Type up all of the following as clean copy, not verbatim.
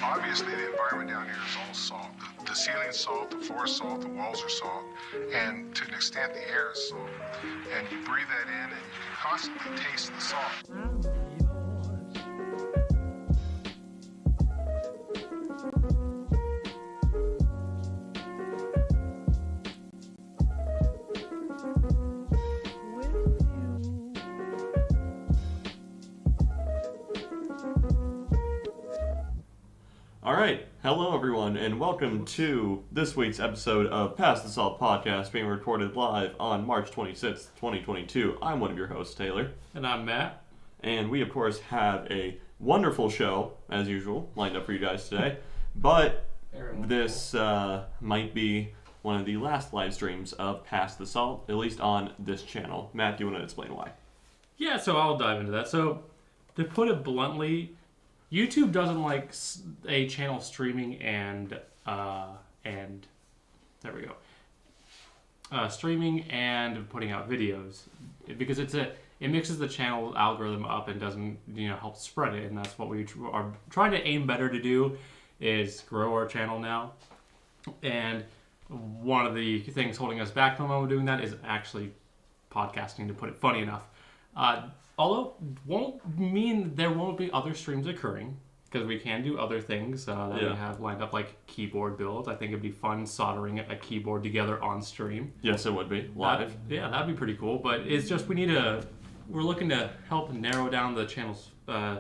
Obviously, the environment down here is all salt. The ceiling's salt, the floor is salt, the walls are salt, and to an extent, the air is salt. And you breathe that in, and you can constantly taste the salt. All right, hello everyone, and welcome to this week's episode of Pass the Salt Podcast, being recorded live on March 26th, 2022. I'm one of your hosts, Taylor. And I'm Matt. And we, of course, have a wonderful show, as usual, lined up for you guys today. But this might be one of the last live streams of Pass the Salt, at least on this channel. Matt, do you want to explain why? Yeah, so I'll dive into that. So, to put it bluntly, YouTube doesn't like a channel streaming and there we go. Streaming and putting out videos because it mixes the channel algorithm up and doesn't help spread it, and that's what we are trying to aim better to do is grow our channel now. And one of the things holding us back from doing that is actually podcasting, to put it funny enough. Although won't mean there won't be other streams occurring, because we can do other things that we have lined up, like keyboard builds. I think it'd be fun soldering a keyboard together on stream. Yes, it would be live. That'd be pretty cool. But it's just we're looking to help narrow down the channel's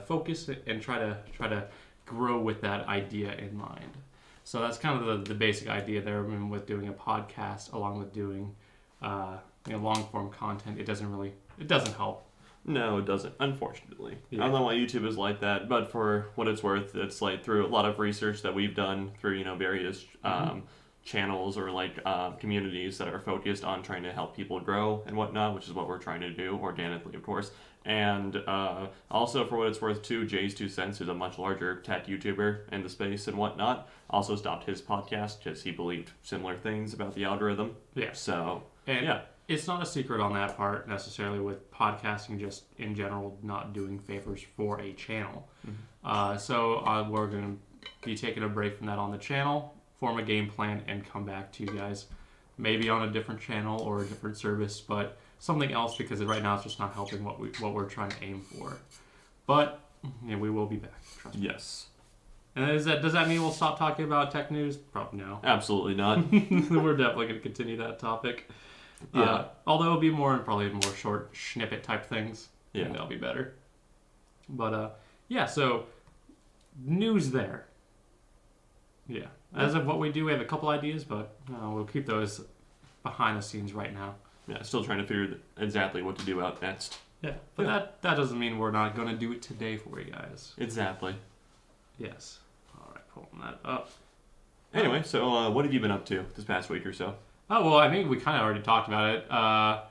focus and try to grow with that idea in mind. So that's kind of the basic idea there. I mean, with doing a podcast along with doing long form content, it doesn't help. No, it doesn't, unfortunately. Yeah. I don't know why YouTube is like that, but for what it's worth, it's like through a lot of research that we've done through, various channels or communities that are focused on trying to help people grow and whatnot, which is what we're trying to do, organically, of course. And also, for what it's worth, too, Jay's 2 Cents, who's a much larger tech YouTuber in the space and whatnot, also stopped his podcast because he believed similar things about the algorithm. Yeah. So, It's not a secret on that part necessarily with podcasting, just in general not doing favors for a channel. Mm-hmm. So we're going to be taking a break from that on the channel, form a game plan, and come back to you guys. Maybe on a different channel or a different service, but something else, because right now it's just not helping what we're trying to aim for. But we will be back. Trust me. Yes. And does that mean we'll stop talking about tech news? Probably no. Absolutely not. We're definitely going to continue that topic. Yeah. Although it'll be probably more short snippet type things. Yeah. And that'll be better. But so news there. Yeah. As of what we do, we have a couple ideas, but we'll keep those behind the scenes right now. Yeah, still trying to figure exactly what to do out next. Yeah. But that doesn't mean we're not going to do it today for you guys. Exactly. Yes. All right, pulling that up. Anyway, so what have you been up to this past week or so? Oh, well, I think we kind of already talked about it. I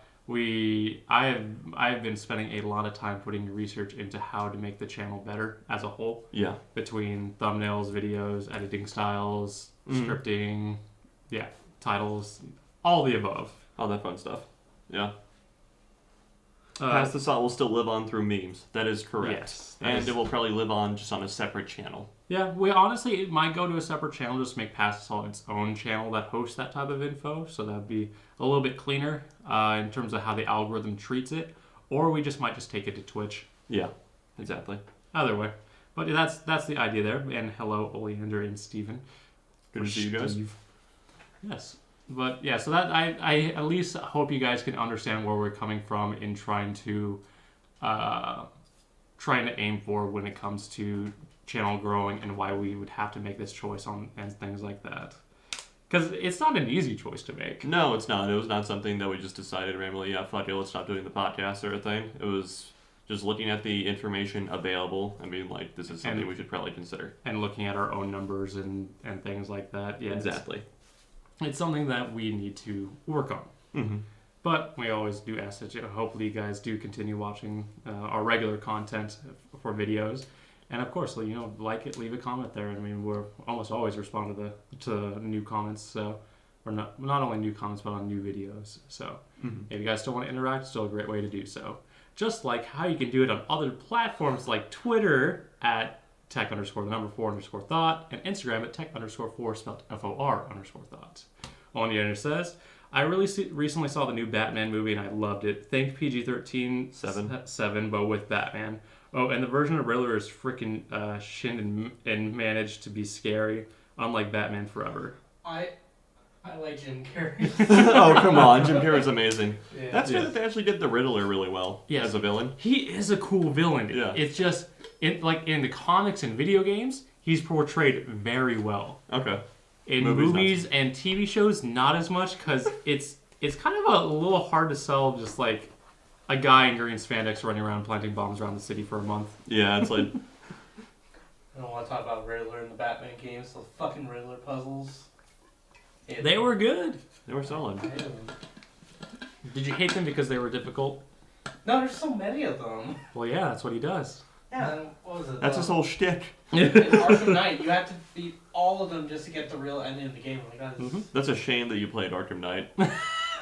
have been spending a lot of time putting research into how to make the channel better as a whole. Yeah. Between thumbnails, videos, editing styles, scripting, titles, all the above. All that fun stuff. Yeah. Pass the Salt will still live on through memes. That is correct. Yes. And it will probably live on just on a separate channel. Yeah, it might go to a separate channel, just make Pass the Salt its own channel that hosts that type of info, so that would be a little bit cleaner in terms of how the algorithm treats it, or we just might just take it to Twitch. Yeah, exactly. Either way. But that's the idea there, and hello, Oleander and Steven. Good to see you guys. Yes. But yeah, so that I at least hope you guys can understand where we're coming from in trying to aim for when it comes to channel growing and why we would have to make this choice and things like that. Because it's not an easy choice to make. No, it's not. It was not something that we just decided randomly, fuck it, let's stop doing the podcast sort of thing. It was just looking at the information available and being like, this is something we should probably consider. And looking at our own numbers and things like that. Yeah, exactly. It's something that we need to work on. Mm-hmm. But we always do ask that hopefully you guys do continue watching our regular content for videos. And of course, like it, leave a comment there. I mean, we're almost always respond to new comments. So, or not only new comments, but on new videos. So if you guys still want to interact, still a great way to do so. Just like how you can do it on other platforms like Twitter at tech_4_thought, and Instagram at tech_4 spelled FOR_thought. On the internet says, I recently saw the new Batman movie and I loved it. Think PG-13 7, but with Batman. Oh, and the version of Riddler is freaking shinned and managed to be scary, unlike Batman Forever. I like Jim Carrey. Oh, come on. Jim Carrey's amazing. Yeah. That's good that they actually did the Riddler really well as a villain. He is a cool villain. Yeah. It's just, in the comics and video games, he's portrayed very well. Okay. In movies and TV shows, not as much, because it's kind of a little hard to sell just like a guy in green spandex running around planting bombs around the city for a month. Yeah, it's like... I don't want to talk about Riddler in the Batman games. Those fucking Riddler puzzles. They were good. They were solid. Did you hate them because they were difficult? No, there's so many of them. Well, yeah, that's what he does. Yeah, and what was it? That's his whole shtick. In Arkham Knight, you had to beat all of them just to get the real ending of the game. Like, that is... That's a shame that you played Arkham Knight.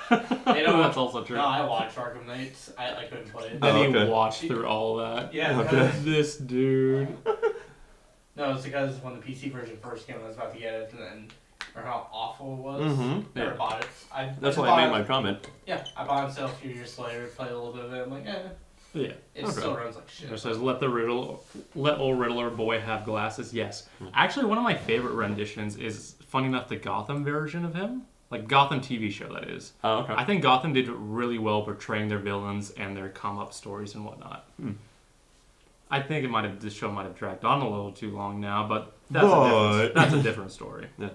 That's also true. No, I watched Arkham Knight. I couldn't play it. And he watched through all of that. Yeah. Okay. This dude. No, it's because when the PC version first came, I was about to get it, and then or how awful it was. Mm-hmm. Never bought it. That's why I made my comment. Yeah, I bought it a few years later, played a little bit of it. I'm like, Yeah. it still runs like shit. It says, let old Riddler boy have glasses. Yes. Actually, one of my favorite renditions is, funny enough, the Gotham version of him. Like, Gotham TV show, that is. Oh, okay. I think Gotham did really well portraying their villains and their come-up stories and whatnot. I think this show might have dragged on a little too long now, but that's a different story. Yeah.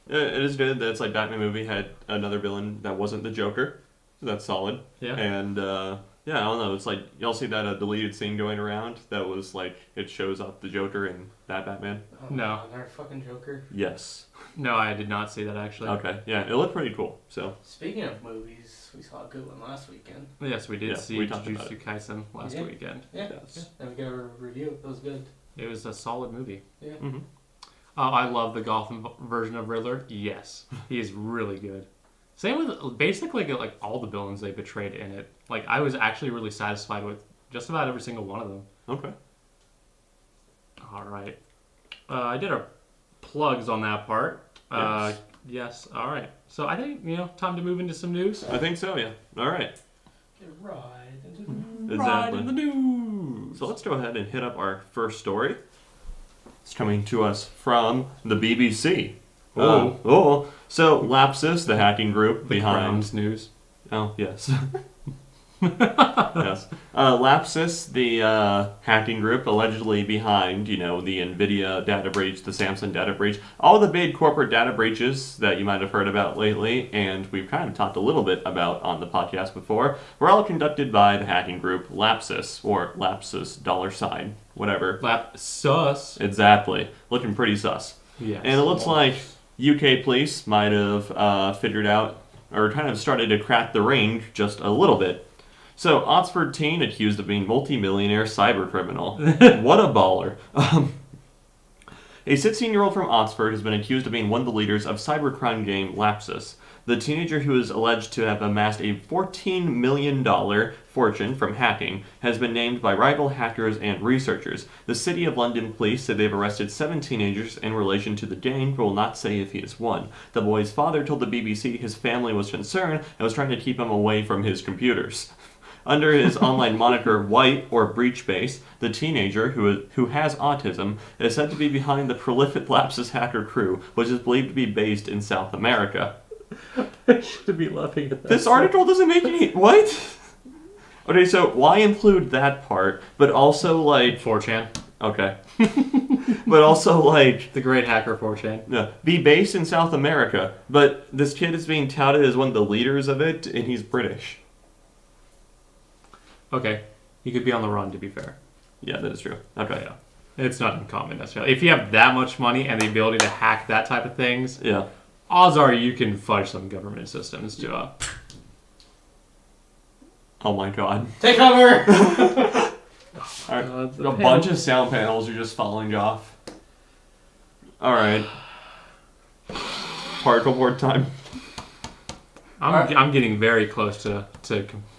It is good that it's like Batman movie had another villain that wasn't the Joker. So that's solid. Yeah. And, yeah, I don't know. It's like, y'all see that deleted scene going around that was like, it shows up the Joker in that Batman? Oh, No. Another fucking Joker. Yes. No, I did not see that, actually. Okay. Yeah, it looked pretty cool, so. Speaking of movies, we saw a good one last weekend. Yes, we did see we talked about Jujutsu Kaisen last weekend. Yeah. Yes. Then we got a review. It was good. It was a solid movie. Yeah. Mm-hmm. I love the Gotham version of Riddler. Yes, he is really good. Same with basically like all the villains they portrayed in it. Like, I was actually really satisfied with just about every single one of them. Okay. All right. I did our plugs on that part. Yes. Yes. All right. So I think, time to move into some news. I think so, yeah. All right. Get right into the Exactly. Right in the news. So let's go ahead and hit up our first story. It's coming to us from the BBC. So Lapsus, the hacking group behind Crown's news. Oh, yes. Yes. Lapsus, the hacking group allegedly behind, the Nvidia data breach, the Samsung data breach, all the big corporate data breaches that you might have heard about lately, and we've kind of talked a little bit about on the podcast before, were all conducted by the hacking group Lapsus, or Lapsus $, whatever. Lapsus. Exactly. Looking pretty sus. Yes. And it looks like UK police might have figured out, or kind of started to crack the ring just a little bit. So, Oxford teen accused of being multi-millionaire cyber criminal. What a baller. A 16-year-old from Oxford has been accused of being one of the leaders of cybercrime game Lapsus. The teenager, who is alleged to have amassed a $14 million fortune from hacking, has been named by rival hackers and researchers. The City of London police said they've arrested 7 teenagers in relation to the gang, but will not say if he is one. The boy's father told the BBC his family was concerned and was trying to keep him away from his computers. Under his online moniker White or Breachbase, the teenager, who has autism, is said to be behind the prolific Lapsus hacker crew, which is believed to be based in South America. I should be laughing at that. This article doesn't make any... What? Okay, so why include that part, but also, like... 4chan. Okay. But also, like... The great hacker 4chan. No, be based in South America, but this kid is being touted as one of the leaders of it, and he's British. Okay. He could be on the run, to be fair. Yeah, that is true. Okay. Yeah. It's not uncommon, necessarily. If you have that much money and the ability to hack that type of things, Yeah. odds are you can fudge some government systems to... Oh my god. Take cover! Alright, a bunch of sound panels are just falling off. Alright. Particle board time. I'm getting very close to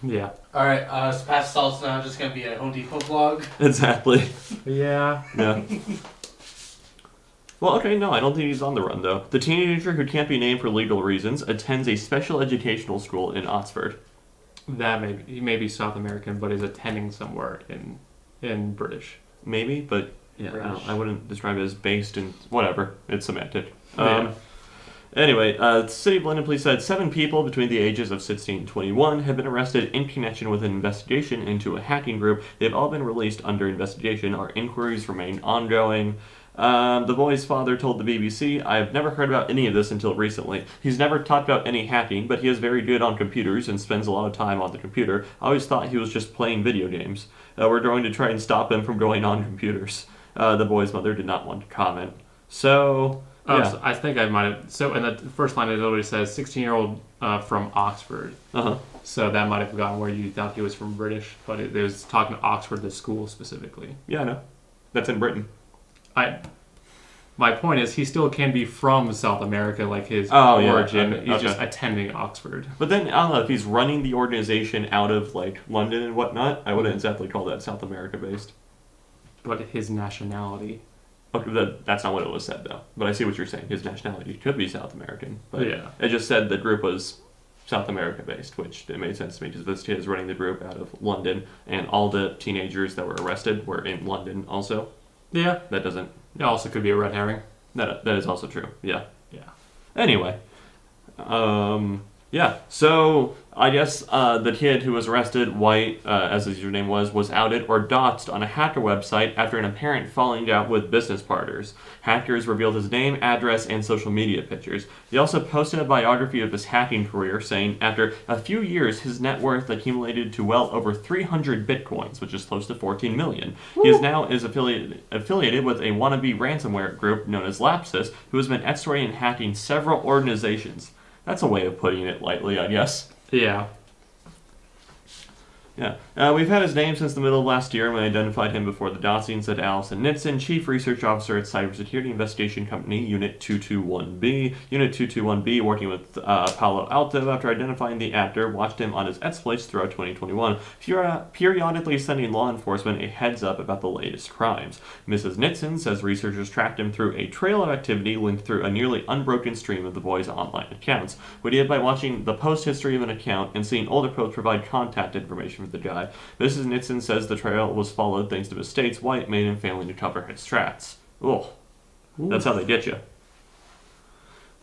yeah. Alright, so past salt's now just gonna be a Home Depot vlog. Exactly. Yeah. Yeah. Well, okay, no, I don't think he's on the run, though. The teenager who can't be named for legal reasons attends a special educational school in Oxford. He may be South American, but is attending somewhere in British. Maybe, but yeah, I wouldn't describe it as based in whatever. It's semantic. Anyway, the City of London Police said 7 people between the ages of 16 and 21 have been arrested in connection with an investigation into a hacking group. They've all been released under investigation. Our inquiries remain ongoing. The boy's father told the BBC, I have never heard about any of this until recently. He's never talked about any hacking, but he is very good on computers and spends a lot of time on the computer. I always thought he was just playing video games. We're going to try and stop him from going on computers. The boy's mother did not want to comment. So... yeah. So I think I might have. So in the first line, it literally says 16-year-old from Oxford. So that might have gone where you thought he was from British, but it was talking to Oxford, the school specifically. Yeah, I know. That's in Britain. My point is, he still can be from South America, like his origin. Okay, he's just attending Oxford. But then, I don't know, if he's running the organization out of, like, London and whatnot, I wouldn't exactly call that South America-based. But his nationality... Okay, that's not what it was said, though. But I see what you're saying. His nationality could be South American. But yeah. It just said the group was South America-based, which it made sense to me because this kid is running the group out of London, and all the teenagers that were arrested were in London also. Yeah. That doesn't... It also could be a red herring. That is also true. Yeah. Yeah. Anyway. Yeah. So, I guess the kid who was arrested, White, as his username was outed or doxed on a hacker website after an apparent falling out with business partners. Hackers revealed his name, address, and social media pictures. He also posted a biography of his hacking career, saying after a few years, his net worth accumulated to well over 300 bitcoins, which is close to 14 million. Woo! He is now affiliated with a wannabe ransomware group known as Lapsu, who has been exploiting and hacking several organizations. That's a way of putting it lightly, I guess. Yeah. Yeah. We've had his name since the middle of last year when I identified him before the doxing, said Allison Nitson, Chief Research Officer at Cybersecurity Investigation Company, Unit 221B. Unit 221B, working with Palo Alto after identifying the actor, watched him on his exploits throughout 2021, periodically sending law enforcement a heads up about the latest crimes. Mrs. Nitson says researchers tracked him through a trail of activity linked through a nearly unbroken stream of the boy's online accounts. We did by watching the post history of an account and seeing older posts provide contact information for the guy. Mrs. Nitson says the trail was followed thanks to mistakes White made in failing to cover his tracks. Ugh. That's how they get you.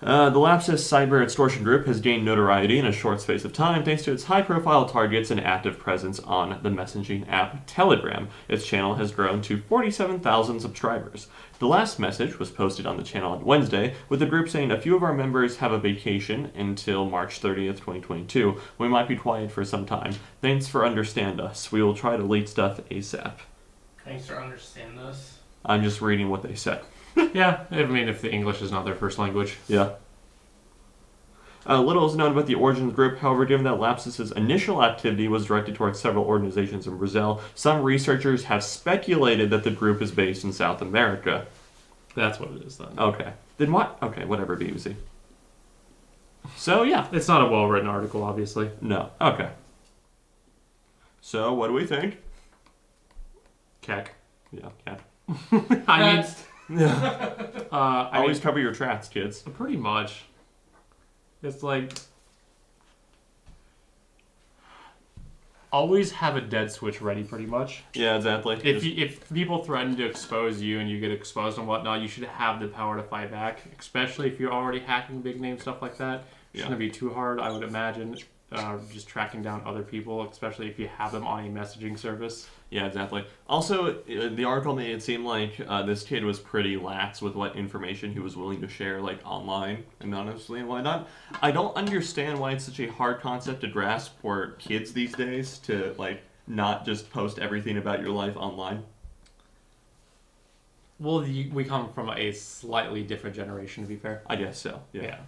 The Lapsus cyber extortion group has gained notoriety in a short space of time thanks to its high-profile targets and active presence on the messaging app Telegram. Its channel has grown to 47,000 subscribers. The last message was posted on the channel on Wednesday, with the group saying a few of our members have a vacation until March 30th, 2022. We might be quiet for some time. Thanks for understand us. We will try to leak stuff ASAP. Thanks for understand us. I'm just reading what they said. Yeah, I mean, if the English is not their first language. Yeah. Little is known about the origins group. However, given that Lapsus's initial activity was directed towards several organizations in Brazil, some researchers have speculated that the group is based in South America. That's what it is, then. Okay. Then what? Okay, whatever, BBC. So, yeah. It's not a well-written article, obviously. No. Okay. So, what do we think? Keck. Yeah, cat. I mean... Always cover your tracks, kids. Pretty much. It's like... Always have a dead switch ready, pretty much. Yeah, exactly. If people threaten to expose you and you get exposed and whatnot, you should have the power to fight back. Especially if you're already hacking big name stuff like that. It shouldn't be too hard, I would imagine. Just tracking down other people, especially if you have them on a messaging service. Yeah, exactly. Also, the article made it seem like this kid was pretty lax with what information he was willing to share, like, online, anonymously and whatnot. I don't understand why it's such a hard concept to grasp for kids these days to, like, not just post everything about your life online. Well, we come from a slightly different generation, to be fair. I guess so, yeah.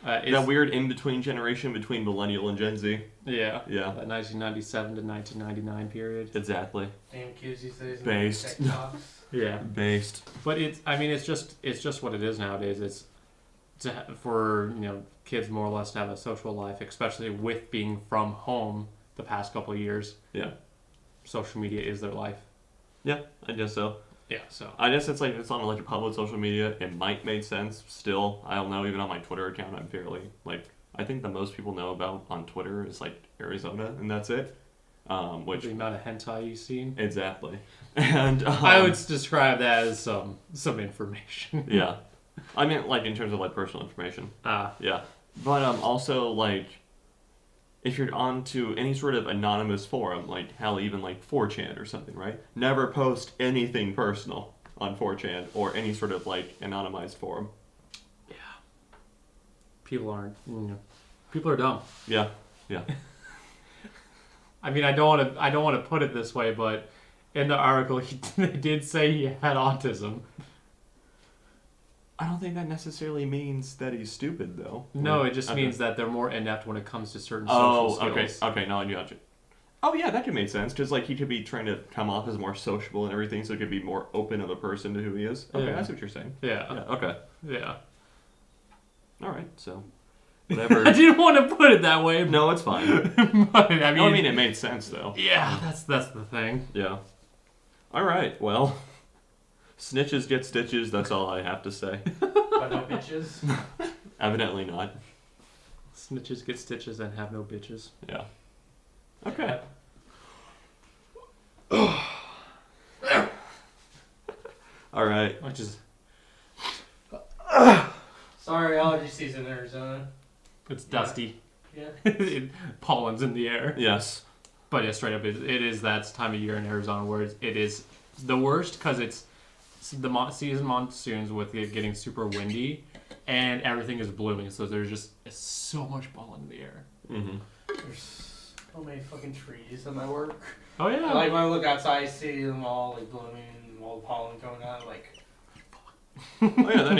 That weird in-between generation between millennial and Gen Z. Yeah. Yeah. That 1997 to 1999 period. Exactly. Damn kids these days. Based. Yeah. Based. But it's just what it is nowadays. It's for kids more or less to have a social life, especially with being from home the past couple of years. Yeah. Social media is their life. Yeah, I guess so. Yeah, so. I guess it's like it's on like a public social media. It might make sense. Still, I don't know. Even on my Twitter account, I'm fairly like I think the most people know about on Twitter is like Arizona, and that's it. Which The amount of hentai you've seen. exactly, and I would describe that as some information. yeah, I mean like in terms of like personal information. Yeah, but also like if you're onto any sort of anonymous forum, like hell, even like 4chan or something, right? Never post anything personal on 4chan or any sort of like anonymized forum. Yeah. People aren't. People are dumb. Yeah. I mean, I don't want to put it this way, but in the article, they did say he had autism. I don't think that necessarily means that he's stupid, though. No, it just means that they're more inept when it comes to certain social skills. Okay, no, I got you. Oh, yeah, that could make sense, because, like, he could be trying to come off as more sociable and everything, so he could be more open of a person to who he is. Okay, Yeah. I see what you're saying. Yeah. Okay. Yeah. All right, so, whatever. I didn't want to put it that way. No, it's fine. But, I mean, it made sense, though. yeah, that's the thing. Yeah. All right, well, snitches get stitches, that's all I have to say. But no bitches. Evidently not. Snitches get stitches and have no bitches. Yeah. Okay. All right. Which is, Sorry, allergy season in Arizona. it's Yeah. dusty. Yeah. Pollen's in the air. Yes. But yeah, straight up, it is that time of year in Arizona where it is the worst because it's the season monsoons with it getting super windy and everything is blooming. So there's just so much pollen in the air. Mm-hmm. There's so many fucking trees in my work. Oh yeah. Like when I look outside, I see them all like blooming and all the pollen going on. Like, Oh yeah, that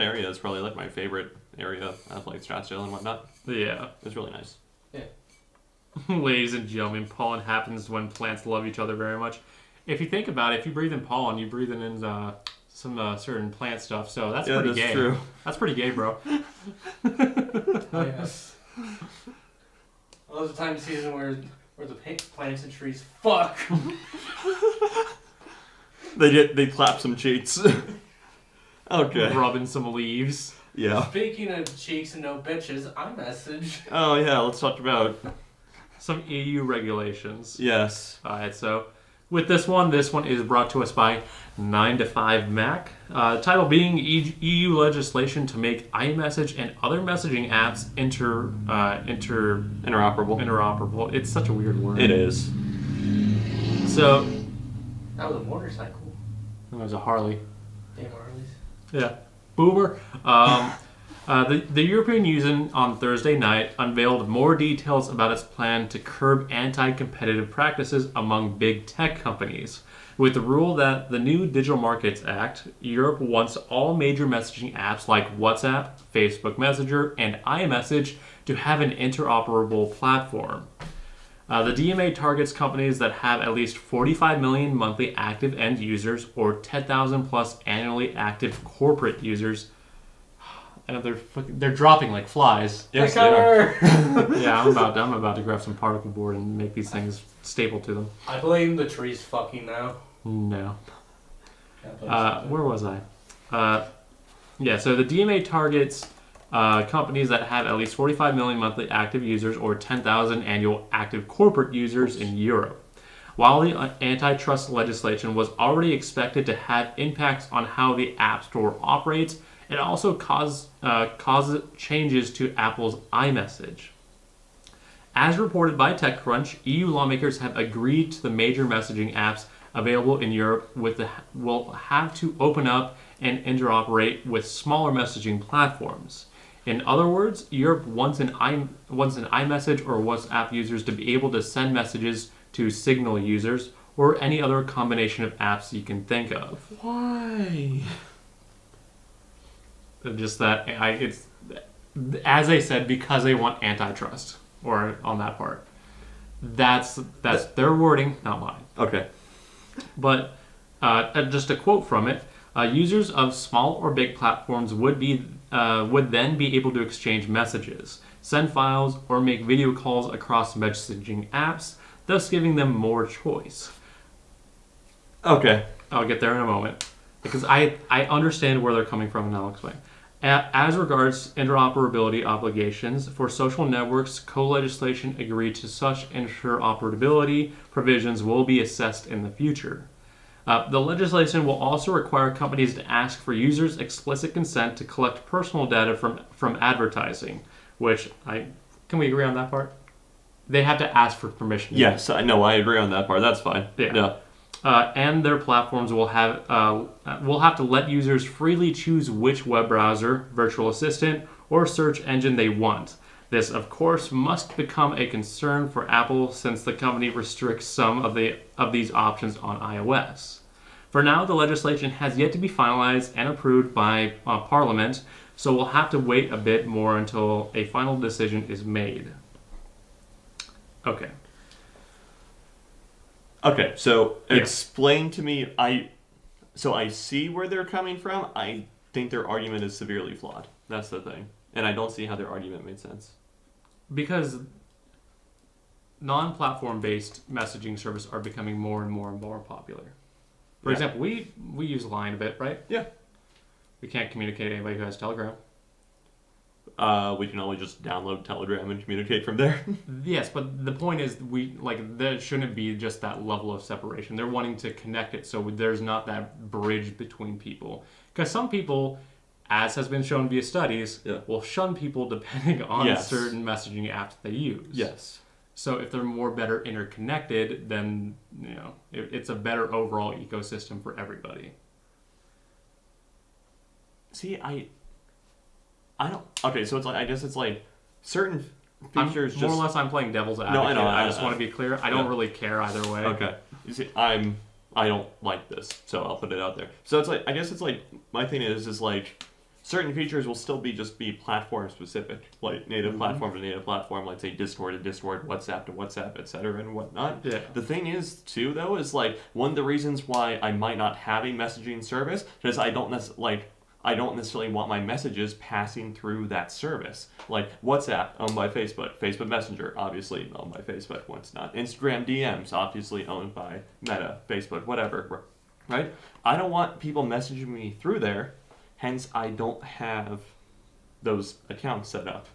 area is probably like my favorite area of like Scottsdale and whatnot. Yeah. It's really nice. Ladies and gentlemen, pollen happens when plants love each other very much. If you think about it, if you breathe in pollen, you breathe in some certain plant stuff. So that's pretty gay. True. That's pretty gay, bro. oh, yes. Well, there's a time of season where the plants and trees fuck. They clap some cheeks. Okay. Rubbing some leaves. Yeah. Speaking of cheeks and no bitches, iMessage. Oh yeah, let's talk about Some EU regulations. yes. Alright, so with this one is brought to us by 9to5Mac. Title being EU legislation to make iMessage and other messaging apps interoperable. It's such a weird word. It is. So, That was a motorcycle. it was a Harley. Damn Harleys. Yeah. Boomer. The European Union on Thursday night unveiled more details about its plan to curb anti-competitive practices among big tech companies. With the rule that the new Digital Markets Act, Europe wants all major messaging apps like WhatsApp, Facebook Messenger, and iMessage to have an interoperable platform. The DMA targets companies that have at least 45 million monthly active end users or 10,000 plus annually active corporate users. And they're dropping like flies. Yes, they are. Yeah, I'm about to grab some particle board and make these things staple to them. I blame the trees fucking now. No. Yeah, I blame something. Where was I? So the DMA targets companies that have at least 45 million monthly active users or 10,000 annual active corporate users in Europe. While the antitrust legislation was already expected to have impacts on how the App Store operates, it also causes changes to Apple's iMessage. As reported by TechCrunch, EU lawmakers have agreed to the major messaging apps available in Europe will have to open up and interoperate with smaller messaging platforms. In other words, Europe wants an iMessage or WhatsApp users to be able to send messages to Signal users or any other combination of apps you can think of. Why? Just that it's as they said, because they want antitrust or on that part. That's their wording, not mine. Okay. But just a quote from it: users of small or big platforms would then be able to exchange messages, send files, or make video calls across messaging apps, thus giving them more choice. Okay. I'll get there in a moment. Because I understand where they're coming from, and I'll explain. As regards interoperability obligations, for social networks, co-legislation agreed to such interoperability provisions will be assessed in the future. The legislation will also require companies to ask for users' explicit consent to collect personal data from advertising, which can we agree on that part? They have to ask for permission. Yes, I know. I agree on that part. That's fine. Yeah. And their platforms will have to let users freely choose which web browser, virtual assistant, or search engine they want. This, of course, must become a concern for Apple since the company restricts some of these options on iOS. For now, the legislation has yet to be finalized and approved by Parliament, so we'll have to wait a bit more until a final decision is made. Okay. Okay, so explain to me. I see where they're coming from. I think their argument is severely flawed. That's the thing, and I don't see how their argument made sense. Because non-platform based messaging services are becoming more and more and more popular. For example, we use Line a bit, right? Yeah. We can't communicate to anybody who has Telegram. We can only just download Telegram and communicate from there. Yes, but the point is, there shouldn't be just that level of separation. They're wanting to connect it so there's not that bridge between people. Because some people, as has been shown via studies, will shun people depending on certain messaging apps they use. Yes. So if they're more better interconnected, then it's a better overall ecosystem for everybody. See, I don't. Okay, so it's like I guess it's like certain features. More or less, I'm playing devil's advocate. No, I know. I just want to be clear. I don't really care either way. Okay. You see, I don't like this, so I'll put it out there. So it's like I guess it's like my thing is like certain features will still be platform specific, like native platform to native platform, like say Discord to Discord, WhatsApp to WhatsApp, etc. and whatnot. Yeah. The thing is too though is like one of the reasons why I might not have a messaging service because I don't necessarily want my messages passing through that service. Like WhatsApp owned by Facebook, Facebook Messenger obviously owned by Facebook, what's not. Instagram DMs obviously owned by Meta, Facebook, whatever, right? I don't want people messaging me through there. Hence, I don't have those accounts set up.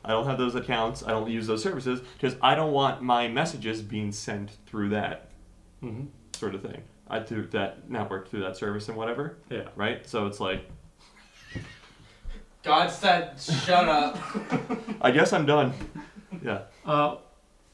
I don't have those accounts. I don't use those services because I don't want my messages being sent through that sort of thing. Through that network, through that service and whatever. Yeah. Right? So it's like... God said, shut up. I guess I'm done. Yeah.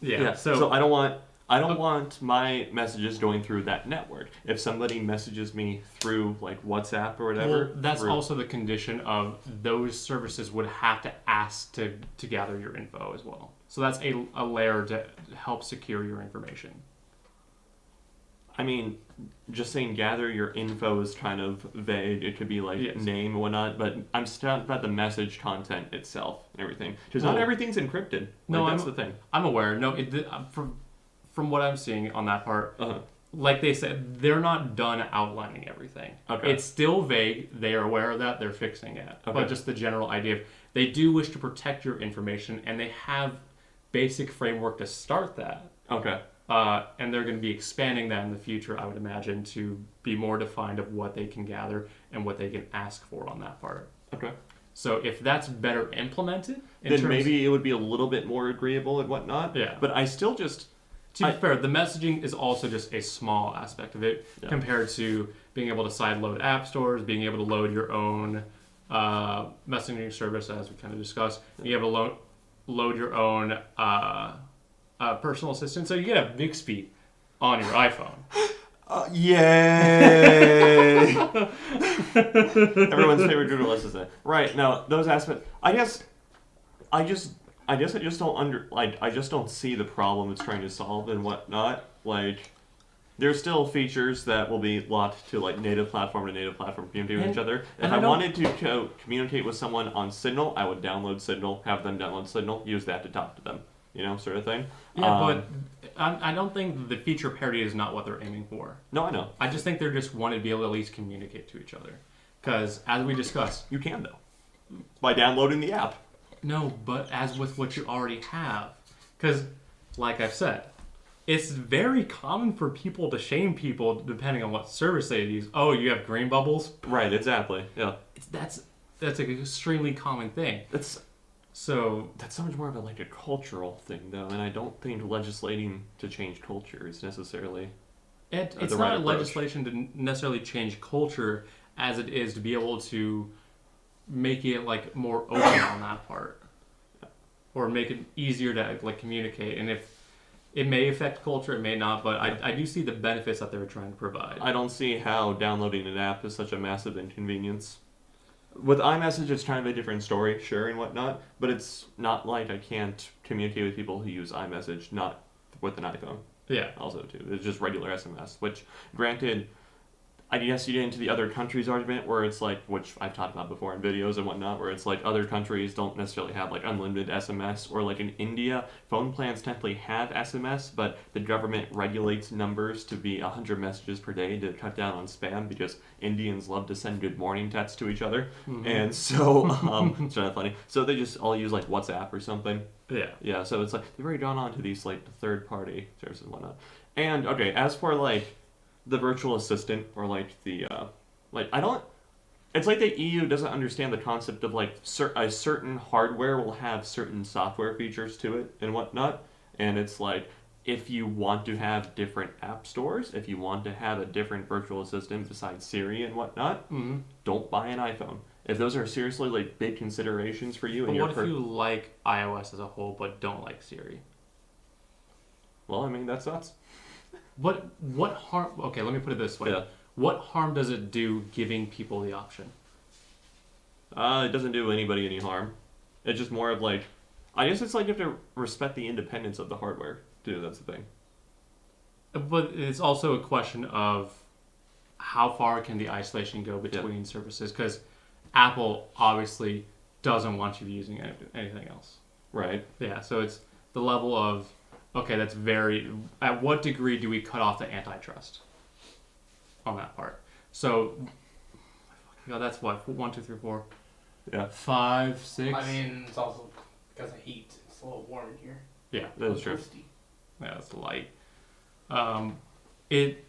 Yeah. So I don't want my messages going through that network. If somebody messages me through like WhatsApp or whatever, that's also the condition of those services would have to ask to gather your info as well. So that's a layer to help secure your information. I mean, just saying gather your info is kind of vague. It could be like name and whatnot, but I'm still about the message content itself and everything. Because not everything's encrypted. That's the thing. I'm aware. No, from what I'm seeing on that part, like they said, they're not done outlining everything. Okay. It's still vague. They are aware of that. They're fixing it. Okay. But just the general idea of they do wish to protect your information, and they have basic framework to start that. Okay. And they're going to be expanding that in the future, I would imagine, to be more defined of what they can gather and what they can ask for on that part. Okay. So if that's better implemented, then maybe it would be a little bit more agreeable and whatnot. Yeah. But I still just... To be fair, the messaging is also just a small aspect of it compared to being able to sideload app stores, being able to load your own messaging service, as we kind of discussed, being able to load your own personal assistant. So you get a Bixby on your iPhone. Yay! Everyone's favorite Google Assistant. Right, now, those aspects... I guess I just don't I just don't see the problem it's trying to solve and whatnot. Like, there's still features that will be locked to like native platform to native platform communicating with each other. If I wanted to communicate with someone on Signal, I would download Signal, have them download Signal, use that to talk to them, sort of thing. Yeah, but I don't think the feature parity is not what they're aiming for. No, I know. I just think they're just wanting to be able to at least communicate to each other. Because, as we discussed... You can, though. By downloading the app. No, but as with what you already have. Because, like I've said, it's very common for people to shame people depending on what service they use. Oh, you have green bubbles? Right, exactly. Yeah. That's an extremely common thing. That's So so much more of a cultural thing though, and I don't think legislating to change culture is necessarily it's the not right a approach. legislation to necessarily change culture as it is to be able to make it more open on that part, or make it easier to communicate. And if it may affect culture, it may not, but I do see the benefits that they're trying to provide. I don't see how downloading an app is such a massive inconvenience. With iMessage, it's kind of a different story, sure, and whatnot, but it's not like I can't communicate with people who use iMessage, not with an iPhone. Yeah. Also, too. It's just regular SMS, which, granted, I guess you get into the other countries argument where it's which I've talked about before in videos and whatnot, where it's other countries don't necessarily have unlimited SMS, or in India, phone plans technically have SMS, but the government regulates numbers to be 100 messages per day to cut down on spam, because Indians love to send good morning texts to each other. Mm-hmm. And so, it's kind of funny. So they just all use WhatsApp or something. Yeah. Yeah, so it's they've already gone on to these third party services and whatnot. And okay, as for the virtual assistant, or the I don't, it's the EU doesn't understand the concept of a certain hardware will have certain software features to it and whatnot, and it's if you want to have different app stores, if you want to have a different virtual assistant besides Siri and whatnot, don't buy an iPhone. If those are seriously big considerations for you, But and you're what if you like iOS as a whole but don't like Siri? well, I mean that's nuts. What harm? Okay, let me put it this way. Yeah. What harm does it do giving people the option? It doesn't do anybody any harm. It's just more of I guess it's you have to respect the independence of the hardware too. That's the thing. But it's also a question of how far can the isolation go between services? Because Apple obviously doesn't want you using anything else. Right. Yeah, so it's the level of, okay, that's very, at what degree do we cut off the antitrust on that part? So, that's what, 1, 2, 3, 4, Yeah. 5, 6. I mean, it's also because of heat. It's a little warm in here. Yeah, That is true. Toasty. yeah, that's light. It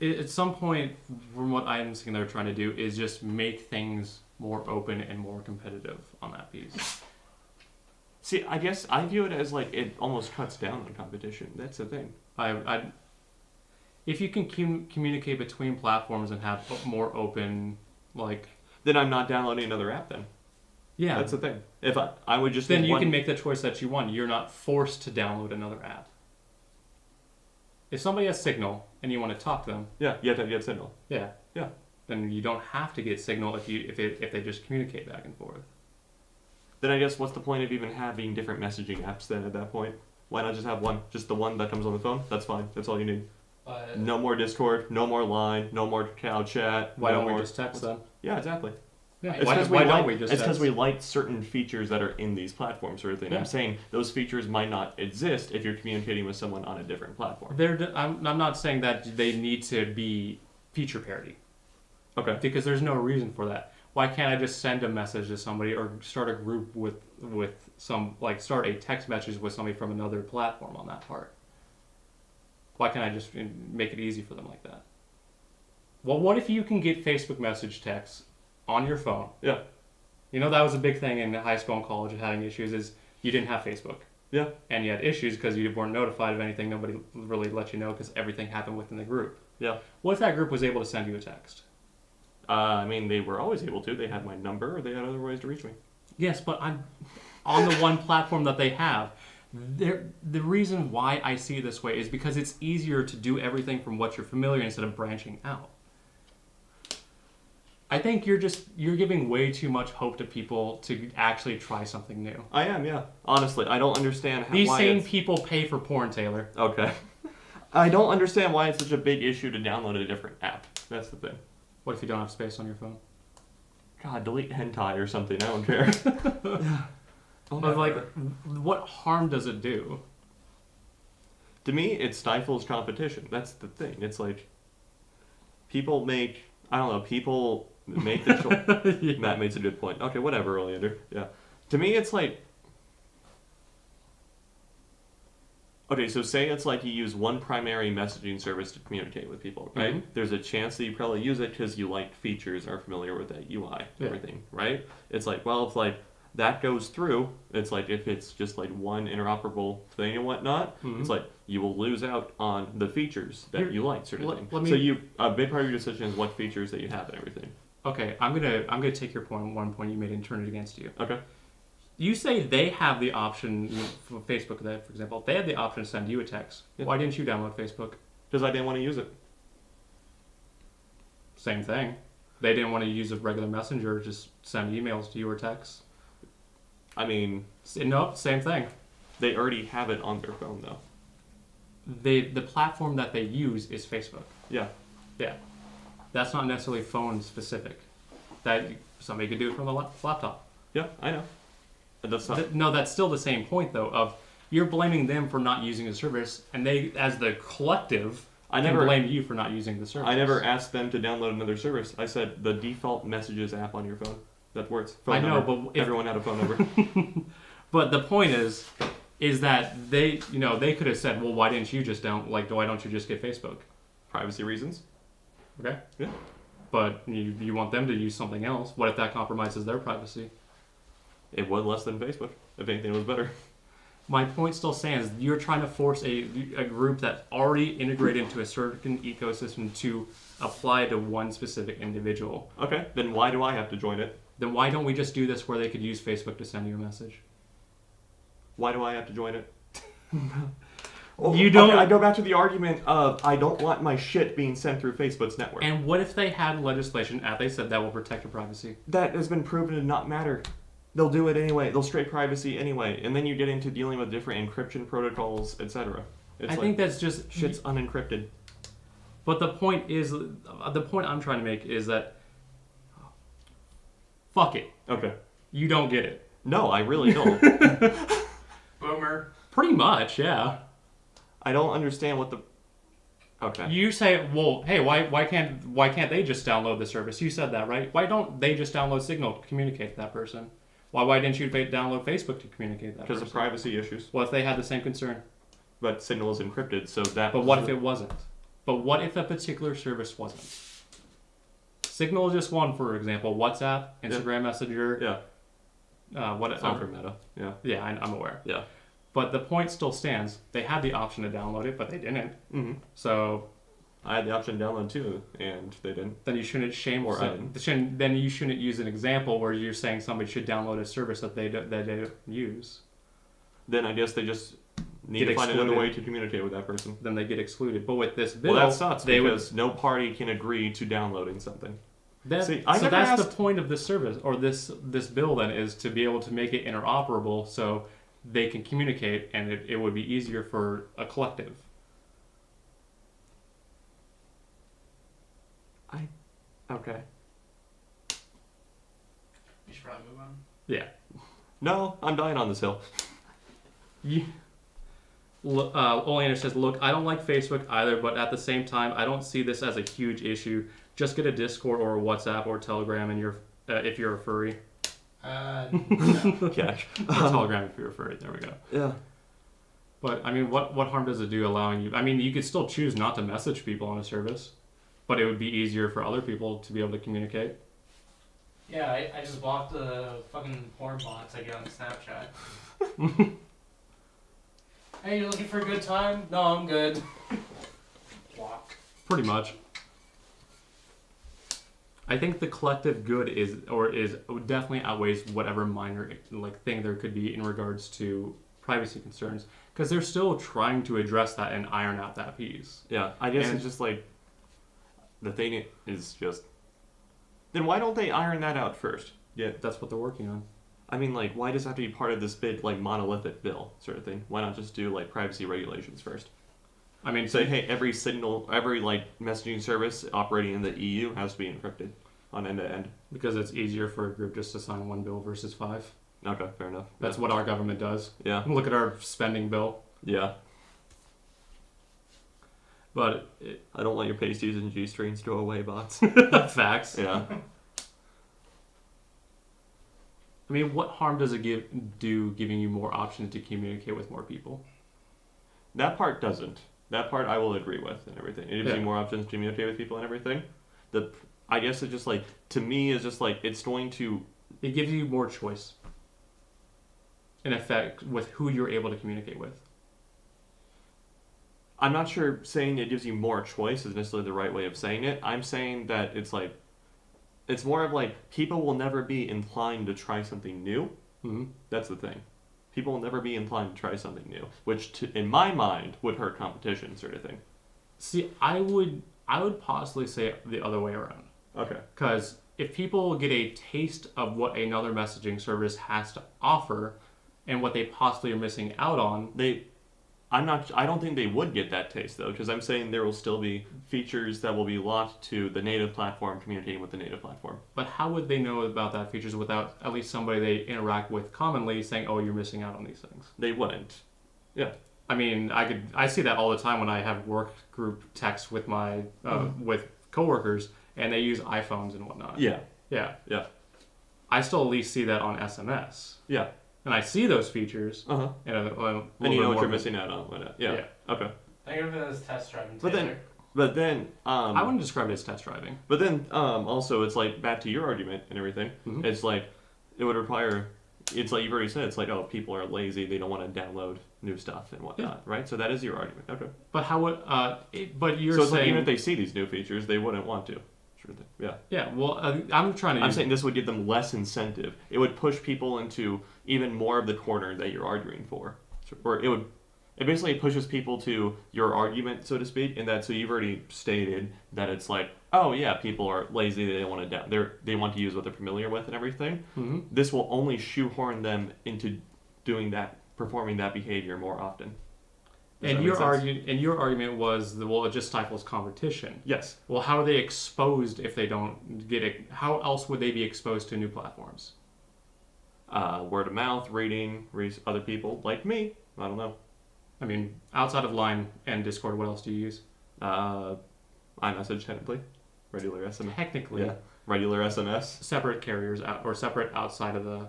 at some point, from what I'm seeing they're trying to do, is just make things more open and more competitive on that piece. See, I guess I view it as it almost cuts down on competition. That's the thing. If you can communicate between platforms and have more open, Then I'm not downloading another app. Then yeah, that's the thing. If I would just then need you one... can make the choice that you want. You're not forced to download another app. If somebody has Signal and you want to talk to them, Yeah, you have to get Signal. yeah, Yeah. then you don't have to get Signal if they just communicate back and forth. Then I guess what's the point of even having different messaging apps then at that point? Why not just have one? Just the one that comes on the phone? That's fine. That's all you need. No more Discord, no more Line, no more Cow Chat. Why no don't we more... just text them? Yeah, exactly. Yeah. It's Why 'cause don't we just It's because text? we like certain features that are in these platforms, sort of thing. Yeah. I'm saying those features might not exist if you're communicating with someone on a different platform. I'm not saying that they need to be feature parity, Okay. because there's no reason for that. Why can't I just send a message to somebody or start a group with some, start a text message with somebody from another platform on that part? Why can't I just make it easy for them like that? Well, what if you can get Facebook message text on your phone? Yeah. That was a big thing in high school and college of having issues, is you didn't have Facebook. Yeah. And you had issues because you weren't notified of anything. Nobody really let you know because everything happened within the group. Yeah. What if that group was able to send you a text? I mean, they were always able to. They had my number, or they had other ways to reach me. Yes, but I'm on the one platform that they have. The reason why I see it this way is because it's easier to do everything from what you're familiar instead of branching out. I think you're giving way too much hope to people to actually try something new. I am, yeah. Honestly, I don't understand These why same it's... people pay for porn, Taylor. Okay. I don't understand why it's such a big issue to download a different app. That's the thing. What if you don't have space on your phone? God, delete hentai or something. I don't care. But what harm does it do? To me, it stifles competition. That's the thing. It's people make... I don't know, people make the choice... Yeah. Matt makes a good point. Okay, whatever, Oleander. Yeah. To me, it's Okay, so say it's like you use one primary messaging service to communicate with people, right? Mhm. There's a chance that you probably use it because you like features, are familiar with that UI, Yeah. everything, right? It's like, well, if like that goes through, it's like if it's just like one interoperable thing and whatnot, it's like you will lose out on the features that Here- you like, sort of let- thing. let me- So a big part of your decision is what features that you have and everything. Okay, I'm gonna take your point, one point you made, and turn it against you. Okay. You say they have the option for Facebook, that for example, they have the option to send you a text. Yeah. Why didn't you download Facebook? Because I didn't want to use it. Same thing. They didn't want to use a regular messenger, just send emails to you or texts. I mean, Nope, same thing. they already have it on their phone though. The platform that they use is Facebook. Yeah. Yeah, that's not necessarily phone specific. That somebody could do it from a laptop. Yeah, I know. But that's not. No, that's still the same point though. Of you're blaming them for not using the service, and they, as the collective, can blame you for not using the service. I never asked them to download another service. I said the default messages app on your phone. That's where it's phone I know, number. but if- everyone had a phone number. But the point is that they, they could have said, well, why didn't you just why don't you just get Facebook? Privacy reasons. Okay. Yeah. But you want them to use something else. What if that compromises their privacy? It was less than Facebook. If anything, it was better. My point still stands. You're trying to force a group that's already integrated into a certain ecosystem to apply to one specific individual. Okay, then why do I have to join it? Then why don't we just do this where they could use Facebook to send you a message? Why do I have to join it? You don't- Okay, I go back to the argument of I don't want my shit being sent through Facebook's network. And what if they had legislation, as they said, that will protect your privacy? That has been proven to not matter. They'll do it anyway. They'll straight privacy anyway. And then you get into dealing with different encryption protocols, etc. I think that's just shit's unencrypted. But the point I'm trying to make is that fuck it. Okay. You don't get it. No, I really don't. Boomer. Pretty much, yeah. I don't understand what the. Okay. You say, well, hey, why can't they just download the service? You said that, right? Why don't they just download Signal to communicate to that person? Why didn't you download Facebook to communicate to that person? Because of privacy issues. What if they had the same concern? But Signal is encrypted, so that. But what if it wasn't? But what if a particular service wasn't? Signal is just one, for example. WhatsApp, Instagram Messenger. Yeah. What? It's not for Meta. Yeah. Yeah, I'm aware. Yeah. But the point still stands. They had the option to download it, but they didn't. Mm-hmm. So I had the option to download too, and they didn't. then you shouldn't then you shouldn't use an example where you're saying somebody should download a service that they don't use. Then I guess they just need Get to find another excluded. way to communicate with that person. Then they get excluded. But with this bill, Well, that sucks they because no party can agree to downloading something. See, I so never that's asked- the point of this service or this bill then is to be able to make it interoperable so they can communicate and it would be easier for a collective. Okay. You should probably move on. Yeah. No, I'm dying on this hill. Oleander says, look, I don't like Facebook either, but at the same time, I don't see this as a huge issue. Just get a Discord or a WhatsApp or Telegram and if you're a furry. No. Cash. Or Telegram if you're a furry. There we go. Yeah. But, I mean, what harm does it do allowing you... I mean, you could still choose not to message people on a service, but it would be easier for other people to be able to communicate. Yeah, I just blocked the fucking porn bots I get on Snapchat. Hey, you looking for a good time? No, I'm good. Block. Pretty much. I think the collective good is definitely outweighs whatever minor thing there could be in regards to privacy concerns, because they're still trying to address that and iron out that piece. Yeah, I guess And- it's just the thing is just. Then why don't they iron that out first? Yeah. That's what they're working on. I mean, why does it have to be part of this big, monolithic bill sort of thing? Why not just do, privacy regulations first? I mean, Say, hey, every messaging service operating in the EU has to be encrypted on end to end. because it's easier for a group just to sign one bill versus 5. Okay, fair enough. That's what our government does. Yeah. Look at our spending bill. Yeah. But I don't want your pasties and G-strings to go away, bots. facts. Yeah. I mean, what harm does it do giving you more options to communicate with more people? That part doesn't. That part I will agree with and everything. It gives Yeah. you more options to communicate with people and everything. I guess it's just like, to me, it's just like, it's going to... It gives you more choice, in effect, with who you're able to communicate with. I'm not sure saying it gives you more choice is necessarily the right way of saying it. I'm saying that it's like, it's more of like, people will never be inclined to try something new. Mm-hmm. That's the thing. People will never be inclined to try something new, which, in my mind, would hurt competition, sort of thing. See, I would possibly say the other way around. Okay. Because if people get a taste of what another messaging service has to offer and what they possibly are missing out on, I don't think they would get that taste, though, because I'm saying there will still be features that will be locked to the native platform communicating with the native platform. but how would they know about that features without at least somebody they interact with commonly saying, oh, you're missing out on these things? They wouldn't. Yeah. I mean, I see that all the time when I have work group texts with my with coworkers, and they use iPhones and whatnot. Yeah. Yeah. Yeah. I still at least see that on SMS. Yeah. And I see those features. Uh-huh. And, And you know what you're missing out on. Whatnot. Yeah. Yeah. Okay. Think of it as test driving. But then, I wouldn't describe it as test driving. But then, also, it's like, back to your argument and everything, Mhm. it's like, it would require, it's like you've already said, it's like, oh, people are lazy, they don't want to download new stuff and whatnot, right? So that is your argument. Okay. But how would, but you're So it's like, saying, even if they see these new features, they wouldn't want to. Sort of thing. Yeah. yeah, well, I'm trying to I'm use, saying this would give them less incentive. It would push people into even more of the corner that you're arguing for. Or it basically pushes people to your argument, so to speak, in that, so you've already stated that it's like, oh yeah, people are lazy, they want to they want to use what they're familiar with and everything. Mhm. This will only shoehorn them into performing that behavior more often. Does and that your make sense? your argument was, well, it just stifles competition. Yes. Well, how are they exposed if they don't get it? How else would they be exposed to new platforms? Word of mouth, reading other people like me. I don't know. I mean, outside of Line and Discord, what else do you use? iMessage technically, regular SMS. Technically, Yeah, regular SMS. separate carriers or separate outside of the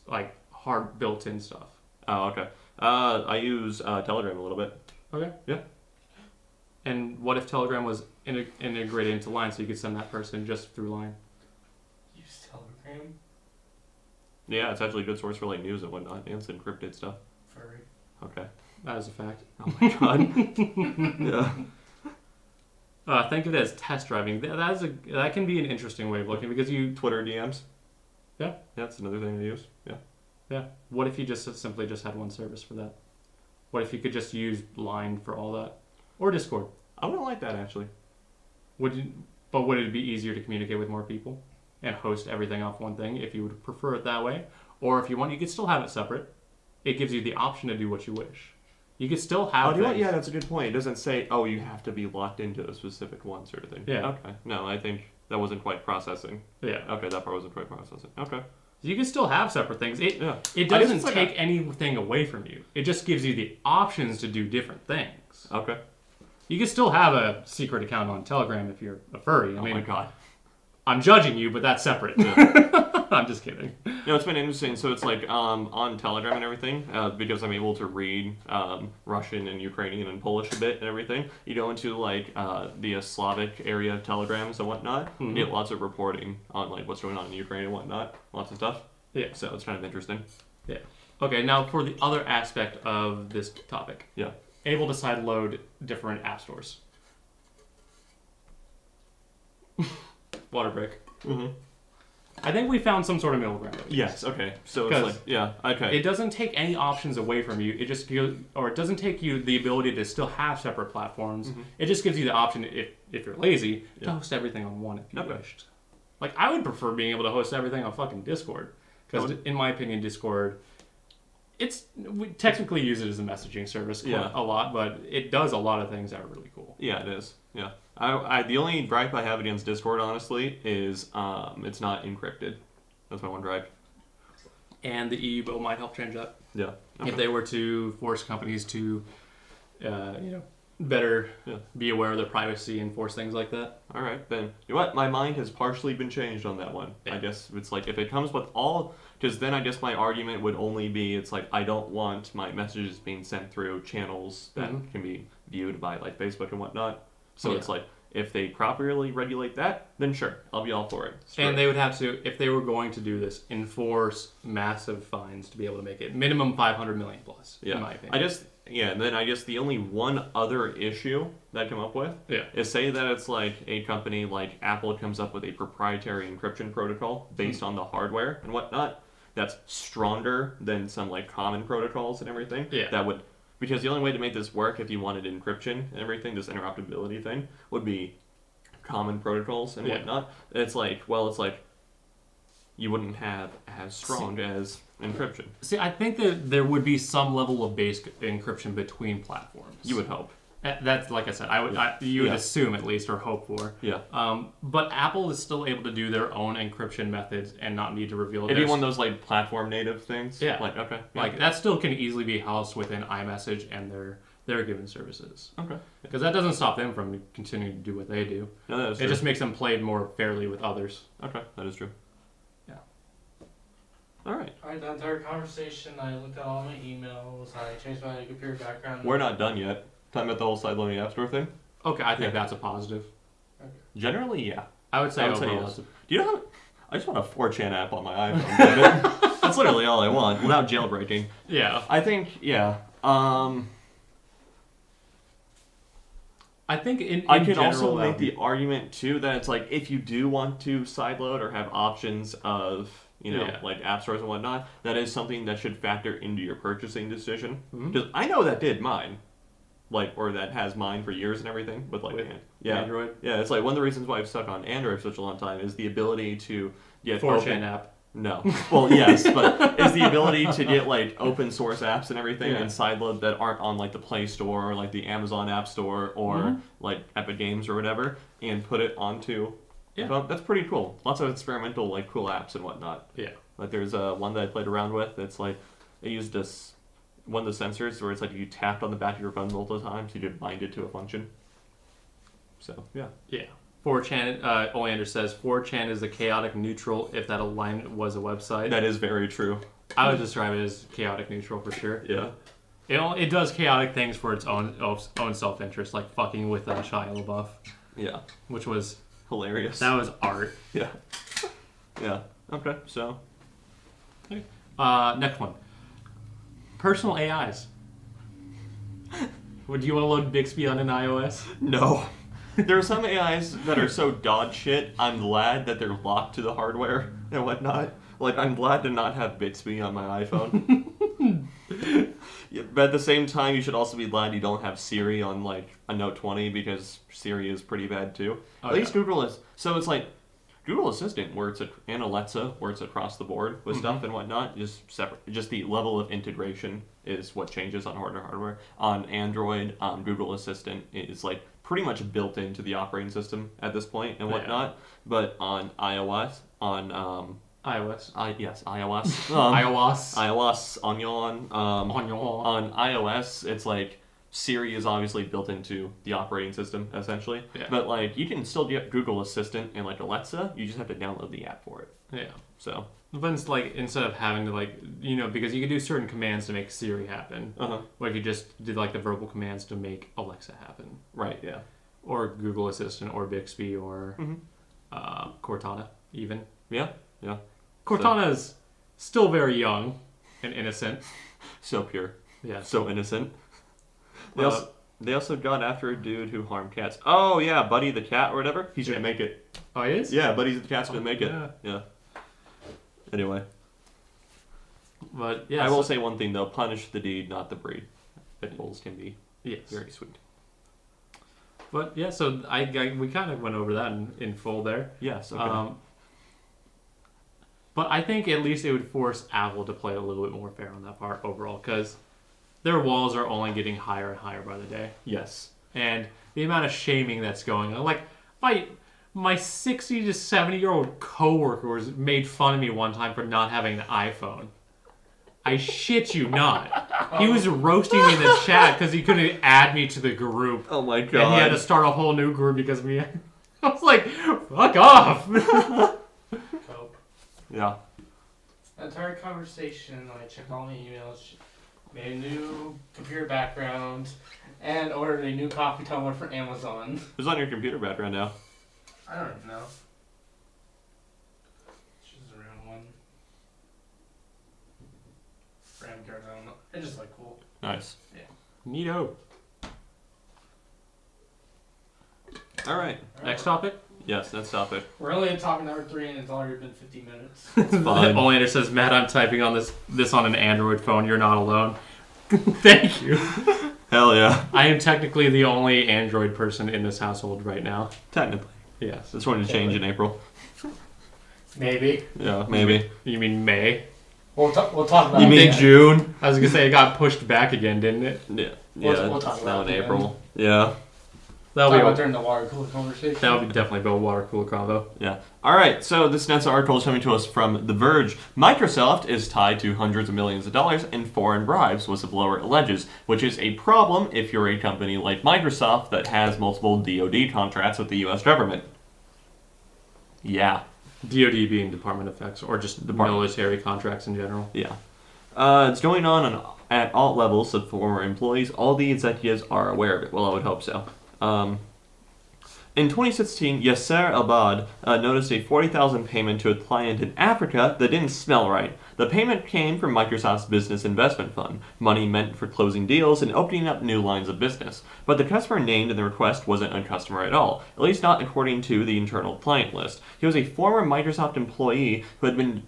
like hard built-in stuff. Oh, okay. I use Telegram a little bit. Okay. Yeah. And what if Telegram was integrated into Line, so you could send that person just through Line? Use Telegram. Yeah, it's actually a good source for like news and whatnot, and it's encrypted stuff. Furry. Okay. That is a fact. Oh my god. Yeah. Think of it as test driving. That can be an interesting way of looking because you. Twitter DMs. Yeah. Yeah, that's another thing I use. Yeah. Yeah. What if you just simply just had one service for that? What if you could just use Line for all that, or Discord? I wouldn't like that actually. Would it be easier to communicate with more people and host everything off one thing if you would prefer it that way? Or if you want, you could still have it separate. It gives you the option to do what you wish. You could still have things. Yeah, that's a good point. It doesn't say, oh, you have to be locked into a specific one sort of thing. Yeah. Okay. No, I think that wasn't quite processing. Yeah. Okay, that part wasn't quite processing. Okay. You can still have separate things. It Yeah. it I guess doesn't it's like take anything away from you. It just gives you the options to do different things. Okay. You can still have a secret account on Telegram if you're a furry. I Oh mean, my god. I'm judging you, but that's separate. I'm just kidding. No, it's been interesting. So it's like on Telegram and everything, because I'm able to read Russian and Ukrainian and Polish a bit and everything. You go into like the Slavic area telegrams and whatnot, you get lots of reporting on like what's going on in Ukraine and whatnot, lots of stuff. Yeah. So it's kind of interesting. Yeah. Okay, now for the other aspect of this topic. Yeah. Able to side load different app stores. Water break. Mm-hmm. I think we found some sort of middle ground. Yes. Okay. So it's 'Cause like Okay. It doesn't take any options away from you. It just it doesn't take you the ability to still have separate platforms. Mhm. It just gives you the option, if you're lazy, to Yeah. host everything on one if you Okay. wished. Like I would prefer being able to host everything on fucking Discord, because in my opinion, Discord, we technically use it as a messaging service a lot, but it does a lot of things that are really cool. Yeah, it is. Yeah. I the only gripe I have against Discord, honestly, is it's not encrypted. That's my one gripe. And the EU bill might help change that. Yeah. If they were to force companies to, better Yeah. be aware of their privacy and enforce things like that. All right, then. You know what? My mind has partially been changed on that one. Yeah. I guess it's like if it comes with all, because then I guess my argument would only be it's like I don't want my messages being sent through channels that can be viewed by like Facebook and whatnot. So it's like if they properly regulate that, then sure, I'll be all for it. And they would have to, if they were going to do this, enforce massive fines to be able to make it minimum 500 million plus. Yeah, in my opinion. and then I guess the only one other issue that I come up with is say that it's like a company like Apple comes up with a proprietary encryption protocol based on the hardware and whatnot that's stronger than some like common protocols and everything. Yeah. That would, because the only way to make this work if you wanted encryption and everything, this interoperability thing, would be common protocols and whatnot. It's like, well, it's like you wouldn't have as strong as encryption. See, I think that there would be some level of base encryption between platforms. You would hope. That's like I said. You would assume at least or hope for. Yeah. But Apple is still able to do their own encryption methods and not need to reveal. It'd be one of those like platform native things. Yeah. Like okay. Yeah. Like that still can easily be housed within iMessage and their given services. Okay. Because that doesn't stop them from continuing to do what they do. No, that is true. It just makes them play more fairly with others. Okay, that is true. Yeah. All right. Alright, the entire conversation, I looked at all my emails, I changed my computer background. We're not done yet. Talking about the whole side loading app store thing. Okay, I think that's a positive. Generally, yeah. I would say yes. overall. Do you know how? I just want a 4chan app on my iPhone. Damn it. That's literally all I want without jailbreaking. Yeah. I think, yeah. I think in I can general, also make the argument too that it's like if you do want to sideload or have options of like app stores and whatnot, that is something that should factor into your purchasing decision. Because I know that did mine, like or that has mine for years and everything with like Android. Yeah, it's like one of the reasons why I've stuck on Android for such a long time is the ability to get 4chan app. No. Well, yes, but it's the ability to get like open source apps and everything and sideload that aren't on like the Play Store or like the Amazon App Store or like Epic Games or whatever and put it onto. Yeah. Well, that's pretty cool. Lots of experimental like cool apps and whatnot. Yeah. Like there's one that I played around with. It's like they used this one of the sensors where it's like you tapped on the back of your phone multiple times, you could bind it to a function. So yeah. Yeah. 4chan, Oleander says 4chan is the chaotic neutral if that alignment was a website. That is very true. I would describe it as chaotic neutral for sure. Yeah. It does chaotic things for its own self-interest, like fucking with Shia LaBeouf. Yeah. Which was hilarious. That was art. Yeah. Yeah. Okay, so. Okay. Next one. Personal AIs. Would you want to load Bixby on an iOS? No. There are some AIs that are so dog shit, I'm glad that they're locked to the hardware and whatnot. Like, I'm glad to not have Bixby on my iPhone. Yeah, but at the same time, you should also be glad you don't have Siri on, like, a Note 20, because Siri is pretty bad, too. At least Google is. So it's like, Google Assistant works, and Alexa works across the board with stuff and whatnot. Just separate. Just the level of integration is what changes on hardware. On Android, Google Assistant is, like, pretty much built into the operating system at this point and whatnot. But on iOS, on iOS. Yes, iOS. iOS. Onion. On iOS, it's like Siri is obviously built into the operating system, essentially. Yeah. But like you can still get Google Assistant and like Alexa, you just have to download the app for it. Yeah. So. But it's like instead of having to like because you can do certain commands to make Siri happen. Like you just did like the verbal commands to make Alexa happen. Right. Yeah. Or Google Assistant, or Bixby, or Cortana, even. Yeah. Yeah. Cortana is still very young and innocent. So pure. Yeah. So innocent. They also got after a dude who harmed cats. Oh yeah, Buddy the cat or whatever. He's gonna make it. Oh, he is? Yeah, Buddy the cat's gonna make it. Yeah. Anyway. But yeah, I will say one thing though: punish the deed, not the breed. Pit bulls can be very sweet. But yeah, so we kind of went over that in full there. Yes. Okay. But I think at least it would force Apple to play a little bit more fair on that part overall, because their walls are only getting higher and higher by the day. Yes. And the amount of shaming that's going on. Like, my 60 to 70-year-old coworkers made fun of me one time for not having an iPhone. I shit you not. He was roasting me in the chat because he couldn't add me to the group. Oh my god. And he had to start a whole new group because of me. I was like, fuck off. Cope. Yeah. The entire conversation, I checked all my emails, made a new computer background, and ordered a new coffee tumbler from Amazon. Who's on your computer background now? I don't even know. She's around one. Brand card, I don't know. It's just like cool. Nice. Yeah. Neato. Alright. Next topic? Yes, let's stop it. We're only at topic number 3 and it's already been 50 minutes. Fine. Oleander says, Matt, I'm typing on this on an Android phone. You're not alone. Thank you. Hell yeah. I am technically the only Android person in this household right now. Technically. Yes. It's going to change in April. Maybe. Yeah, maybe. You mean May? We'll talk about You it. mean June? I was going to say it got pushed back again, didn't it? Yeah. We'll It's talk now about in it April. Yeah. That'll Talk be about during the water cooler conversation. That'll be definitely a water cooler combo. Yeah. All right. So this next article is coming to us from The Verge. Microsoft is tied to hundreds of millions of dollars in foreign bribes, whistleblower alleges, which is a problem if you're a company like Microsoft that has multiple DoD contracts with the U.S. government. Yeah. DoD being Department of Defense, or just the military contracts in general. Yeah. It's going on at all levels of former employees. All the executives are aware of it. Well, I would hope so. In 2016, Yasser Abad noticed a $40,000 payment to a client in Africa that didn't smell right. The payment came from Microsoft's business investment fund, money meant for closing deals and opening up new lines of business. But the customer named in the request wasn't a customer at all, at least not according to the internal client list. He was a former Microsoft employee who had been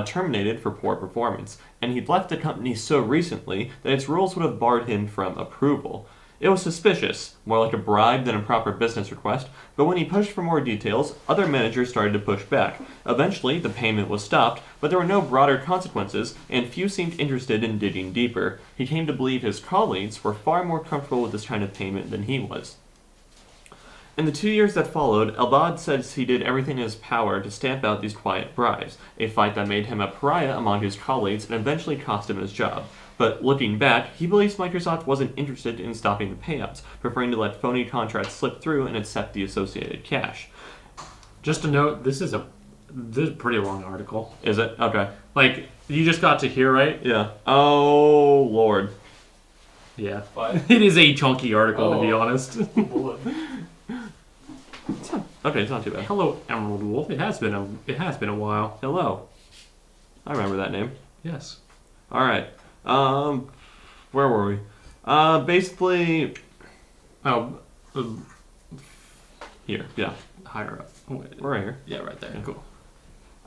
terminated for poor performance, and he'd left the company so recently that its rules would have barred him from approval. It was suspicious, more like a bribe than a proper business request, but when he pushed for more details, other managers started to push back. Eventually, the payment was stopped, but there were no broader consequences, and few seemed interested in digging deeper. He came to believe his colleagues were far more comfortable with this kind of payment than he was. In the 2 years that followed, Elbad says he did everything in his power to stamp out these quiet bribes, a fight that made him a pariah among his colleagues and eventually cost him his job. But looking back, he believes Microsoft wasn't interested in stopping the payouts, preferring to let phony contracts slip through and accept the associated cash. Just a note, this is a pretty long article. Is it? Okay. Like, you just got to here, right? Yeah. Oh, Lord. Yeah. What? It is a chunky article, to be honest. Bullet. Okay, it's not too bad. Hello, Emerald Wolf. It has been a while. Hello. I remember that name. Yes. All right. Where were we? Basically, Oh, here. Yeah. higher up. Oh, wait. We're right here. Yeah, right there. Cool.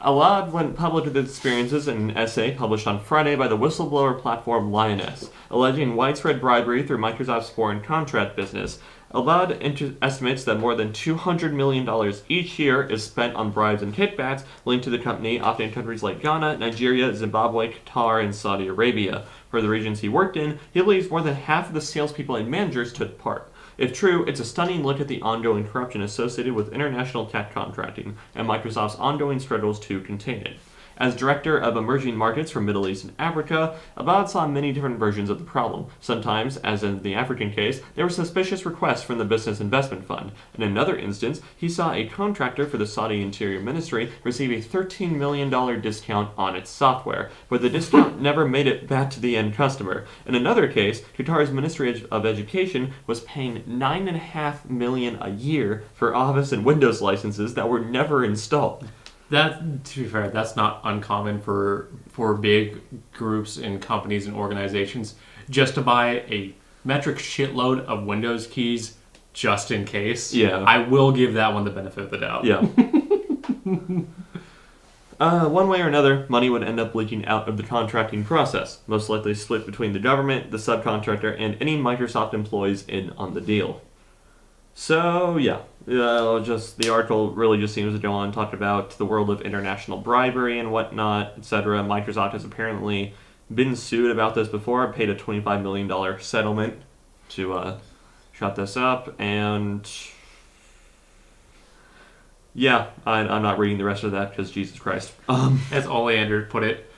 Alad went public with his experiences in an essay published on Friday by the whistleblower platform Lioness, alleging widespread bribery through Microsoft's foreign contract business. Alad estimates that more than $200 million each year is spent on bribes and kickbacks linked to the company, often in countries like Ghana, Nigeria, Zimbabwe, Qatar, and Saudi Arabia. For the regions he worked in, he believes more than half of the salespeople and managers took part. If true, it's a stunning look at the ongoing corruption associated with international tech contracting and Microsoft's ongoing struggles to contain it. As director of emerging markets for Middle East and Africa, Abad saw many different versions of the problem. Sometimes, as in the African case, there were suspicious requests from the Business Investment Fund. In another instance, he saw a contractor for the Saudi Interior Ministry receive a $13 million discount on its software, but the discount never made it back to the end customer. In another case, Qatar's Ministry of Education was paying $9.5 million a year for Office and Windows licenses that were never installed. That, to be fair, that's not uncommon for big groups and companies and organizations just to buy a metric shitload of Windows keys just in case. Yeah. I will give that one the benefit of the doubt. Yeah. One way or another, money would end up leaking out of the contracting process, most likely split between the government, the subcontractor, and any Microsoft employees in on the deal. So, yeah. Just the article really just seems to go on and talk about the world of international bribery and whatnot, etc. Microsoft has apparently been sued about this before, paid a $25 million settlement to shut this up, and yeah, I'm not reading the rest of that because Jesus Christ. As Oleander put it,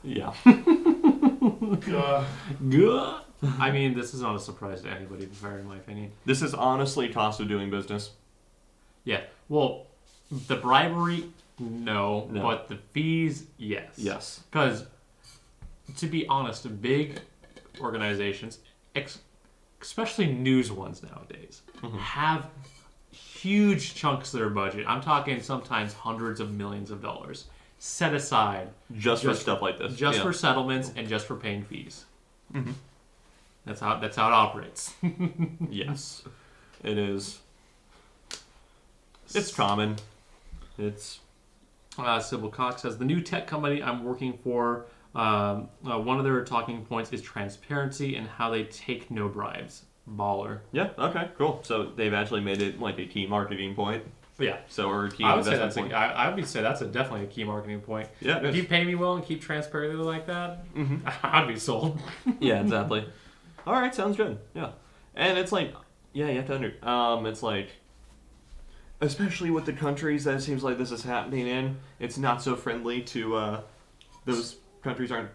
Yeah. Good. I mean, this is not a surprise to anybody, fair in my opinion. This is honestly cost of doing business. Yeah. Well, the bribery, no. No. But the fees, yes. Yes. Because, to be honest, big organizations, especially news ones nowadays, have huge chunks of their budget. I'm talking sometimes hundreds of millions of dollars set aside Just for stuff like this. just Yeah. for settlements and just for paying fees. Mm-hmm. That's how it operates. Yes. It is. It's common. It's... Sybil Cox says, the new tech company I'm working for, one of their talking points is transparency and how they take no bribes. Baller. Yeah, okay, cool. So they've actually made it like a key marketing point. Yeah. So, or a key I would say investment that's point. I would say that's definitely a key marketing point. Yeah, it If is. you pay me well and keep transparency like that, I'd be sold. Yeah, exactly. All right, sounds good. Yeah, and it's like, yeah, you have to it's like, especially with the countries that it seems like this is happening in, it's not so friendly to those countries aren't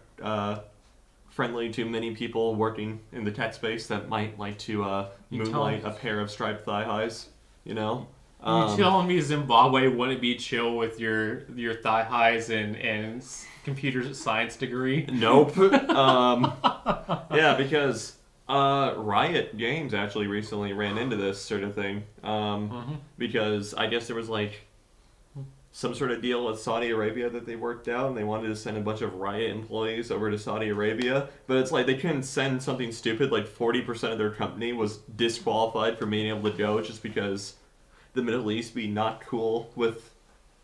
friendly to many people working in the tech space that might like to moonlight a pair of striped thigh highs. You know. You telling me Zimbabwe wouldn't be chill with your thigh highs and computer science degree? Nope. Yeah, because Riot Games actually recently ran into this sort of thing. Because I guess there was like some sort of deal with Saudi Arabia that they worked out, and they wanted to send a bunch of Riot employees over to Saudi Arabia. But it's like they couldn't send something stupid like 40% of their company was disqualified from being able to go just because the Middle East be not cool with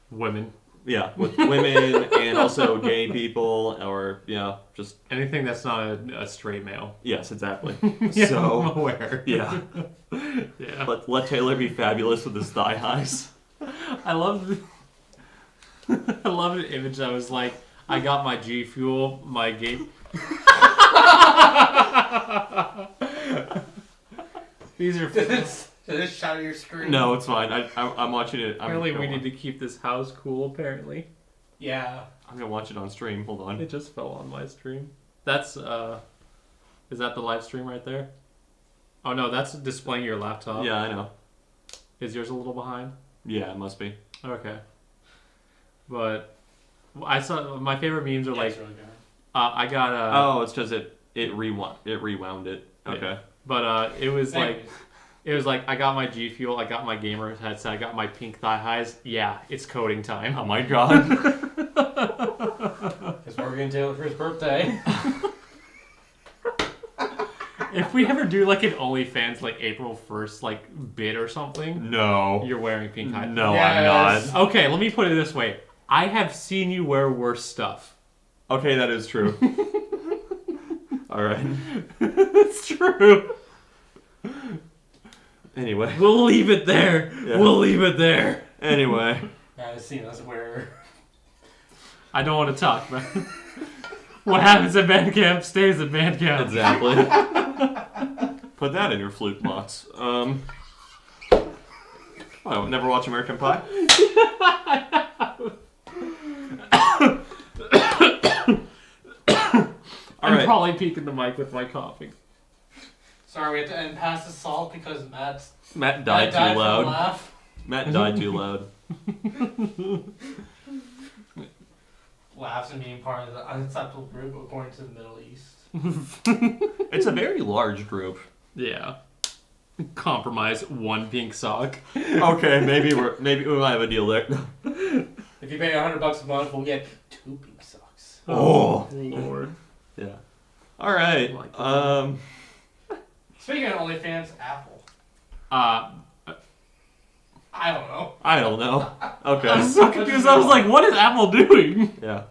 Women. Yeah, with women and also gay people, or just anything that's not a straight male. Yes, exactly. Yeah, So I'm aware. Yeah, Yeah. let Taylor be fabulous with his thigh highs. I love an image that was like, I got my G Fuel, my game. These are. Did this shatter your screen? No, it's fine. I'm watching it. Apparently, we need to keep this house cool. Apparently, Yeah. I'm gonna watch it on stream. Hold on. it just fell on my stream. That's is that the live stream right there? Oh no, that's displaying your laptop. Yeah, I know. Is yours a little behind? Yeah, it must be. Okay. But I saw my favorite memes are Yeah, like, it's really good. I got Oh, it's because it rewound it. Okay. but it was like. Anyways. It was like, I got my G Fuel, I got my gamer headset, I got my pink thigh highs. Yeah, it's coding time. Oh my god. It's Morgan Taylor for his birthday. If we ever do like an OnlyFans like April 1st like bid or something, No. you're wearing pink highs. No, Yes. I'm not. Okay, let me put it this way. I have seen you wear worse stuff. Okay, that is true. All right. It's true. Anyway. We'll leave it there. Yeah. We'll leave it there. Anyway. Yeah, I've seen us wear. I don't want to talk, man. What happens at band camp stays at band camp. Exactly. Put that in your flute box. Oh, never watch American Pie? I'm Alright. probably peeking the mic with my coughing. Sorry, we have to end past the salt because Matt died Matt died too from a loud. laugh. Matt died too loud. Laughs and being part of the unacceptable group according to the Middle East. It's a very large group. Yeah. Compromise one pink sock. Okay, maybe we might have a deal there. If you pay $100 a month, we'll get 2 pink socks. Oh. Lord. Yeah. All right. Speaking of OnlyFans, Apple. I I don't know. I don't know. Okay. was so confused. I was like, what is Apple doing? Yeah.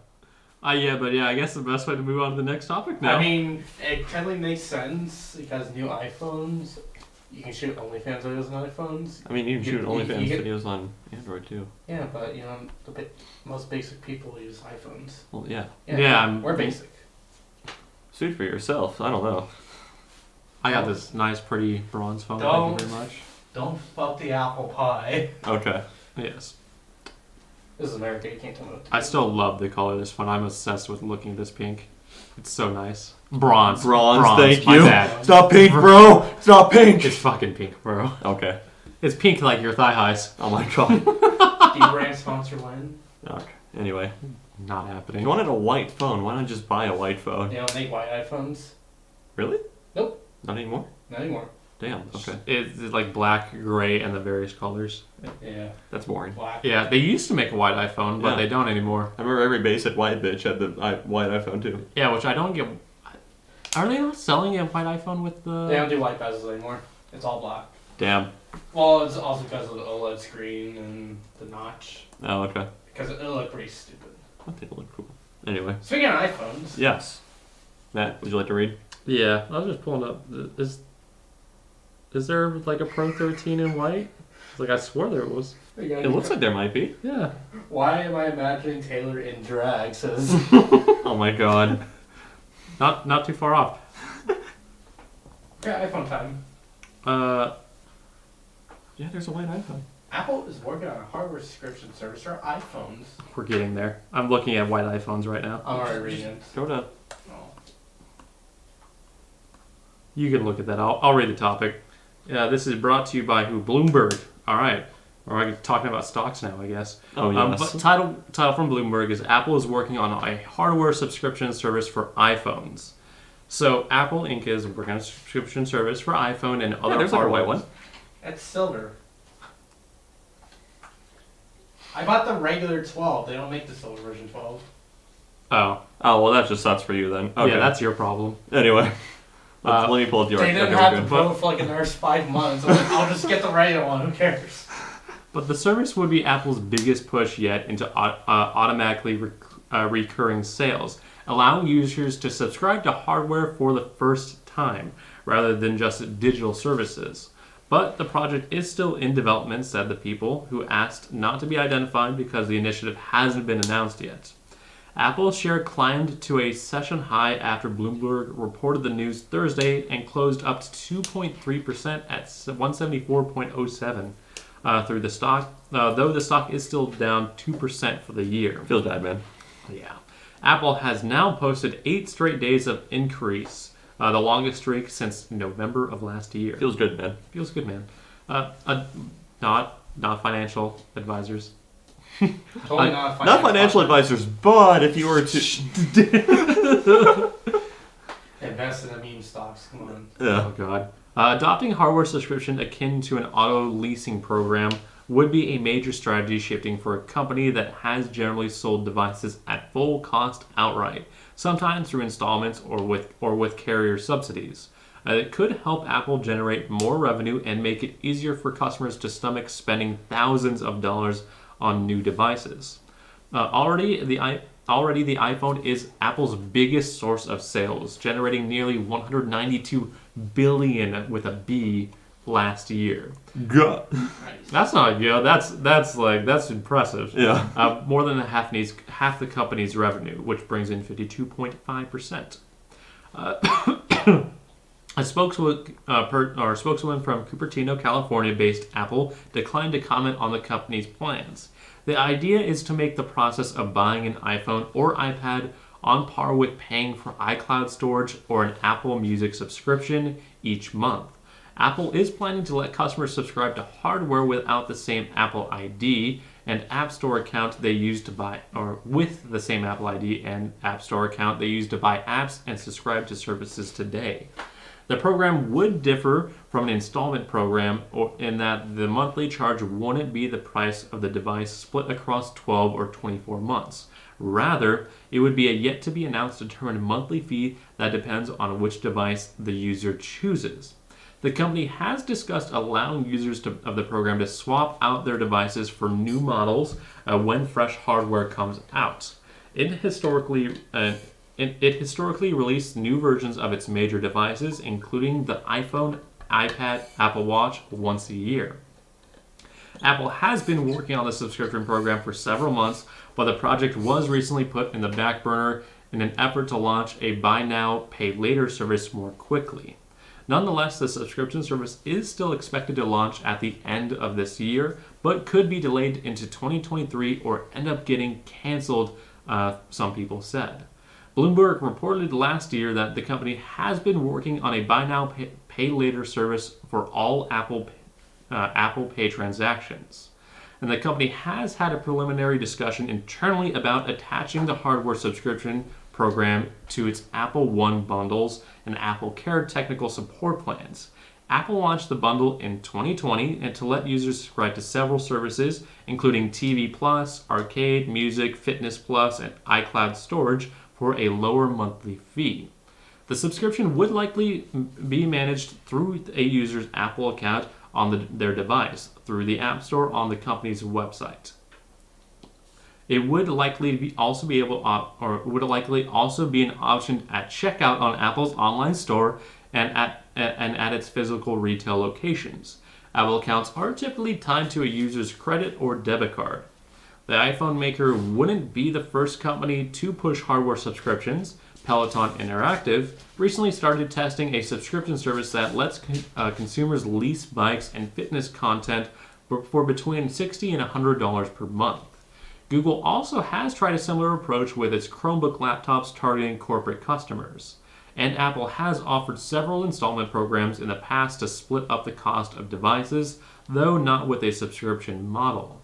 But I guess the best way to move on to the next topic now. I mean, it totally makes sense because new iPhones, you can shoot OnlyFans videos on iPhones. I mean, you can shoot You OnlyFans get- videos on Android too. Yeah, but you know, most basic people use iPhones. Well, yeah. Yeah, we're basic. Suit for yourself. I don't know. I got this nice, pretty bronze phone. Don't. Thank you very much. Don't fuck the apple pie. Okay. Yes. This is America. You can't tell me what to do. I still love the color of this phone. I'm obsessed with looking at this pink. It's so nice. Bronze. Thank My you. bad. It's not pink, bro. It's not pink. It's fucking pink, bro. Okay. It's pink like your thigh highs. Oh my god. D-brand sponsor when? Okay. Anyway, Not if happening. you wanted a white phone, why not just buy a white phone? They don't make white iPhones. Really? Nope. Not anymore? Not anymore. Damn. Okay. It's like black, gray, and the various colors. Yeah. That's boring. Black. Yeah, they used to make a white iPhone, but Yeah. they don't anymore. I remember every basic white bitch had the white iPhone too. Yeah, which I don't get. Are they not selling a white iPhone with the? They don't do white bezels anymore. It's all black. Damn. Well, it's also because of the OLED screen and the notch. Oh, okay. Because it'll look pretty stupid. I think it'll look cool. Anyway. Speaking of iPhones. Yes. Matt, would you like to read? Yeah, I was just pulling up. Is there like a Pro 13 in white? It's like I swore there was. It looks like there might be. Yeah. Why am I imagining Taylor in drag? Says. Oh my god. Not too far off. Yeah, iPhone time. Yeah, there's a white iPhone. Apple is working on a hardware subscription service for iPhones. We're getting there. I'm looking at white iPhones right now. I'm already reading it. Go to. Oh. You can look at that. I'll read the topic. This is brought to you by who? Bloomberg. All right. All right, talking about stocks now, I guess. Oh, yes. But title from Bloomberg is Apple is working on a hardware subscription service for iPhones. So Apple Inc. is working on a subscription service for iPhone and other there's like a hardware. white one. It's silver. I bought the regular 12. They don't make the silver version 12. Oh, Oh, well, that just sucks for you then. Okay. yeah, that's your problem. Anyway. Let me pull up the They article. didn't have the Pro for like the first 5 months. I'm like, I'll just get the regular one. Who cares? But the service would be Apple's biggest push yet into automatically recurring sales, allowing users to subscribe to hardware for the first time, rather than just digital services. But the project is still in development, said the people, who asked not to be identified because the initiative hasn't been announced yet. Apple's share climbed to a session high after Bloomberg reported the news Thursday and closed up to 2.3% at 174.07 through the stock, though the stock is still down 2% for the year. Feels bad, man. Yeah. Apple has now posted 8 straight days of increase, the longest streak since November of last year. Feels good, man. Feels good, man. Not financial advisors. Totally not Not financial advisors, but if you were to. Invest in the meme stocks. Come on. Yeah. Oh, God. Adopting hardware subscription akin to an auto leasing program would be a major strategy shifting for a company that has generally sold devices at full cost outright, sometimes through installments or with carrier subsidies. It could help Apple generate more revenue and make it easier for customers to stomach spending thousands of dollars on new devices. Already, the iPhone is Apple's biggest source of sales, generating nearly $192 billion with a B last year. God. That's not good. That's impressive. Yeah. More than half the company's revenue, which brings in 52.5%. A spokeswoman from Cupertino, California-based Apple declined to comment on the company's plans. The idea is to make the process of buying an iPhone or iPad on par with paying for iCloud storage or an Apple Music subscription each month. Apple is planning to let customers subscribe to hardware without the same Apple ID and App Store account they use to buy, or with the same Apple ID and App Store account they use to buy apps and subscribe to services today. The program would differ from an installment program in that the monthly charge wouldn't be the price of the device split across 12 or 24 months. Rather, it would be a yet-to-be-announced determined monthly fee that depends on which device the user chooses. The company has discussed allowing users of the program to swap out their devices for new models when fresh hardware comes out. It historically released new versions of its major devices, including the iPhone, iPad, Apple Watch, once a year. Apple has been working on the subscription program for several months, but the project was recently put in the back burner in an effort to launch a buy now, pay later service more quickly. Nonetheless, the subscription service is still expected to launch at the end of this year, but could be delayed into 2023 or end up getting canceled, some people said. Bloomberg reported last year that the company has been working on a buy now, pay later service for all Apple Pay transactions. And the company has had a preliminary discussion internally about attaching the hardware subscription program to its Apple One bundles and Apple Care technical support plans. Apple launched the bundle in 2020 and to let users subscribe to several services, including TV Plus, Arcade, Music, Fitness Plus, and iCloud storage for a lower monthly fee. The subscription would likely be managed through a user's Apple account on their device, through the App Store on the company's website. It would likely also be an option at checkout on Apple's online store and at its physical retail locations. Apple accounts are typically tied to a user's credit or debit card. The iPhone maker wouldn't be the first company to push hardware subscriptions. Peloton Interactive recently started testing a subscription service that lets consumers lease bikes and fitness content for between $60 and $100 per month. Google also has tried a similar approach with its Chromebook laptops targeting corporate customers. And Apple has offered several installment programs in the past to split up the cost of devices, though not with a subscription model.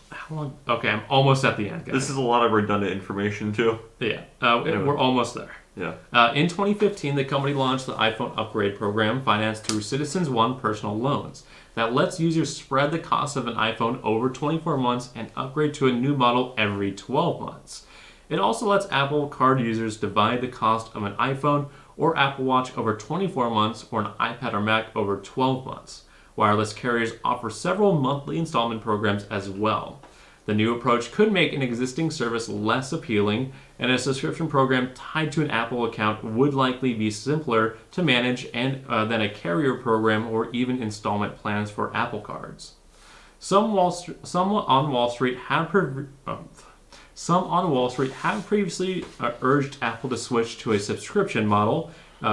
How long? Okay, I'm almost at the end, guys. This is a lot of redundant information, too. Yeah, we're almost there. Yeah. In 2015, the company launched the iPhone upgrade program financed through Citizens One personal loans that lets users spread the cost of an iPhone over 24 months and upgrade to a new model every 12 months. It also lets Apple Card users divide the cost of an iPhone or Apple Watch over 24 months or an iPad or Mac over 12 months. Wireless carriers offer several monthly installment programs as well. The new approach could make an existing service less appealing, and a subscription program tied to an Apple account would likely be simpler to manage than a carrier program or even installment plans for Apple Cards. Some on Wall Street have previously urged Apple to switch to a subscription model.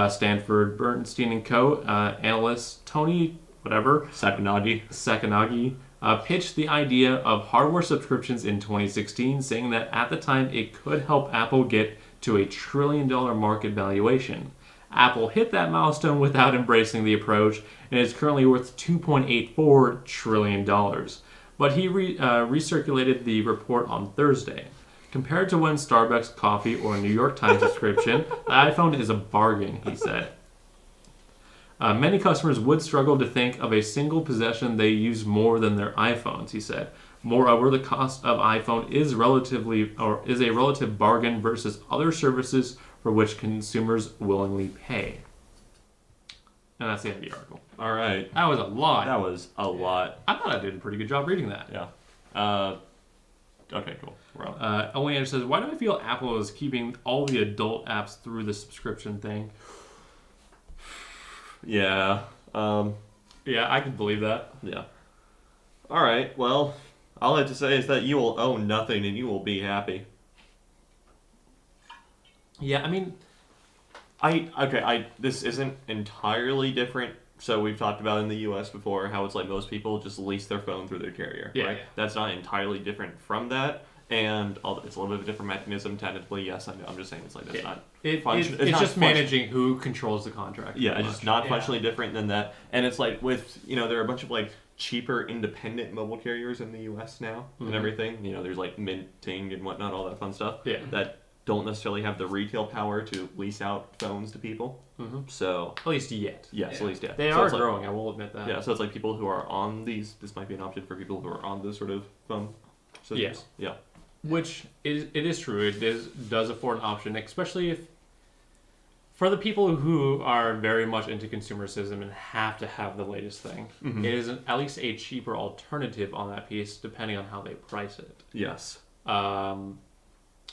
Stanford Bernstein & Co. Analyst Tony Sacconaghi pitched the idea of hardware subscriptions in 2016, saying that at the time it could help Apple get to $1 trillion market valuation. Apple hit that milestone without embracing the approach and is currently worth $2.84 trillion. But he recirculated the report on Thursday. Compared to when Starbucks coffee or a New York Times subscription, the iPhone is a bargain, he said. Many customers would struggle to think of a single possession they use more than their iPhones, he said. Moreover, the cost of iPhone is a relative bargain versus other services for which consumers willingly pay. And that's the end of the article. All right. That was a lot. That was a lot. I thought I did a pretty good job reading that. Yeah. Okay, cool. We're on. Oleander says, why do I feel Apple is keeping all the adult apps through the subscription thing? Yeah. Yeah, I could believe that. Yeah. All right. Well, all I have to say is that you will own nothing and you will be happy. Yeah, I mean, this isn't entirely different. So we've talked about in the U.S. before how it's like most people just lease their phone through their carrier. Yeah, right? yeah. That's not entirely different from that. And it's a little bit of a different mechanism technically. Yes, I'm just saying it's like that's not. It's not just managing who controls the contract. Yeah, it's just not functionally different than that. And it's like with there are a bunch of like cheaper independent mobile carriers in the U.S. now and everything. There's like Minting and whatnot, all that fun stuff. Yeah. That don't necessarily have the retail power to lease out phones to people. Mm-hmm. So at least yet. Yes, at least yet. They so are growing. I will admit that. Yeah, so it's like people who are on these. This might be an option for people who are on this sort of phone systems. Yes. Yeah. Which it is true. It does afford an option, especially if for the people who are very much into consumerism and have to have the latest thing. Mm-hmm. It is at least a cheaper alternative on that piece, depending on how they price it. Yes.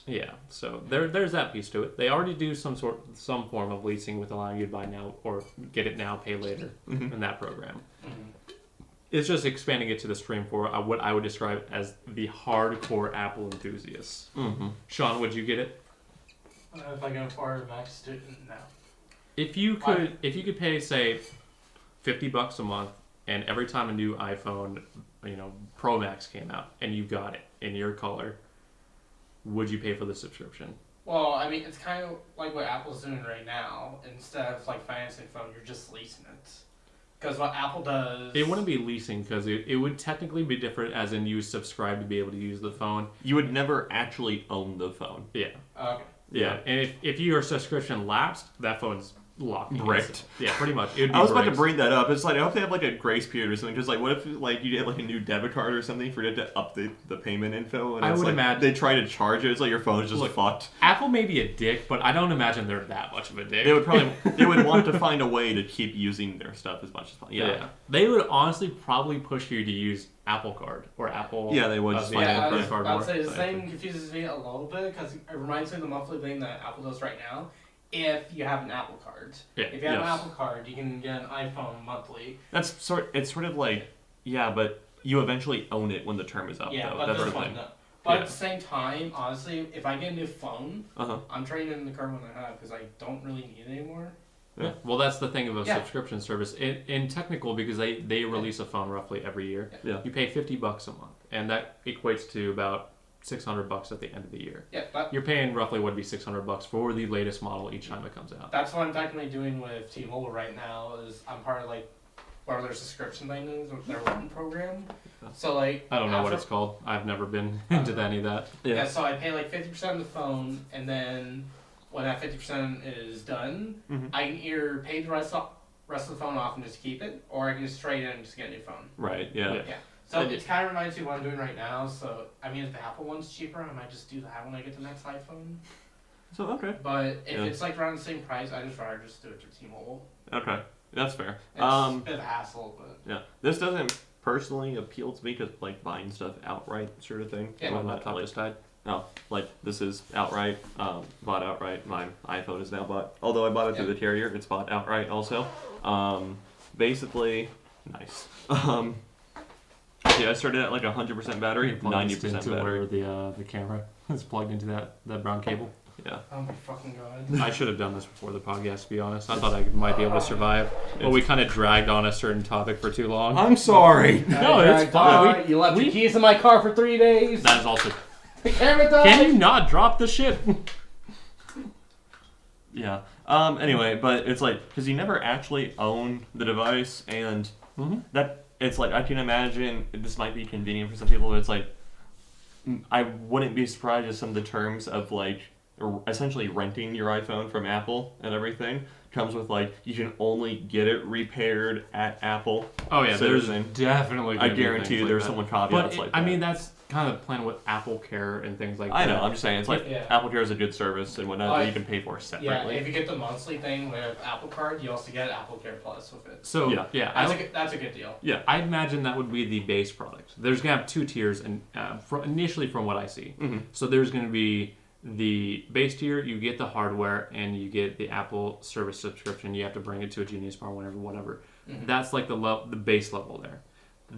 Yeah. So there's that piece to it. They already do some form of leasing with allowing you to buy now or get it now, pay later in that program. Mm-hmm. It's just expanding it to the stream for what I would describe as the hardcore Apple enthusiasts. Mm-hmm. Sean, would you get it? If I go for a Mac student, no. If you could pay, say, $50 a month, and every time a new iPhone, Pro Max came out, and you got it in your color, would you pay for the subscription? Well, I mean, it's kind of like what Apple's doing right now. Instead of like financing phone, you're just leasing it. Because what Apple does... It wouldn't be leasing, because it would technically be different, as in you subscribe to be able to use the phone. You would never actually own the phone. Yeah. Okay. Yeah. And if your subscription lapsed, that phone's locked. Bricked. Yeah, pretty much. It would be I was about to bricked. bring that up. It's like, I hope they have like a grace period or something. Because like, what if like you get like a new debit card or something, forget to update the payment info, and I it's would like, imagine- they try to charge it. It's like your phone's just fucked. Apple may be a dick, but I don't imagine they're that much of a dick. They would want to find a way to keep using their stuff as much as possible. Yeah. They would honestly probably push you to use Apple Card or Apple. Yeah, they would just find Yeah, Apple I credit would say the same confuses me a little bit because it reminds me of the monthly thing that Apple does right now. If you have an Apple Card, Yeah. if you have an Apple Card, you can get an iPhone monthly. It's sort of like, yeah, but you eventually own it when the term is up. Yeah, though. but That's this the one, thing. no. But at the same time, honestly, if I get a new phone, Uh-huh. I'm trading in the current one I have because I don't really need it anymore. Yeah. Well, that's the thing of a Yeah. subscription service. In technical, because they release a phone roughly every year. Yeah. You pay $50 a month, and that equates to about $600 at the end of the year. Yeah, You're paying roughly what would be $600 for the latest model each time it comes out. that's what I'm technically doing with T-Mobile right now. Is I'm part of like whatever their subscription thing is, or their loan program. So like I don't know what it's called. I've never been into any of that. Yeah, so I pay like 50% of the phone, and then when that 50% is done, I can either pay the rest of the phone off and just keep it, or I can just trade it and just get a new phone. Right. Yeah. Yeah. So it kind of reminds me of what I'm doing right now. So I mean, if the Apple one's cheaper, I might just do that when I get the next iPhone. So okay. But if it's like around the same price, I just rather just do it through T-Mobile. Okay. That's fair. It's a bit of a hassle, but Yeah. This doesn't personally appeal to me because like buying stuff outright sort of thing. Yeah. My I'm not, laptop like, just died. No, like this is outright, bought outright. My iPhone is now bought. Although I bought it through the carrier, it's bought outright also. Basically, nice. Yeah, I started at like 100% battery, 90% into battery. where the camera is plugged into that brown cable. Yeah. oh my fucking god. I should have done this before the podcast, to be honest. I thought I might be able to survive. But we kind of dragged on a certain topic for too long. I'm sorry. No, it's fine. You left your keys in my car for 3 days. That is also... The camera died. Can you not drop the shit? Yeah. Anyway, but it's like because you never actually own the device, and that it's like I can imagine this might be convenient for some people, but it's like I wouldn't be surprised if some of the terms of like essentially renting your iPhone from Apple and everything comes with like you can only get it repaired at Apple. Oh yeah, there's Citizen. definitely. I gonna be guarantee things you like there's that. someone But caveats like that. I mean, that's kind of the plan with Apple Care and things like that. I know. I'm just saying it's like Yeah. Apple Care is a good service and whatnot that you can pay for Yeah, separately. if you get the monthly thing with Apple Card, you also get Apple Care Plus with it. So Yeah, that's a good deal. Yeah. I imagine that would be the base product. There's gonna have two tiers, and initially from what I see, so there's gonna be the base tier. You get the hardware, and you get the Apple service subscription. You have to bring it to a Genius Bar, whatever. That's like the base level there.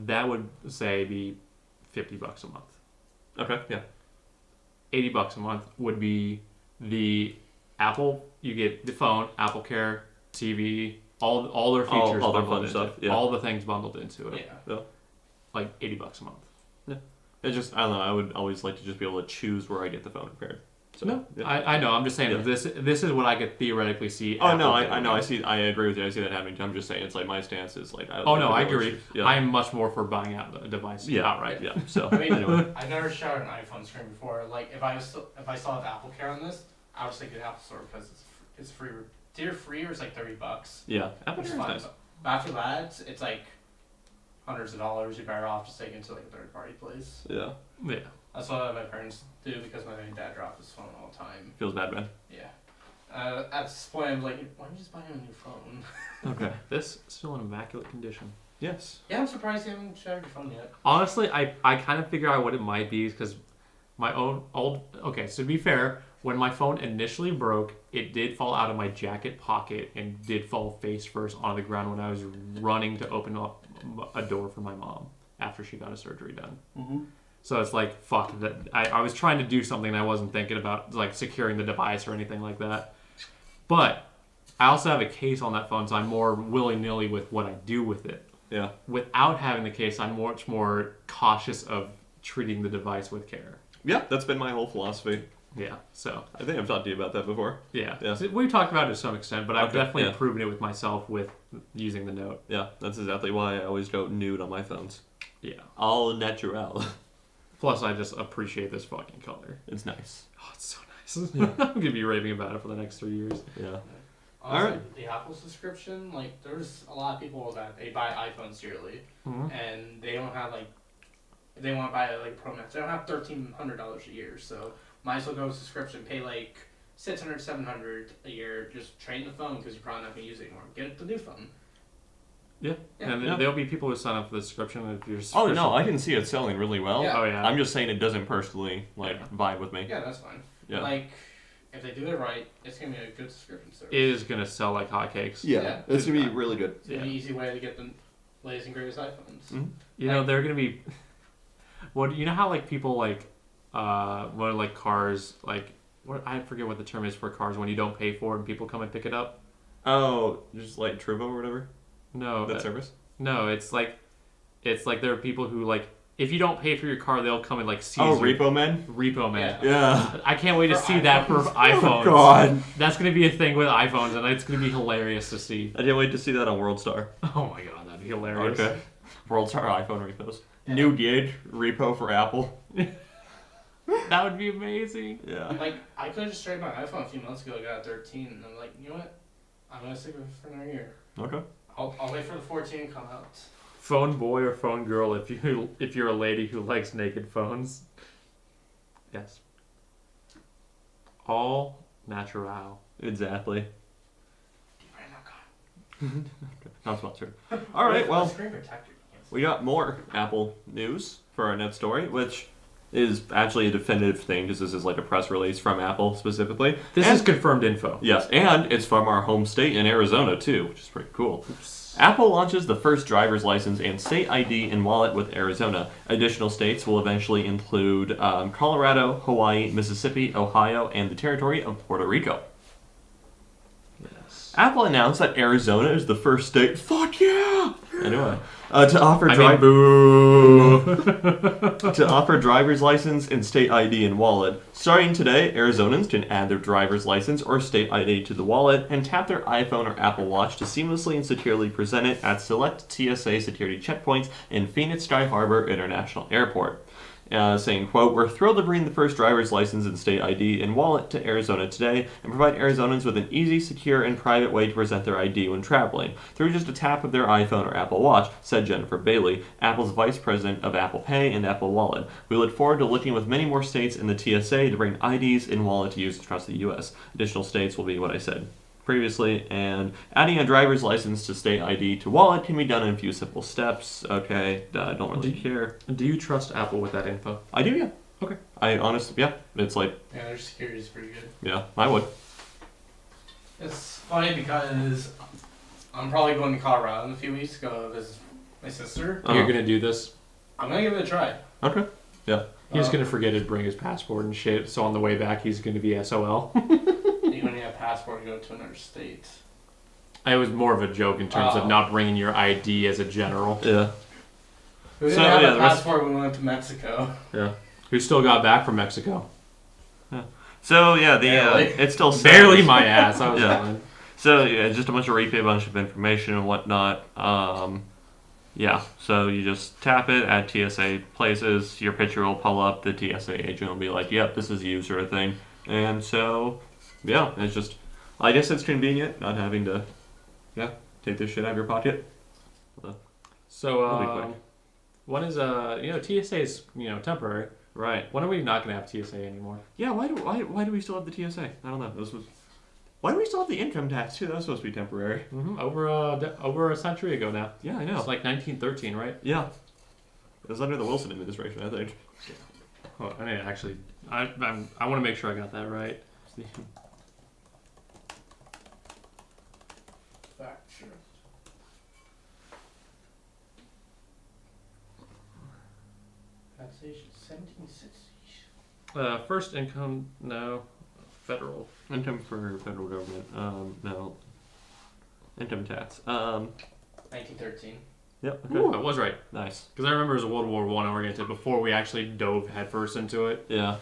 That would say be $50 a month. Okay. Yeah. $80 a month would be the Apple. You get the phone, Apple Care, TV, all their features, all their bundled fun into stuff, it. yeah. All the things bundled into it. Yeah. Like $80 a month. It's just I don't know. I would always like to just be able to choose where I get the phone repaired. So, No, yeah. I know. I'm just saying Yeah. that this is what I could theoretically see. Oh no, Apple I know. doing. I agree with you. I see that happening. I'm just saying it's like my stance is like. Oh no, I agree. Yeah. I'm much more for buying out a device outright. Yeah. So I mean, anyway. I've never shot an iPhone screen before. Like, if I saw the Apple Care on this, I would just take the Apple Store because it's free. Tier free or it's like $30. Yeah. Apple Which Care is is fine. nice. But after that, it's like hundreds of dollars. You're better off just taking it to like a third party place. Yeah. Yeah. That's what my parents do because my dad dropped his phone all the time. Feels bad, man. Yeah. At this point, I'm like, why don't you just buy him a new phone? Okay. This is still in immaculate condition. Yes. Yeah, I'm surprised you haven't shattered your phone yet. Honestly, I kind of figure out what it might be because my own old. Okay, so to be fair, when my phone initially broke, it did fall out of my jacket pocket and did fall face first on the ground when I was running to open up a door for my mom after she got a surgery done. Mm-hmm. So it's like, fuck, that I was trying to do something and I wasn't thinking about like securing the device or anything like that. But I also have a case on that phone, so I'm more willy-nilly with what I do with it. Yeah. Without having the case, I'm much more cautious of treating the device with care. Yeah, that's been my whole philosophy. Yeah, so. I think I've talked to you about that before. Yeah. Yeah. So we've talked about it to some extent, but I've Okay, definitely yeah. proven it with myself with using the Note. Yeah, that's exactly why I always go nude on my phones. Yeah. All natural. Plus, I just appreciate this fucking color. It's nice. Oh, it's so nice. I'm going to be raving about it for the next 3 years. Yeah. Also, Alright. the Apple subscription, like, there's a lot of people that they buy iPhones yearly, Mm-hmm. and they don't have, like, if they want to buy, like, Pro Max, they don't have $1,300 a year, so might as well go with subscription, pay, like, $600, $700 a year, just trade the phone, because you're probably not going to use it anymore. Get the new phone. Yeah. Yeah. And Yeah. there'll be people who sign up for the subscription if you're Oh, no, I can see it selling really well. Yeah. Oh, yeah. I'm just saying it doesn't personally, like, Yeah. vibe with me. Yeah, that's fine. Yeah. Like, if they do it right, it's going to be a good subscription service. It is going to sell like hotcakes. Yeah. it's going to be really good. It's going to be an easy way to get the latest and greatest iPhones. Mhm. You know, they're going to be... Well, you know how, like, people, like, when, like, cars, like... I forget what the term is for cars when you don't pay for it and people come and pick it up. Oh, just like Truvo or whatever? No. That service? No, it's like there are people who, like, if you don't pay for your car, they'll come and, like, seize Oh, your... Repo Man? Repo Man. Yeah. I can't wait to For see that for iPhones. iPhones. Oh, God. That's going to be a thing with iPhones, and it's going to be hilarious to see. I can't wait to see that on WorldStar. Oh my god, that'd be hilarious. Okay. WorldStar iPhone repos. New gig, repo for Apple. That would be amazing. Yeah. Like, I could have just traded my iPhone a few months ago. I got a 13, and I'm like, you know what? I'm going to stick with it for another year. Okay. I'll wait for the 14 to come out. Phone boy or phone girl, if you're a lady who likes naked phones. Yes. All natural. Exactly. Right now, God. Not sponsored. All right, well, Screen protector. we got more Apple news for our net story, which is actually a definitive thing because this is like a press release from Apple specifically. This And- is confirmed info. Yes, and it's from our home state in Arizona too, which is pretty cool. Apple launches the first driver's license and state ID in wallet with Arizona. Additional states will eventually include Colorado, Hawaii, Mississippi, Ohio, and the territory of Puerto Rico. Yes. Apple announced that Arizona is the first state. Fuck yeah! Anyway, to offer to offer driver's license and state ID in wallet. Starting today, Arizonans can add their driver's license or state ID to the wallet and tap their iPhone or Apple Watch to seamlessly and securely present it at select TSA security checkpoints in Phoenix Sky Harbor International Airport. Saying, quote, "We're thrilled to bring the first driver's license and state ID in wallet to Arizona today and provide Arizonans with an easy, secure, and private way to present their ID when traveling, through just a tap of their iPhone or Apple Watch," said Jennifer Bailey, Apple's vice president of Apple Pay and Apple Wallet. "We look forward to working with many more states in the TSA to bring IDs in wallet to use across the U.S. Additional states will be what I said previously, and adding a driver's license to state ID to wallet can be done in a few simple steps. Okay, don't really care. Do you trust Apple with that info? I do, yeah. Okay. I honestly, yeah, it's like, Yeah, their security is pretty good. yeah, I would. It's funny because I'm probably going to Colorado in a few weeks to go visit my sister. Uh-huh. You're gonna do this? I'm going to give it a try. Okay. Yeah. He's gonna forget to bring his passport and shit, so on the way back he's gonna be SOL. You don't need a passport to go to another state. It was more of a joke in terms of not bringing your ID as a general. Yeah. We So, didn't have yeah, a the rest- passport when we went to Mexico. Yeah. Who still got back from Mexico? So, yeah, Barely. it still says... Barely my ass. I was Yeah. fine. So, yeah, just a bunch of a bunch of information and whatnot. Yeah, so you just tap it at TSA places, your picture will pull up, the TSA agent will be like, yep, this is you, sort of thing. And so, yeah, it's just, I guess it's convenient not having to, yeah, take this shit out of your pocket. That'll be So, quick. when is TSA is temporary. Right. When are we not gonna have TSA anymore? Yeah, why do we still have the TSA? I don't know. Why do we still have the income tax too? That was supposed to be temporary. Mm-hmm. Over a century ago now. Yeah, I know. It's like 1913, right? Yeah. It was under the Wilson administration, I think. Oh, I mean, actually, I want to make sure I got that right. Fact, sure. Taxation, 1760. First income, no. Federal. Income for federal government. No. Income tax. 1913. Yep. Okay. Ooh, I was right. Nice. Because I remember it was World War I oriented before we actually dove headfirst into it. Yeah.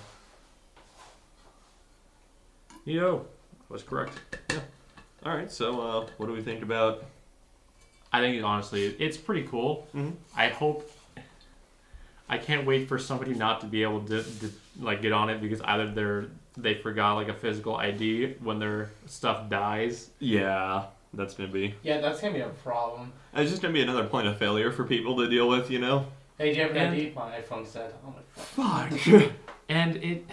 Yo, was correct. Yeah. All right. So, what do we think about? I think honestly, it's pretty cool. Mm-hmm. I can't wait for somebody not to be able to like get on it because either they forgot like a physical ID when their stuff dies. Yeah, that's gonna be. Yeah, that's gonna be a problem. It's just gonna be another point of failure for people to deal with, you know. Hey, do you have an And- ID? My iPhone said. Oh my Fuck. And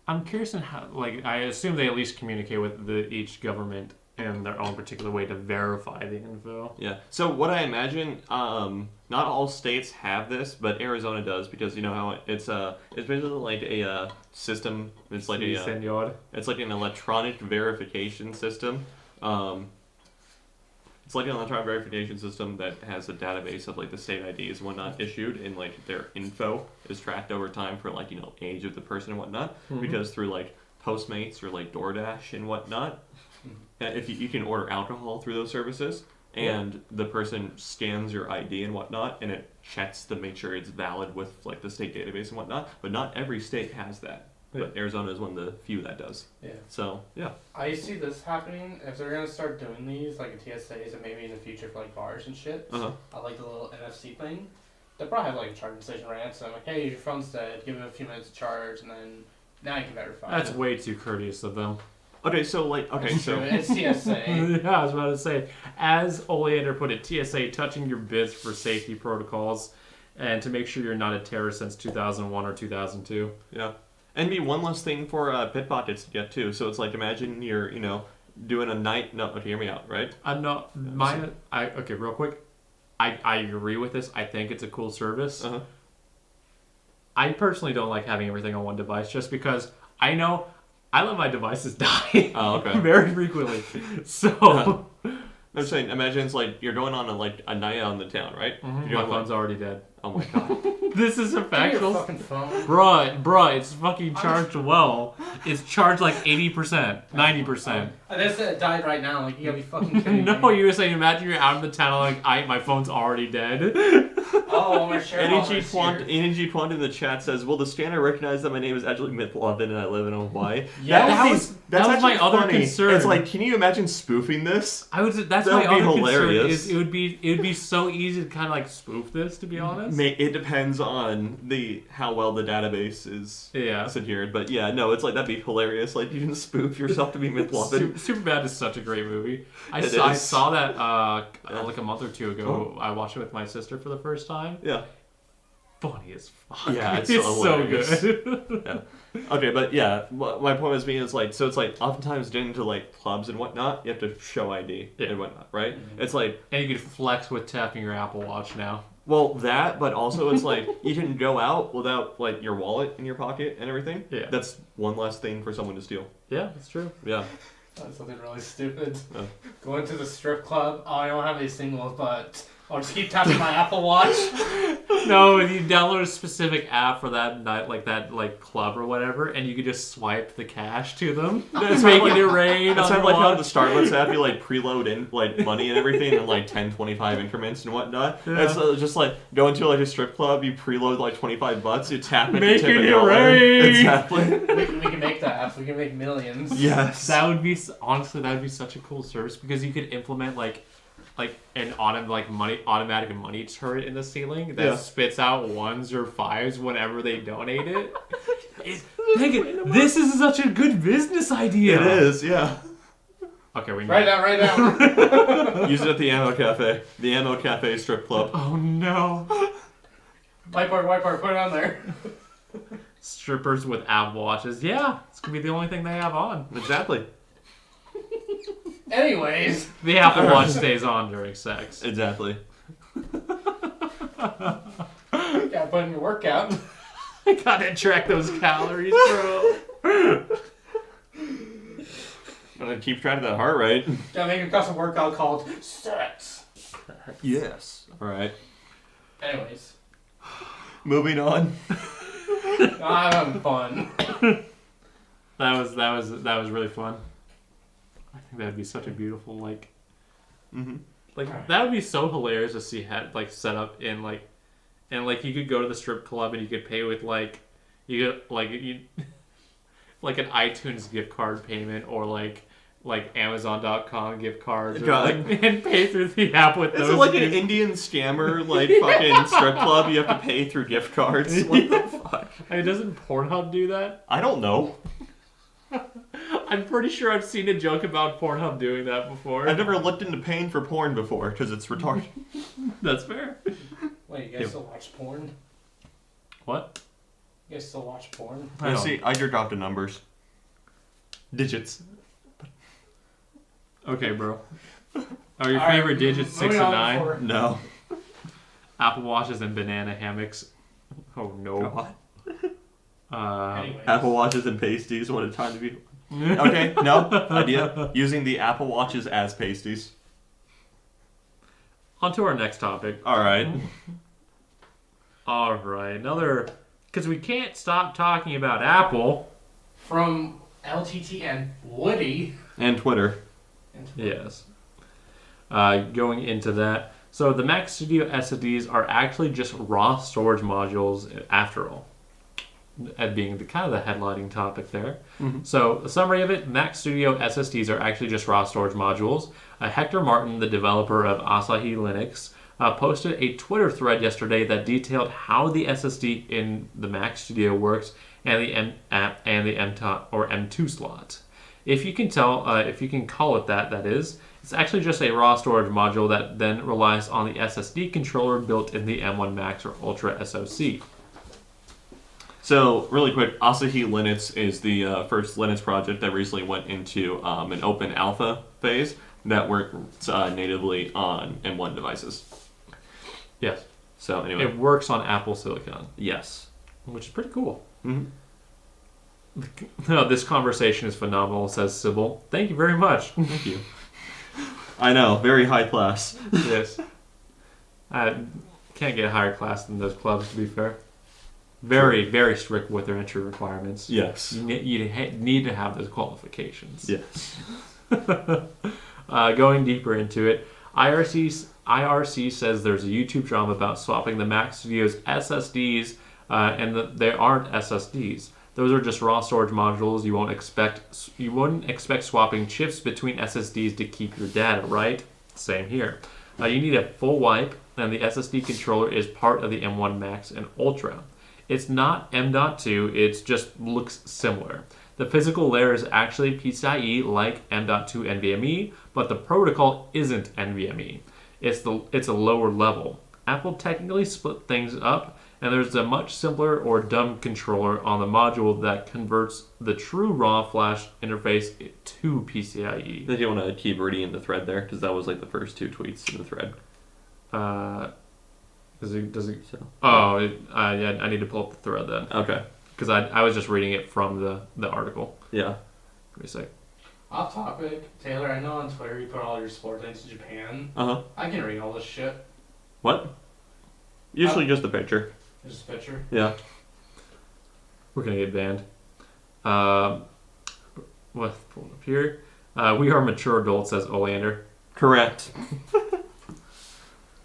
I'm curious in how, like, I assume they at least communicate with each government in their own particular way to verify the info. Yeah. So what I imagine, not all states have this, but Arizona does because you know how it's basically like a system. It's like Sí, señor. it's like an electronic verification system. It's like an electronic verification system that has a database of like the state IDs and whatnot issued, and like their info is tracked over time for like age of the person and whatnot. Mhm. Because through like Postmates or like DoorDash and whatnot, if you can order alcohol through those services, and the person scans your ID and whatnot, and it checks to make sure it's valid with like the state database and whatnot. But not every state has that. But Arizona is one of the few that does. Yeah. So yeah. I see this happening. If they're gonna start doing these like in TSAs and maybe in the future for like bars and shit, I like the little NFC thing. They'll probably have like a charging station right so I'm like, hey, your phone's dead. Give it a few minutes to charge, and then now you can verify. That's way too courteous of them. Okay, so like It's true. It's TSA. Yeah, I was about to say, as Oleander put it, TSA touching your bits for safety protocols and to make sure you're not a terrorist since 2001 or 2002. Yeah. And be one less thing for pickpockets to get too. So it's like imagine you're doing a night. No, okay, hear me out, right? I'm not okay, real quick. I agree with this. I think it's a cool service. Uh-huh. I personally don't like having everything on one device just because I know I let my devices die Oh, okay. very frequently. So I'm saying, imagine it's like you're going on a night out in the town, right? my You're phone's already dead. oh my god. This is a Give me your factual. fucking phone. Bruh, it's fucking charged well. It's charged like 80%, 90%. This died right now. Like you gotta be fucking kidding No, me. you were saying, imagine you're out in the town, like, my phone's already dead. Oh, I'm gonna share Energy Quant in the chat says, "Will the scanner recognize that my name is actually McLovin and I live in Hawaii?" Yeah, that would was be, that's my actually other funny. concern. It's like, can you imagine spoofing this? That's That my would be other hilarious. concern. Is it would be so easy to kind of like spoof this, to be honest. It depends on how well the database is secured, but yeah, no, it's like that'd be hilarious. Like you can spoof yourself to be McLovin. Superbad is such a great movie. I It saw is. that like a month or two ago. I watched it with my sister for the first time. Yeah. Funny as fuck. Yeah, it's so hilarious. good. Yeah. Okay, but yeah, my point was being is like, so it's like oftentimes getting into like clubs and whatnot, you have to show ID and whatnot, right? It's like, And you can flex with tapping your Apple Watch now. well, that, but also it's like you can go out without like your wallet in your pocket and everything. Yeah. That's one less thing for someone to steal. Yeah, that's true. Yeah. That's something really stupid. Oh. Going to the strip club. Oh, I don't have any singles, but I'll just keep tapping my Apple Watch. No, you download a specific app for that night, like that club or whatever, and you can just swipe the cash to them. It's making like, it rain. It's on kind of your like how the watch. Starbucks app, you like preload in like money and everything in like 10, 25 increments and whatnot. Yeah. It's just like go into like a strip club, you preload like $25, you tap it, Making you tip it $1. rain. Exactly. we can make that app. We can make millions. Yes. That would be honestly that would be such a cool service because you could implement like an automatic money turret in the ceiling that spits out ones or fives whenever they donate it. This is such a good business idea. It is, yeah. Okay, we Right now. Use it at the Ammo Cafe. The Ammo Cafe strip club. Oh no. Whiteboard, put it on there. Strippers with Apple Watches. Yeah, it's gonna be the only thing they have on. Exactly. Anyways. The Apple Watch stays on during sex. Exactly. Gotta put in your workout. I gotta track those calories, bro. Gotta keep track of that heart rate. Gotta make a custom workout called sex. Yes. Alright. Anyways. Moving on. I'm having fun. That was really fun. I think that'd be such a beautiful Mm-hmm. Like that would be so hilarious to see set up in and you could go to the strip club and you could pay with like an iTunes gift card payment or like Amazon.com gift cards and pay through the app with those. Is it like an Indian scammer fucking strip club? You have to pay through gift cards. What the fuck? I mean, doesn't Pornhub do that? I don't know. I'm pretty sure I've seen a joke about Pornhub doing that before. I've never looked into paying for porn before because it's retarded. That's fair. Wait, you guys still watch porn? What? You guys still watch porn? I see. I jerk off to numbers. Digits. Okay, bro. Are your favorite digits 6 and 9? No. Apple Watches and banana hammocks. Oh no. Anyways. Apple Watches and pasties. What a time to be. Okay, no idea. Using the Apple Watches as pasties. On to our next topic. All right. Another, because we can't stop talking about Apple. From LTT and Woody. And Twitter. Yes. Going into that. So the Mac Studio SSDs are actually just raw storage modules after all. Being the kind of the headlining topic there. Mm-hmm. So a summary of it, Mac Studio SSDs are actually just raw storage modules. Hector Martin, the developer of Asahi Linux, posted a Twitter thread yesterday that detailed how the SSD in the Mac Studio works and the M2 slot. If you can call it that is, it's actually just a raw storage module that then relies on the SSD controller built in the M1 Max or Ultra SoC. So, really quick, Asahi Linux is the first Linux project that recently went into an open alpha phase that works natively on M1 devices. Yes. So, anyway. It works on Apple Silicon. Yes. Which is pretty cool. Mm-hmm. This conversation is phenomenal, says Sybil. Thank you very much. Thank you. I know, very high class. Yes. I can't get higher class than those clubs, to be fair. Very, very strict with their entry requirements. Yes. You need to have those qualifications. Yes. Going deeper into it, IRC says there's a YouTube drama about swapping the Mac Studio's SSDs, and that they aren't SSDs. Those are just raw storage modules. You wouldn't expect swapping chips between SSDs to keep your data, right? Same here. You need a full wipe, and the SSD controller is part of the M1 Max and Ultra. It's not M.2, it just looks similar. The physical layer is actually PCIe like M.2 NVMe, but the protocol isn't NVMe. It's a lower level. Apple technically split things up, and there's a much simpler or dumb controller on the module that converts the true raw flash interface to PCIe. Did you want to keep reading the thread there? Because that was the first 2 tweets in the thread. Does it? Oh, I need to pull up the thread then. Okay. Because I was just reading it from the article. Yeah. Give me a sec. Off topic, Taylor, I know on Twitter you put all your sport links to Japan. Uh-huh. I can read all this shit. What? Usually just a picture. Just a picture. Yeah. We're going to get banned. What's pulled up here? We are mature adults, says Oleander. Correct.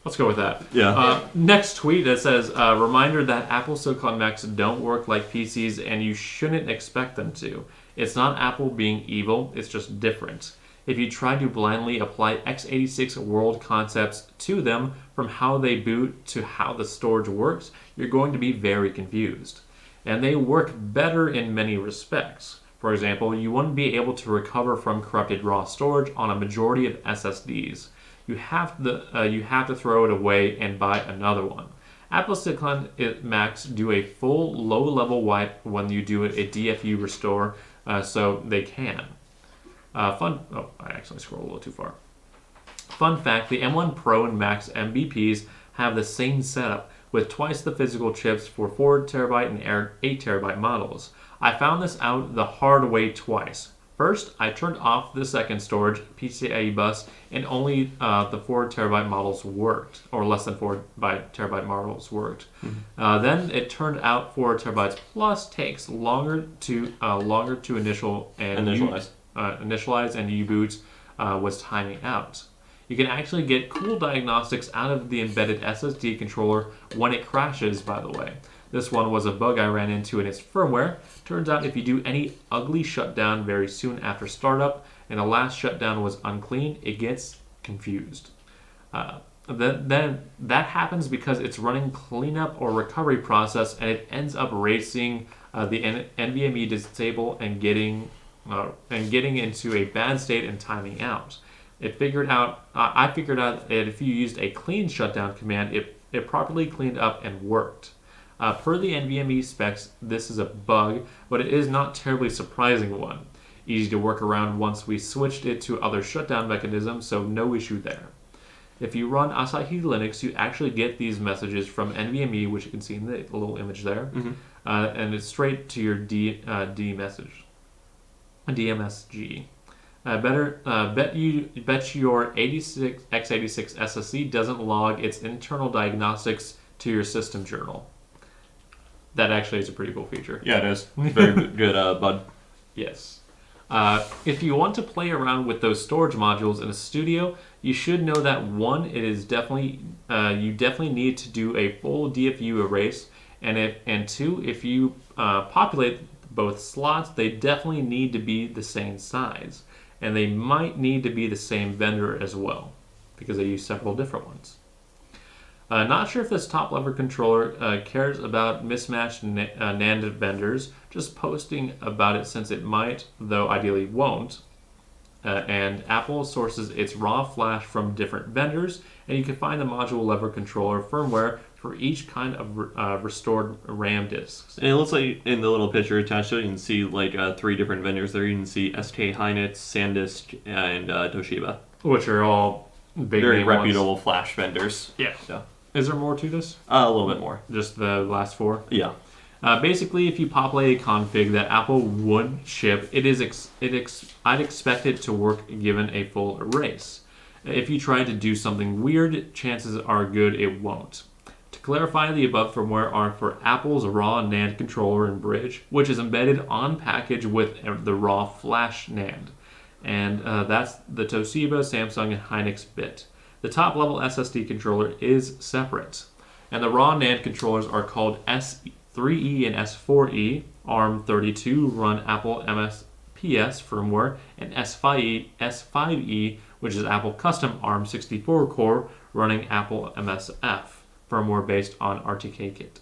Let's go with that. Yeah. Next tweet that says, reminder that Apple Silicon Macs don't work like PCs and you shouldn't expect them to. It's not Apple being evil, it's just different. If you try to blindly apply x86 world concepts to them, from how they boot to how the storage works, you're going to be very confused. And they work better in many respects. For example, you wouldn't be able to recover from corrupted raw storage on a majority of SSDs. You have to throw it away and buy another one. Apple Silicon Macs do a full low-level wipe when you do a DFU restore, so they can. I actually scrolled a little too far. Fun fact, the M1 Pro and Max MBPs have the same setup, with twice the physical chips for 4TB and 8TB models. I found this out the hard way twice. First, I turned off the second storage PCIe bus, and only the 4TB models worked, or less than 4TB models worked. Mm-hmm. Then it turned out 4TB plus takes longer to initialize and U-boot was timing out. You can actually get cool diagnostics out of the embedded SSD controller when it crashes, by the way. This one was a bug I ran into in its firmware. Turns out if you do any ugly shutdown very soon after startup and the last shutdown was unclean, it gets confused. Then that happens because it's running cleanup or recovery process and it ends up racing the NVMe disable and getting into a bad state and timing out. I figured out that if you used a clean shutdown command, it properly cleaned up and worked. Per the NVMe specs, this is a bug, but it is not terribly surprising one. Easy to work around once we switched it to other shutdown mechanisms, so no issue there. If you run Asahi Linux, you actually get these messages from NVMe, which you can see in the little image there, and it's straight to your DMSG. Bet your x86 SSD doesn't log its internal diagnostics to your system journal. That actually is a pretty cool feature. Yeah, it is. Very good, bud. Yes. If you want to play around with those storage modules in a studio, you should know that one, you definitely need to do a full DFU erase, and two, if you populate both slots, they definitely need to be the same size, and they might need to be the same vendor as well, because they use several different ones. Not sure if this top-level controller cares about mismatched NAND vendors, just posting about it since it might, though ideally won't. And Apple sources its raw flash from different vendors, and you can find the module level controller firmware for each kind of restored RAM disks. And it looks like in the little picture attached to it, you can see like 3 different vendors there. You can see SK Hynix, SanDisk, and Toshiba. Which are all big very name reputable ones. flash vendors. Yeah. Is there more to this? A little bit more. Just the last 4? Yeah. Basically, if you populate a config that Apple would ship, I'd expect it to work given a full erase. If you try to do something weird, chances are good it won't. To clarify, the above firmware are for Apple's raw NAND controller and bridge, which is embedded on package with the raw flash NAND. And that's the Toshiba, Samsung, and Hynix bit. The top-level SSD controller is separate. And the raw NAND controllers are called S3E and S4E. ARM32 run Apple MSPS firmware, and S5E, which is Apple custom ARM64 core running Apple MSF firmware based on RTKit.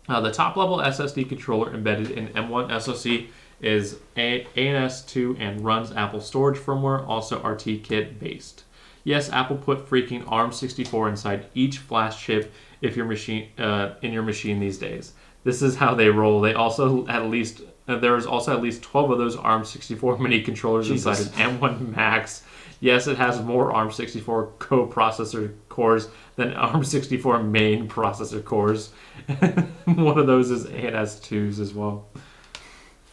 The top-level SSD controller embedded in M1 SoC is ANS2 and runs Apple storage firmware, also RTKit based. Yes, Apple put freaking ARM64 inside each flash chip in your machine these days. This is how they roll. There's also at least 12 of those ARM64 mini controllers inside an M1 Max. Yes, it has more ARM64 co-processor cores than ARM64 main processor cores. One of those is ANS2s as well.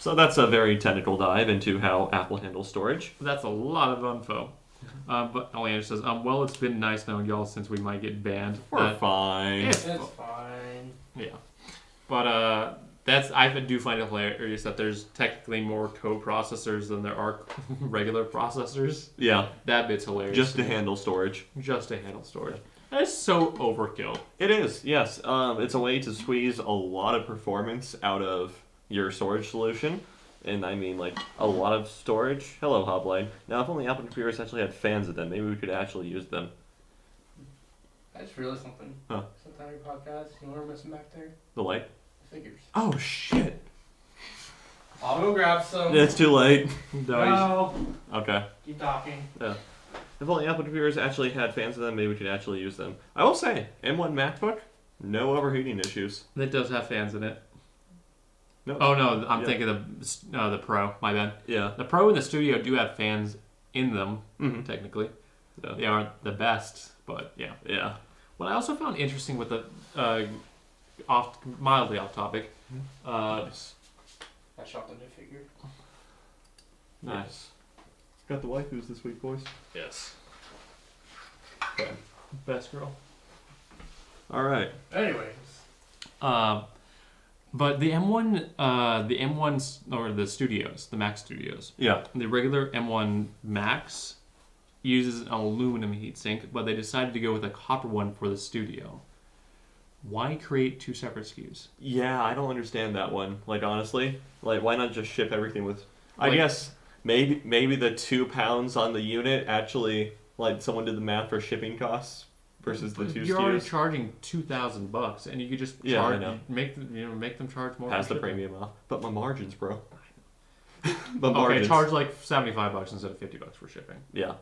So that's a very technical dive into how Apple handles storage. That's a lot of info. But Oleander says, well, it's been nice knowing y'all since we might get banned. We're fine. It's fine. Yeah. But I do find it hilarious that there's technically more co-processors than there are regular processors. Yeah. That bit's hilarious. Just to handle storage. Just to handle storage. That's so overkill. It is, yes. It's a way to squeeze a lot of performance out of your storage solution. And I mean, like, a lot of storage. Hello, Hobline. Now, if only Apple computers actually had fans in them, maybe we could actually use them. I just realized something. Huh. Sometime your podcast, you know what we're missing back there? The light? Figures. Oh, shit. I'll go grab some. It's too late. No. Okay. Keep talking. Yeah. If only Apple computers actually had fans in them, maybe we could actually use them. I will say, M1 MacBook, no overheating issues. It does have fans in it. No. Oh, no, I'm thinking the Pro. My bad. Yeah. The Pro and the Studio do have fans in them, technically. Yeah. They aren't the best, but yeah. Yeah. What I also found interesting with the mildly off topic. Nice. I shot the new figure. Nice. Got the waifus this week, boys. Yes. Okay. Best girl. All right. Anyways. But the M1s or the studios, the Mac studios. Yeah. The regular M1 Max uses an aluminum heatsink, but they decided to go with a copper one for the studio. Why create 2 separate SKUs? Yeah, I don't understand that one. Like, honestly, like, why not just ship everything with? I Like- guess maybe the 2 pounds on the unit actually, like, someone did the math for shipping costs versus the 2 You're already SKUs. charging $2,000, and you could just Yeah, I charge, know. make them charge more. Pass for the shipping. premium off, but my margins, bro. My Okay, margins. charge like $75 instead of $50 for shipping. Yeah.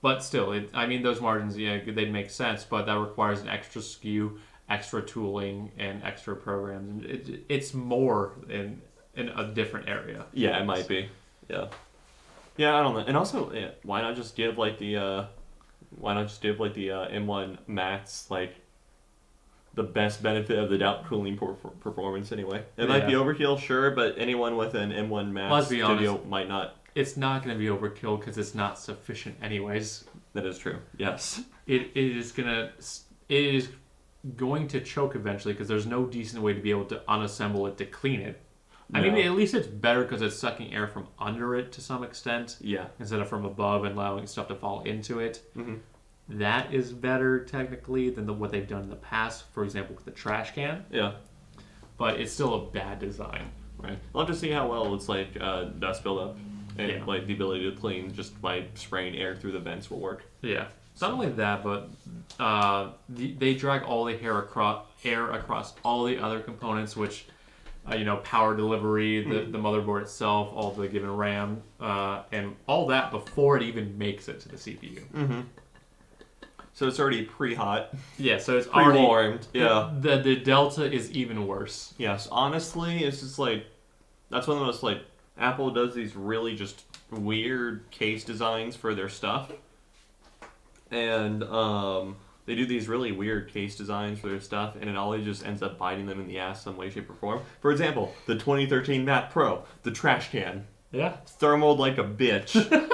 But still, those margins, yeah, they'd make sense, but that requires an extra SKU, extra tooling, and extra programs. And it's more in a different area. Yeah, it might be. Yeah. Yeah, I don't know. And also, yeah, why not just give like the M1 Max like the best benefit of the doubt cooling performance anyway. It might be Yeah. overkill, sure, but anyone with an M1 Max Let's be studio honest. might not. It's not going to be overkill because it's not sufficient anyways. That is true. Yes. It is going to choke eventually because there's no decent way to be able to unassemble it to clean it. I mean, No. at least it's better because it's sucking air from under it to some extent Yeah. instead of from above and allowing stuff to fall into it. Mm-hmm. That is better technically than what they've done in the past, for example, with the trash can. Yeah. But it's still a bad design. Right. We'll have to see how well it's like dust buildup and Yeah. like the ability to clean just by spraying air through the vents will work. Yeah. Not only that, but they drag all the air across all the other components, which, power delivery, the motherboard itself, all the given RAM, and all that before it even makes it to the CPU. Mm-hmm. So it's already pre-hot, Yeah, so it's already pre-warmed. Yeah. The delta is even worse. Yes. Honestly, it's just like that's one of the most like Apple does these really just weird case designs for their stuff, and they do these really weird case designs for their stuff, and it always just ends up biting them in the ass some way, shape, or form. For example, the 2013 Mac Pro, the trash can, Yeah. thermaled like a bitch.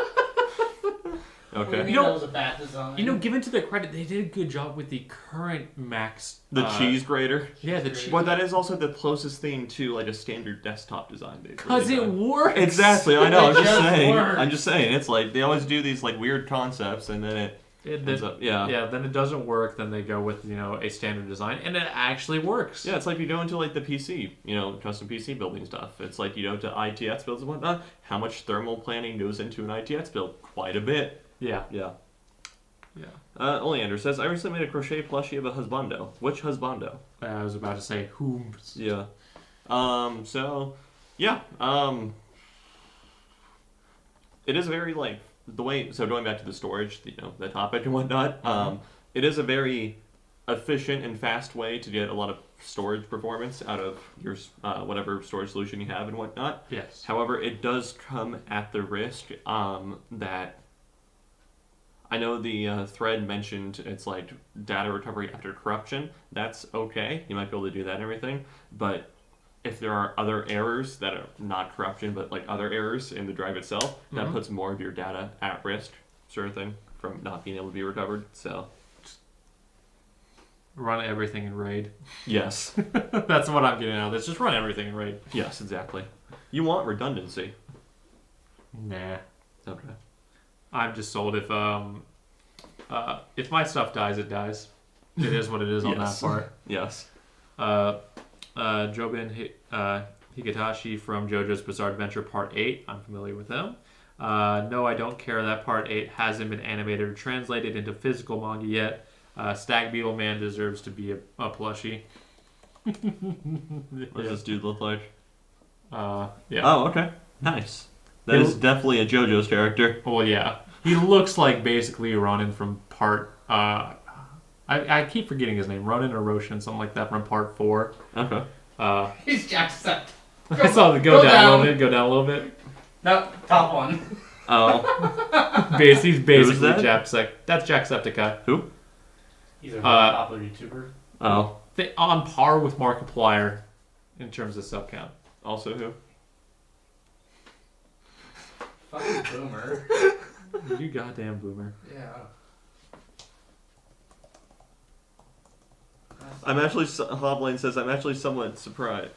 What do you Okay. mean that was a bad design? Given to their credit, they did a good job with the current Macs. The cheese grater. Yeah, the cheese. Well, that is also the closest thing to like a standard desktop design. Because it works. Exactly, I know. I'm It just just saying. works. I'm just saying. It's like they always do these like weird concepts, and then it ends up. Yeah. Yeah, then it doesn't work. Then they go with a standard design, and it actually works. Yeah, it's like you go into like the PC, custom PC building stuff. It's like you go to ITX builds and whatnot. How much thermal planning goes into an ITX build? Quite a bit. Yeah. Yeah. Yeah. Oleander says, I recently made a crochet plushie of a husbando. Which husbando? I was about to say whom. Yeah. So, yeah. It is very, like, the way... So, going back to the storage, the topic and whatnot, it is a very efficient and fast way to get a lot of storage performance out of your whatever storage solution you have and whatnot. Yes. However, it does come at the risk that... I know the thread mentioned it's like data recovery after corruption. That's okay. You might be able to do that and everything. But if there are other errors that are not corruption, but like other errors in the drive itself, that puts more of your data at risk, sort of thing, from not being able to be recovered. So, Run everything in RAID. yes. That's what I'm getting out of this. Just run everything in RAID. Yes, exactly. You want redundancy. Nah. Okay. I'm just sold if my stuff dies, it dies. It is what it is on that Yes. part. Yes. Jobin Higatashi from JoJo's Bizarre Adventure Part 8. I'm familiar with them. No, I don't care. That Part 8 hasn't been animated or translated into physical manga yet. Stag Beetle Man deserves to be a plushie. What does this dude look like? Yeah. Oh, okay. Nice. That is definitely a JoJo's character. Well, yeah. He looks like basically Ronin from Part... I keep forgetting his name. Ronin or Roshan, something like that, from Part 4. Okay. He's Jackson. I saw the go down a little bit. Go down a little bit. No, top one. Oh. He's basically that? Japsec. That's Jacksepticeye. Who? He's a really popular YouTuber. Oh. On par with Markiplier in terms of sub count. Also who? Fucking boomer. You goddamn boomer. Yeah. I'm actually... Hoblane says, I'm actually somewhat surprised.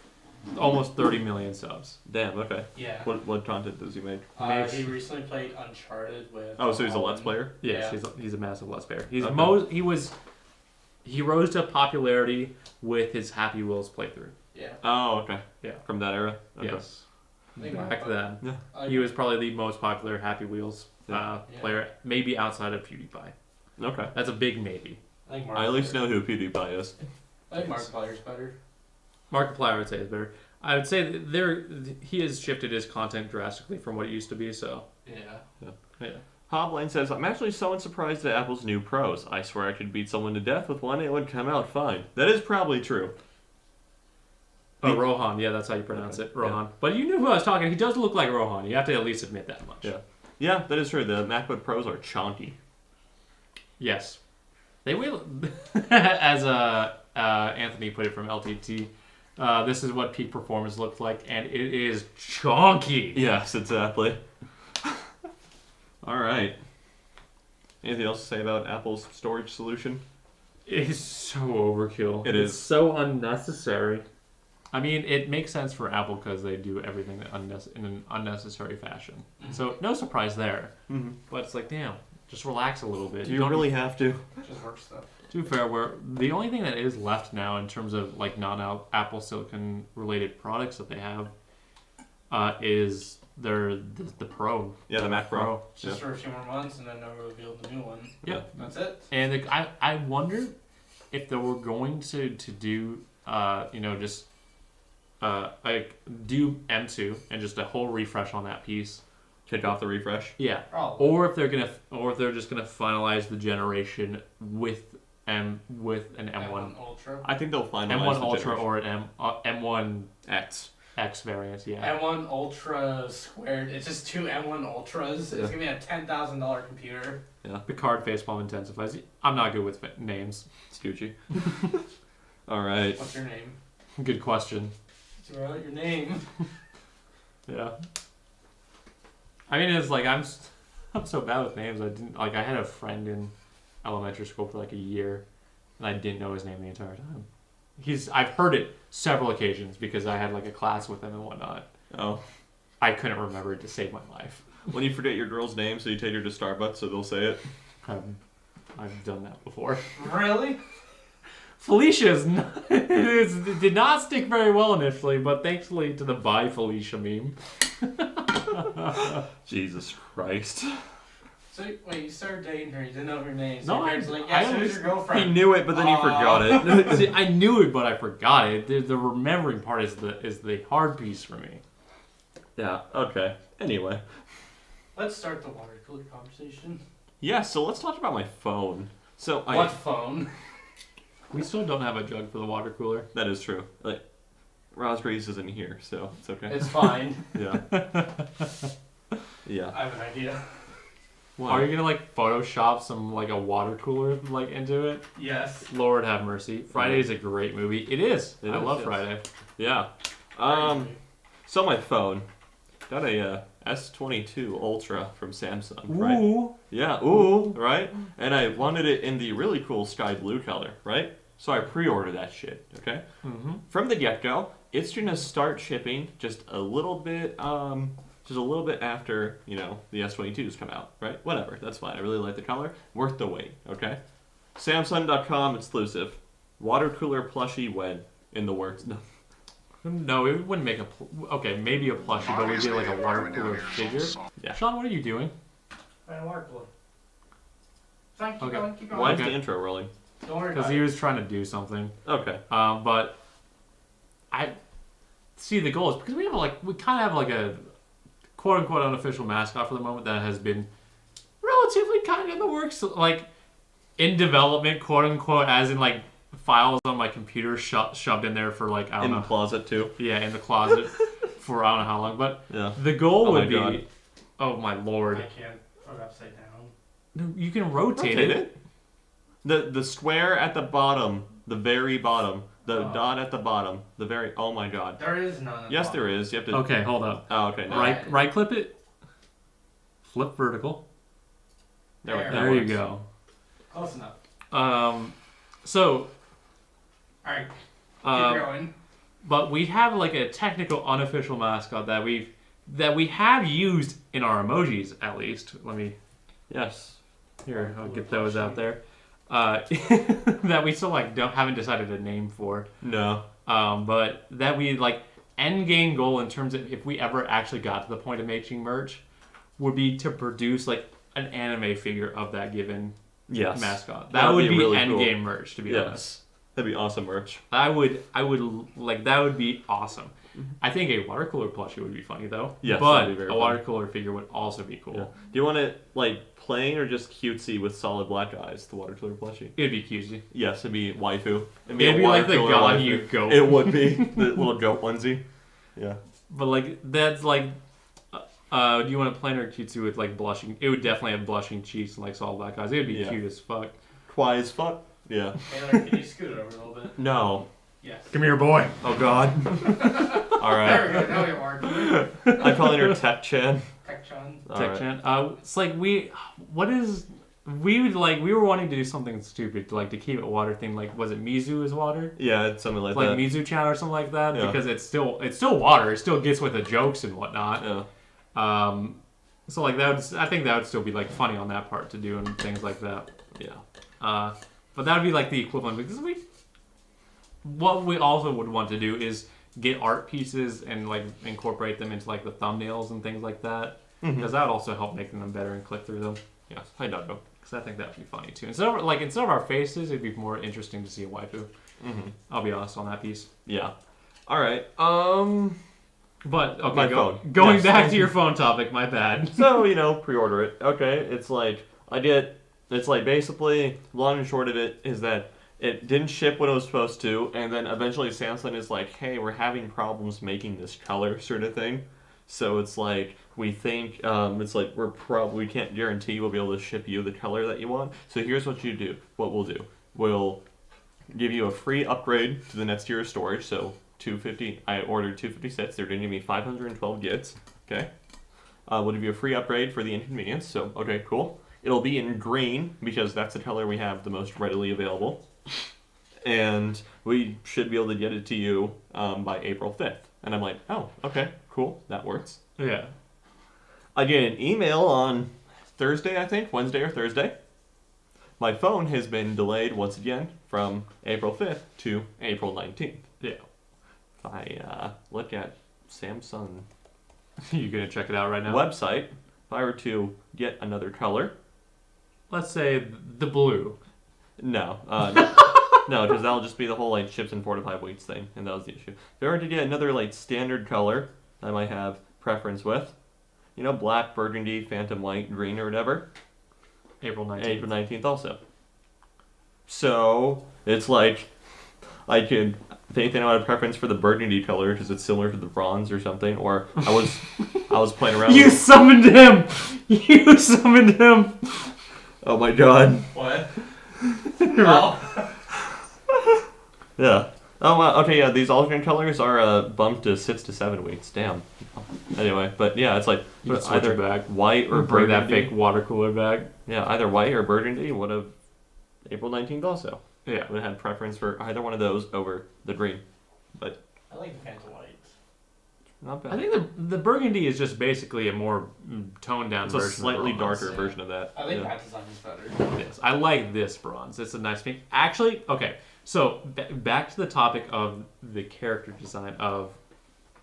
almost 30 million subs. Damn. Okay. Yeah. What content does he make? He recently played Uncharted with. Oh, so he's a Let's Player? Yes, Yeah. he's a massive Let's Player. He rose to popularity with his Happy Wheels playthrough. Yeah. Oh, okay. Yeah. From that era? Okay. Yes. Think Back then. Yeah. He was probably the most popular Happy Wheels Yeah. player, maybe outside of PewDiePie. Okay. That's a big maybe. I think I at least know who PewDiePie is. I think Markiplier's better. Markiplier, I would say, is better. I would say that he has shifted his content drastically from what it used to be, so. Yeah. Hoblane says, I'm actually so surprised at Apple's new Pros. I swear I could beat someone to death with one, it would come out fine. That is probably true. Oh, Rohan, yeah, that's how you pronounce it, Rohan. Yeah. But you knew who I was talking. He does look like Rohan. You have to at least admit that much. Yeah. Yeah, that is true. The MacBook Pros are chonky. Yes. They will, as Anthony put it from LTT, this is what peak performance looks like, and it is chonky. Yes, exactly. All right. Anything else to say about Apple's storage solution? It is so overkill. It It's is. so unnecessary. I mean, it makes sense for Apple because they do everything in an unnecessary fashion. So no surprise there. Mm-hmm. But it's like, damn, just relax a little bit. Do you really have to? Just work stuff. To be fair, the only thing that is left now in terms of like non-Apple Silicon related products that they have is the Pro. Yeah, the Mac Pro. Just for a few more months, and then they'll reveal the new one. Yeah, that's it. And I wonder if they were going to do just like do M2 and just a whole refresh on that piece. Kick off the refresh. Yeah. Probably. Or if they're just gonna finalize the generation with an M1 Ultra. I think they'll finalize M1 the Ultra generation. or an M1 X variant. Yeah. M1 Ultra squared. It's just two M1 Ultras. Yeah. It's gonna be a $10,000 computer. Yeah. The card facepalm intensifies. I'm not good with names. Scoochie. All right. What's your name? Good question. Throw out your name. Yeah. I mean, it's like I'm so bad with names. I had a friend in elementary school for like a year, and I didn't know his name the entire time. I've heard it several occasions because I had like a class with him and whatnot. Oh. I couldn't remember it to save my life. When you forget your girl's name, so you take her to Starbucks, so they'll say it. I've done that before. Really? Felicia's it did not stick very well initially, but thankfully to the Bye Felicia meme. Jesus Christ. So wait, you started dating her. You didn't know her name. So No, your I- parents were like, I yes, who's always- your girlfriend? He knew it, but then he forgot it. See, I knew it, but I forgot it. The remembering part is the hard piece for me. Yeah, okay. Anyway. Let's start the water cooler conversation. Yeah, so let's talk about my phone. So What phone? We still don't have a jug for the water cooler. That is true. Like, Raspberries isn't here, so it's okay. It's fine. Yeah. Yeah. I have an idea. What? Are you gonna like Photoshop some like a water cooler like into it? Yes. Lord have mercy. Friday is a great movie. It is. I love yes. Friday. Yeah. So my phone got a S22 Ultra from Samsung, right? Ooh. Yeah, ooh, right? And I wanted it in the really cool sky blue color, right? So I pre-ordered that shit, okay? Mm-hmm. From the get-go, it's gonna start shipping just a little bit after, the S22s come out, right? Whatever, that's fine. I really like the color. Worth the wait, okay? Samsung.com exclusive. Water cooler plushie wed in the works. No. No, it wouldn't make okay, maybe a plushie, but we'd get like a water cooler figure. Yeah. Sean, what are you doing? Find a water cooler. Fine, keep Okay. going, keep going. Why is Okay. the intro rolling? Don't worry Because about he it. was trying to do something. Okay. But I see the goal is because we kind of have like a quote unquote unofficial mascot for the moment that has been relatively kind of in the works, like in development, quote unquote, as in like files on my computer shoved in there for like I don't In know. the closet too. Yeah, in the closet for I don't know how long. But Yeah. the goal Oh my would be, God. oh my lord, I can't put it upside down. no, you can rotate Rotate it. it. The square at the bottom, the very bottom, the Oh. dot at the bottom, the very. Oh my God. There is none. Yes, there is. You have to. Okay, hold up. Oh, okay. No. Right. Right click it, flip vertical. There, There. that There you works. go. Close enough. So Alright, keep um, going. But we have like a technical unofficial mascot that we have used in our emojis at least. Let me Yes. here. I'll get those out there. That we still like haven't decided a name for. No. But that we like end game goal in terms of if we ever actually got to the point of making merch would be to produce like an anime figure of that given mascot. That would be really end cool. game merch, to be honest. That'd be awesome merch. I would like that would be awesome. I think a water cooler plushie would be funny though. Yes, but that'd be very a fun. water cooler figure would also be cool. Yeah. Do you want it like plain or just cutesy with solid black eyes? The water cooler plushie. It'd be cutesy. Yes, it'd be waifu. It'd be like the god you goat. It would be the little goat onesie. Yeah. But like that's like, do you want a plain or cutesy with like blushing? It would definitely have blushing cheeks and like solid black eyes. It would be cute as fuck. Quiet as fuck. Yeah. Taylor, can you scoot it over a little bit? No. Yes. Come here, boy. Oh God. All There we right. go. Now we are. I'm calling her Tech Chan. Tech-chan. All Tech right. Chan. It's like we were wanting to do something stupid to keep it water themed. Like, was it Mizu is water? Yeah, it's something like Like that. Mizu Chan or something like that, Yeah. because it's still water. It still gets with the jokes and whatnot. Yeah. So like I think that would still be like funny on that part to do and things like that. Yeah. But that would be like the equivalent because what we also would want to do is get art pieces and like incorporate them into like the thumbnails and things like that because that would also help making them better and click through them. Yes. I don't know. Because I think that would be funny too. Instead of our faces, it'd be more interesting to see a waifu. I'll be honest on that piece. Yeah. All right. But okay, My phone. Going Yes. back to your phone topic, my bad. So, pre-order it. Okay, it's like, basically, long and short of it is that it didn't ship when it was supposed to, and then eventually Samsung is like, hey, we're having problems making this color sort of thing. So it's like, we think, we can't guarantee we'll be able to ship you the color that you want. So here's what we'll do. We'll give you a free upgrade to the next tier of storage, so 250. I ordered 256. They're going to give me 512 gigs. Okay. We'll give you a free upgrade for the inconvenience. So, okay, cool. It'll be in green because that's the color we have the most readily available. And we should be able to get it to you by April 5th. And I'm like, oh, okay, cool. That works. Yeah. I get an email on Thursday, I think, Wednesday or Thursday. My phone has been delayed once again from April 5th to April 19th. Yeah. If I look at Samsung You gonna check it out right now? website, if I were to get another color, Let's say the blue. no, no, because that'll just be the whole ships in 4 to 5 weeks thing, and that was the issue. If I were to get another standard color, I might have preference with, black, burgundy, phantom white, green, or whatever. April 19th. April 19th also. So it's like I could, if anything, I would have preference for the burgundy color because it's similar to the bronze or something. Or I was playing around. You summoned him. You summoned him. Oh my god. What? Oh. Yeah. Oh wow. Okay. Yeah. These alternate colors are bumped to 6 to 7 weeks. Damn. Anyway, but yeah, it's like You can switch either it back. white or Bring that burgundy. fake water cooler back. Yeah, either white or burgundy would have April 19th also. Yeah. Would have had preference for either one of those over the green. But I like the Phantom White. not bad. I think the burgundy is just basically a more toned down it's a version. slightly of bronze. darker yeah. version of that. I think Yeah. that design is better. Yes, I like this bronze. It's a nice pink. Actually, okay. So back to the topic of the character design of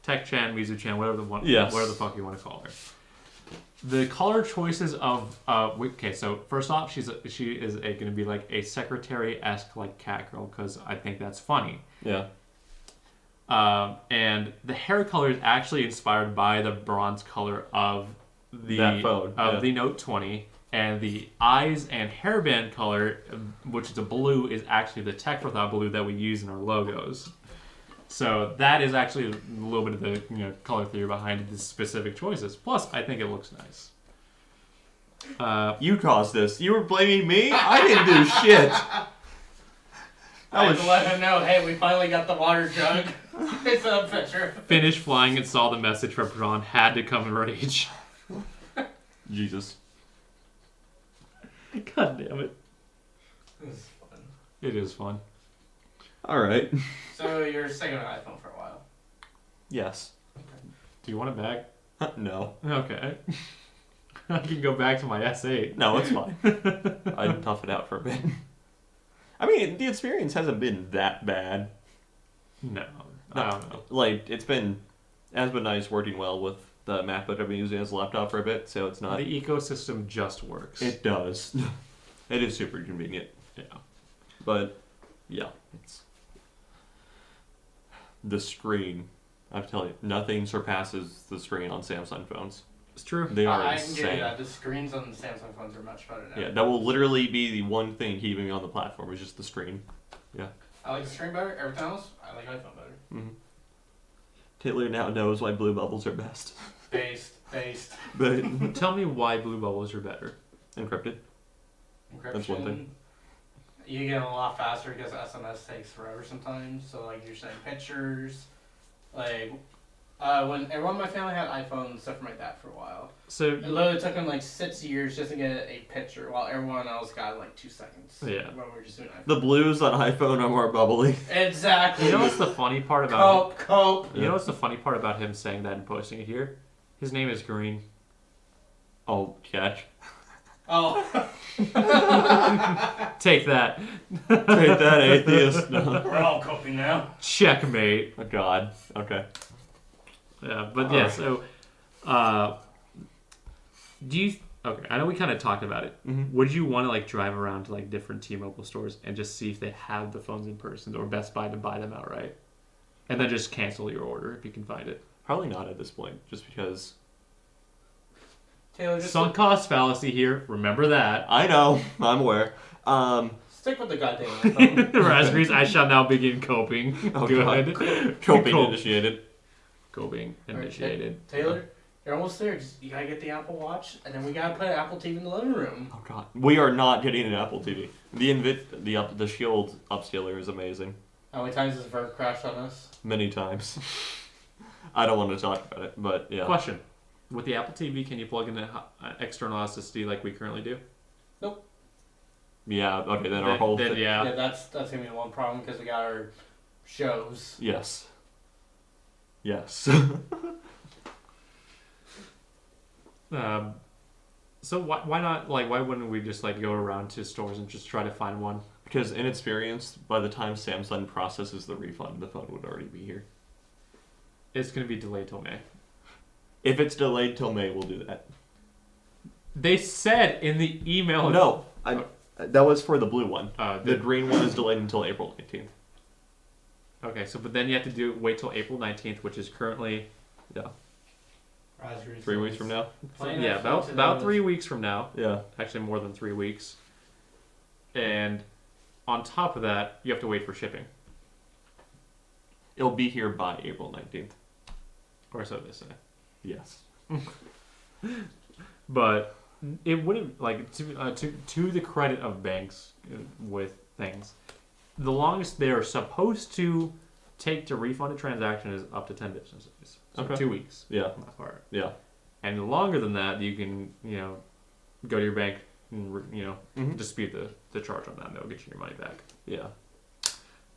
Tech-chan, Mizu-chan, whatever the fuck you want to call her. The color choices of okay. So first off, she is going to be like a secretary-esque cat girl because I think that's funny. Yeah. And the hair color is actually inspired by the bronze color of That phone, yeah. the Note 20, and the eyes and hairband color, which is a blue, is actually the Tech for Thought blue that we use in our logos. So that is actually a little bit of the color theory behind the specific choices. Plus, I think it looks nice. You caused this. You were blaming me? I didn't do shit. I had to let him know, hey, we finally got the water jug. It's a picture. Finished flying and saw the message from Braun, had to come and rage. Jesus. God damn it. This is fun. It is fun. All right. So you're staying on iPhone for a while. Yes. Do you want it back? No. Okay. I can go back to my S8. No, it's fine. I'd tough it out for a bit. I mean, the experience hasn't been that bad. No, I don't know. Like, has been nice working well with the MacBook I've been using as a laptop for a bit, so it's not... The ecosystem just works. It does. It is super convenient. Yeah. But, yeah, it's... The screen, I tell you, nothing surpasses the screen on Samsung phones. It's true. They are I can insane. give you that. The screens on the Samsung phones are much better now. Yeah, that will literally be the one thing keeping me on the platform, is just the screen. Yeah. I like the screen better. Everything else, I like iPhone better. Mm-hmm. Taylor now knows why blue bubbles are best. Based. But Tell me why blue bubbles are better. encrypted. Encryption. That's one thing. You get them a lot faster because SMS takes forever sometimes. So like you're sending pictures, like when everyone in my family had iPhones, stuff from like that for a while. So It literally took them like 6 years just to get a picture, while everyone else got like 2 seconds. Yeah. When we were just doing iPhone. The blues on iPhone are more bubbly. Exactly. you know what's the funny part about Cope. You know what's the funny part about him saying that and posting it here? His name is Green. Oh, catch. Oh. Take that. Take that, atheist. No. We're all coping now. Checkmate. Oh, God. Okay. Yeah, but yeah, so do you okay, I know we kind of talked about it. Mm-hmm. Would you want to like drive around to like different T-Mobile stores and just see if they have the phones in person, or Best Buy to buy them outright? And then just cancel your order if you can find it. Probably not at this point, just because... Taylor, just Sunk cost fallacy here. Remember that. I know. I'm aware. stick with the goddamn iPhone. Raspberries, I shall now begin coping. Oh, Good. Coping Cope. initiated. Coping Alright, initiated. Taylor, you're almost there. Just, you gotta get the Apple Watch, and then we gotta put an Apple TV in the living room. Oh, God. We are not getting an Apple TV. The Shield upscaler is amazing. How many times has Verb crashed on us? Many times. I don't want to talk about it, but yeah. Question. With the Apple TV, can you plug in an external SSD like we currently do? Yeah, okay, then our whole thing. Yeah. Yeah, that's gonna be the one problem because we got our shows. Yes. Yes. So why not, like, why wouldn't we just like go around to stores and just try to find one? Because in experience, by the time Samsung processes the refund, the phone would already be here. It's going to be delayed till May. If it's delayed till May, we'll do that. They said in the email. No, that was for the blue one. The The- green one is delayed until April 19th. Okay, so but then you have to wait till April 19th, which is currently Yeah. Raspberries 3 weeks from now? Playing yeah, that phone about today 3 weeks from now. Yeah. Actually, more than 3 weeks. And on top of that, you have to wait for shipping, It'll be here by April 19th. or so they say. Yes. But it wouldn't, like, to the credit of banks with things, the longest they are supposed to take to refund a transaction is up to 10 business days. So Okay. 2 weeks. Yeah. On that part. Yeah. And longer than that, you can, go to your bank and, Mhm. dispute the charge on that, and they'll get you your money back. Yeah.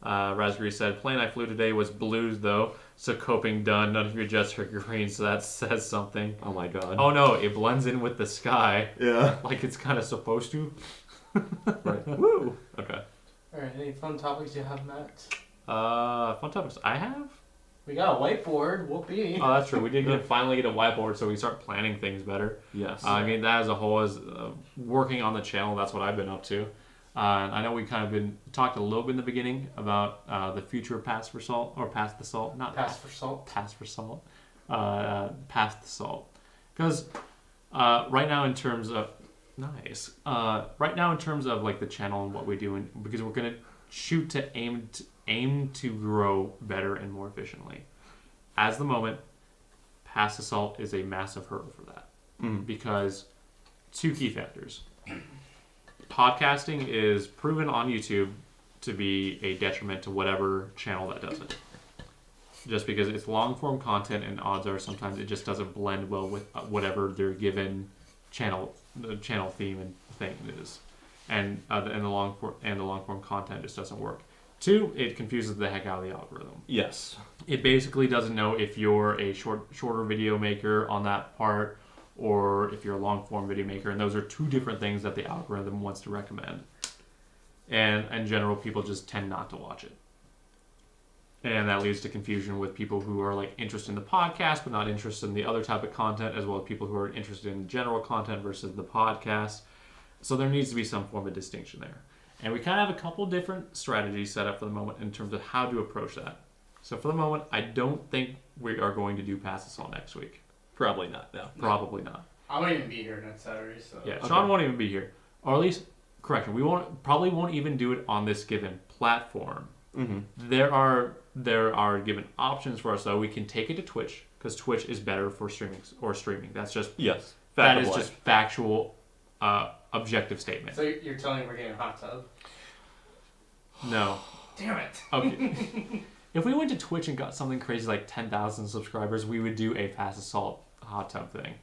Raspberry said, plane I flew today was blues, though, so coping done. None of your jets are green, so that says something. Oh my God. Oh no, it blends in with the sky, Yeah. like it's kind of supposed to. Right. Woo. Okay. Alright, any fun topics you have, Matt? Fun topics I have? We got a whiteboard. Whoopee. Oh, that's true. We did finally get a whiteboard, so we start planning things better. Yes. I mean, that as a whole is working on the channel. That's what I've been up to. I know we kind of talked a little bit in the beginning about the future pass for salt, or pass the salt, not Pass for salt. pass for salt, pass the salt. Because right now, in terms of right now in terms of like the channel and what we do, because we're gonna shoot to aim to grow better and more efficiently. As the moment, pass the salt is a massive hurdle for that. Because two key factors. Podcasting is proven on YouTube to be a detriment to whatever channel that doesn't. Just because it's long form content, and odds are sometimes it just doesn't blend well with whatever their given channel theme and thing is, and the long form content just doesn't work. Two, it confuses the heck out of the algorithm. Yes. It basically doesn't know if you're a shorter video maker on that part or if you're a long form video maker, and those are two different things that the algorithm wants to recommend. And in general, people just tend not to watch it. And that leads to confusion with people who are like interested in the podcast but not interested in the other type of content, as well as people who are interested in general content versus the podcast. So there needs to be some form of distinction there. And we kind of have a couple different strategies set up for the moment in terms of how to approach that. So for the moment, I don't think we are going to do Pass Us All next week. Probably not, no. Probably not. I won't even be here next Saturday, so. Yeah, Okay. Sean won't even be here. Or at least, correction, we probably won't even do it on this given platform. Mm-hmm. There are given options for us, though. We can take it to Twitch, because Twitch is better for streaming. That's just Yes. that is just factual, objective statement. So you're telling me we're getting a hot tub? No. Damn it. Okay. If we went to Twitch and got something crazy like 10,000 subscribers, we would do a Fast Assault hot tub thing.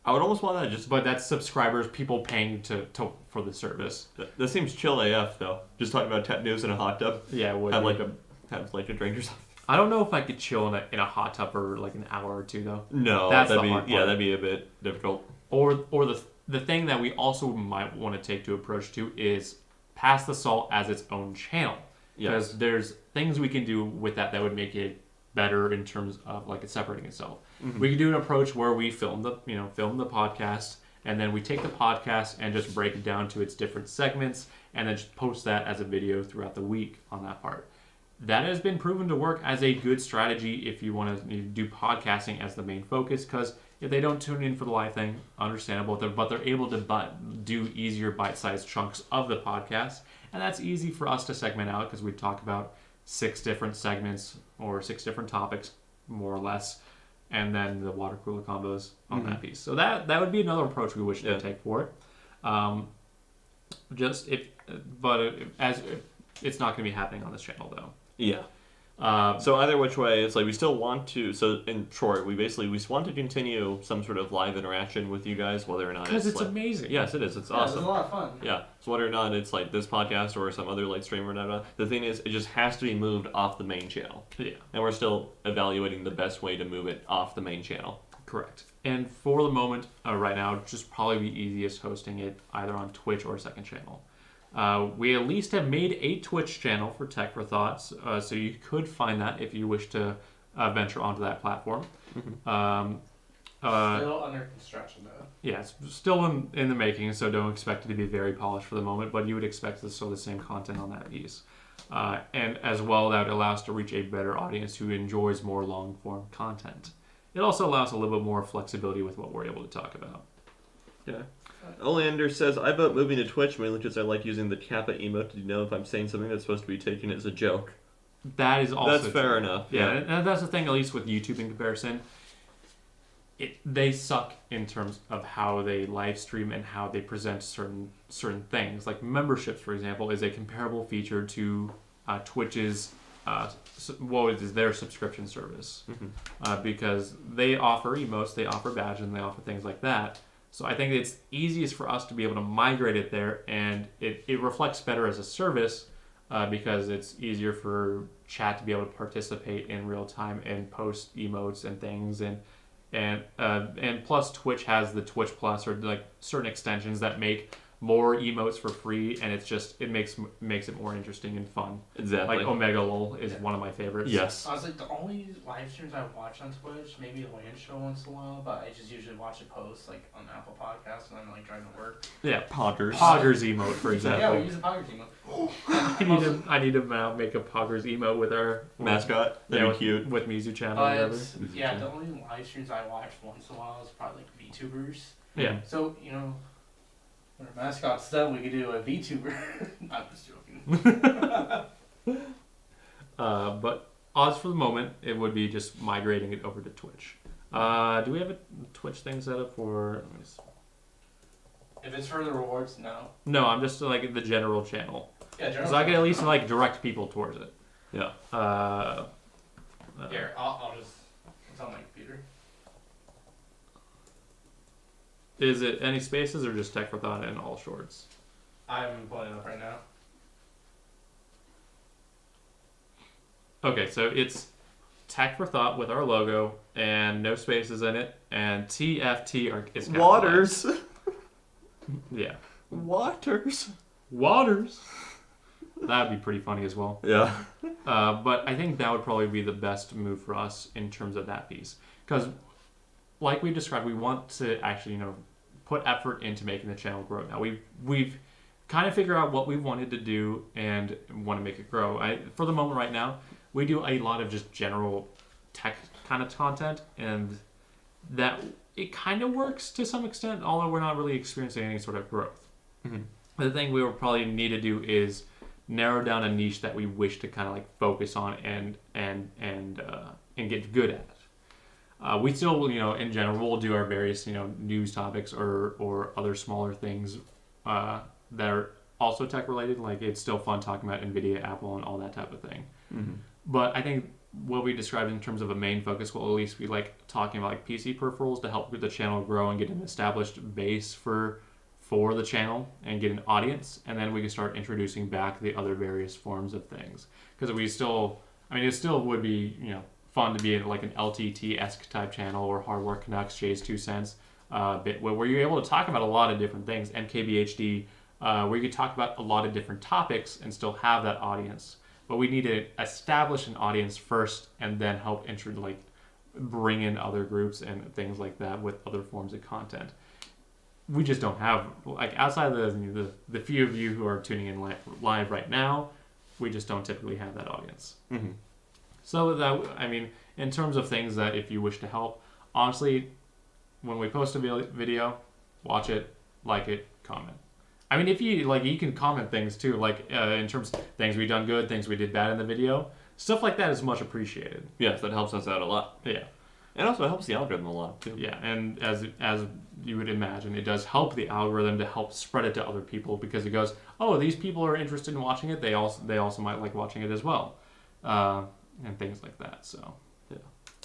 I would almost want that But that's subscribers, people paying for the service. That seems chill AF though. Just talking about tech news in a hot tub. Yeah, it would Have be. have a drink or something. I don't know if I could chill in a hot tub for like an hour or two though. No, That's that'd the be hard part. that'd be a bit difficult. Or the thing that we also might want to take to approach to is Pass the Salt as its own channel. Because Yes. there's things we can do with that would make it better in terms of like it separating itself. Mm-hmm. We can do an approach where we film the podcast, and then we take the podcast and just break it down to its different segments, and then just post that as a video throughout the week on that part. That has been proven to work as a good strategy if you want to do podcasting as the main focus, because if they don't tune in for the live thing, understandable, but they're able to do easier bite-sized chunks of the podcast, and that's easy for us to segment out because we talk about 6 different segments or 6 different topics, more or less, and then the water cooler combos on that piece. So that would be another approach we wish to take for it. It's not going to be happening on this channel though. Yeah. So either which way, it's like we still want to. So in short, we want to continue some sort of live interaction with you guys, whether or not Because it's like, amazing. Yes, it is. It's Yeah, awesome. it was a lot of fun. Yeah. So whether or not it's like this podcast or some other like streamer, the thing is, it just has to be moved off the main channel. Yeah. And we're still evaluating the best way to move it off the main channel. Correct. And for the moment, right now, just probably be easiest hosting it either on Twitch or a second channel. We at least have made a Twitch channel for Tech for Thoughts, so you could find that if you wish to venture onto that platform. Still under construction though. Yeah, it's still in the making, so don't expect it to be very polished for the moment, but you would expect the same content on that piece. And as well, that would allow us to reach a better audience who enjoys more long-form content. It also allows a little bit more flexibility with what we're able to talk about. Yeah. Oleander says, I vote moving to Twitch mainly because I like using the Kappa emote to know if I'm saying something that's supposed to be taken as a joke. That is also That's fair enough. Yeah, and that's the thing, at least with YouTube in comparison. They suck in terms of how they live stream and how they present certain things. Like memberships, for example, is a comparable feature to Twitch's their subscription service. Because they offer emotes, they offer badges, and they offer things like that. So I think it's easiest for us to be able to migrate it there, and it reflects better as a service because it's easier for chat to be able to participate in real time and post emotes and things, and plus Twitch has the Twitch Plus or like certain extensions that make more emotes for free, and it makes it more interesting and fun. Exactly. Like Omega Lol is one of my favorites. Yes. Honestly, the only live streams I watch on Twitch, maybe a land show once in a while, but I just usually watch a post like on Apple Podcasts when I'm like driving to work. Yeah. Poggers. Poggers emote, for example. Yeah, we use a Poggers emote. I need to now make a Poggers emote with our Mascot. That'd be cute. with Mizu channel or whatever. Yeah, the only live streams I watch once in a while is probably like VTubers. Yeah. So, when our mascot's done, we could do a VTuber. I'm just joking. But odds for the moment, it would be just migrating it over to Twitch. Do we have a Twitch thing set up for? If it's for the rewards, no. No, I'm just like the general channel. Yeah, general. So I can at least like direct people towards it. Yeah. Here, I'll just. It's on my computer. Is it any spaces or just Tech for Thought and all shorts? I'm pulling it up right now. Okay, so it's Tech for Thought with our logo and no spaces in it, and TFT is capitalized. Waters. Yeah. Waters. Waters. That would be pretty funny as well. Yeah. But I think that would probably be the best move for us in terms of that piece. Because, like we described, we want to actually, put effort into making the channel grow. Now, we've kind of figured out what we wanted to do and want to make it grow. For the moment right now, we do a lot of just general tech kind of content, and that it kind of works to some extent, although we're not really experiencing any sort of growth. Mm-hmm. The thing we will probably need to do is narrow down a niche that we wish to kind of like focus on and get good at. We still, in general, we'll do our various, news topics or other smaller things that are also tech related. Like it's still fun talking about Nvidia, Apple, and all that type of thing. Mm-hmm. But I think what we described in terms of a main focus will at least be like talking about like PC peripherals to help the channel grow and get an established base for the channel and get an audience, and then we can start introducing back the other various forms of things. Because it still would be, fun to be in like an LTT-esque type channel or Hardware Canucks, Jay's 2 cents, bit where you're able to talk about a lot of different things, MKBHD, where you could talk about a lot of different topics and still have that audience. But we need to establish an audience first and then help bring in other groups and things like that with other forms of content. We just don't have, outside of the few of you who are tuning in live right now, we just don't typically have that audience. Mm-hmm. So that, in terms of things that if you wish to help, honestly, when we post a video, watch it, like it, comment. If you can comment things too, in terms of things we've done good, things we did bad in the video, stuff like that is much appreciated. Yes, that helps us out a lot. Yeah. And also helps the algorithm a lot too. Yeah, and as you would imagine, it does help the algorithm to help spread it to other people because it goes, oh, these people are interested in watching it. They also might like watching it as well, and things like that. So, yeah,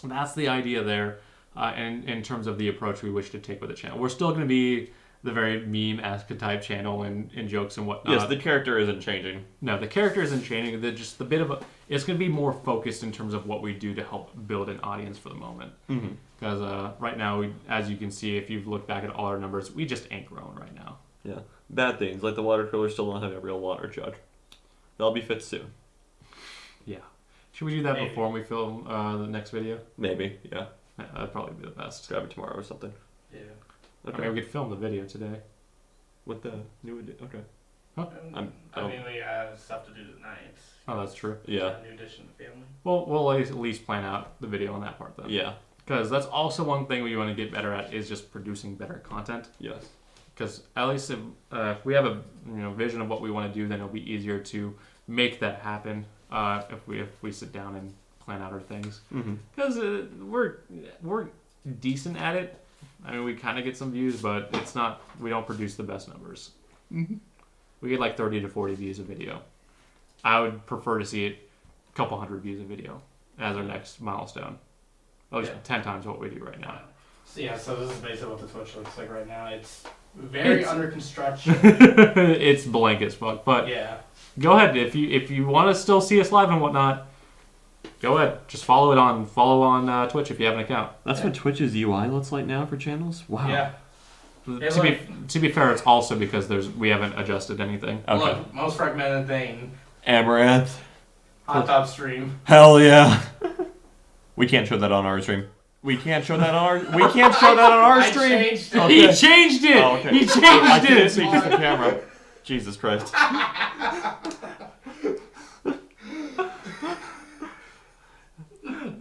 that's the idea there. And in terms of the approach we wish to take with the channel, we're still going to be the very meme-esque type channel and jokes and whatnot. Yes, the character isn't changing. No, the character isn't changing. It's going to be more focused in terms of what we do to help build an audience for the moment. Because right now, as you can see, if you've looked back at all our numbers, we just ain't growing right now. Yeah. Bad things, like the water cooler still don't have a real water judge. They'll be fixed soon. Yeah. Should we do that Maybe. before we film the next video? Maybe, yeah. That'd probably be the best. Grab it tomorrow or something. Yeah. Okay. We could film the video today. With the new edition. Okay. Huh? We have stuff to do tonight. Oh, that's true. Yeah. A new addition to the family. Well, we'll at least plan out the video on that part then. Yeah. Because that's also one thing we want to get better at is just producing better content. Yes. Because at least if we have a vision of what we want to do, then it'll be easier to make that happen if we sit down and plan out our things. Because we're decent at it. We kind of get some views, but it's not. We don't produce the best numbers. We get like 30 to 40 views a video. I would prefer to see it a couple hundred views a video as our next milestone. At least 10 times what we do right now. So this is basically what the Twitch looks like right now. It's very under construction. It's blank as fuck. But yeah. Go ahead if you want to still see us live and whatnot. Go ahead. Just follow on Twitch if you have an account. That's what Twitch's UI looks like now for channels? Wow. Yeah. To be fair, it's also because we haven't adjusted anything. Okay. Look, most recommended thing. Amaranth. Hot top stream. Hell yeah. We can't show that on our stream. We can't show that on our stream. Changed it. Okay. He changed it. Oh, okay. He changed I couldn't it. see because the camera. Jesus Christ.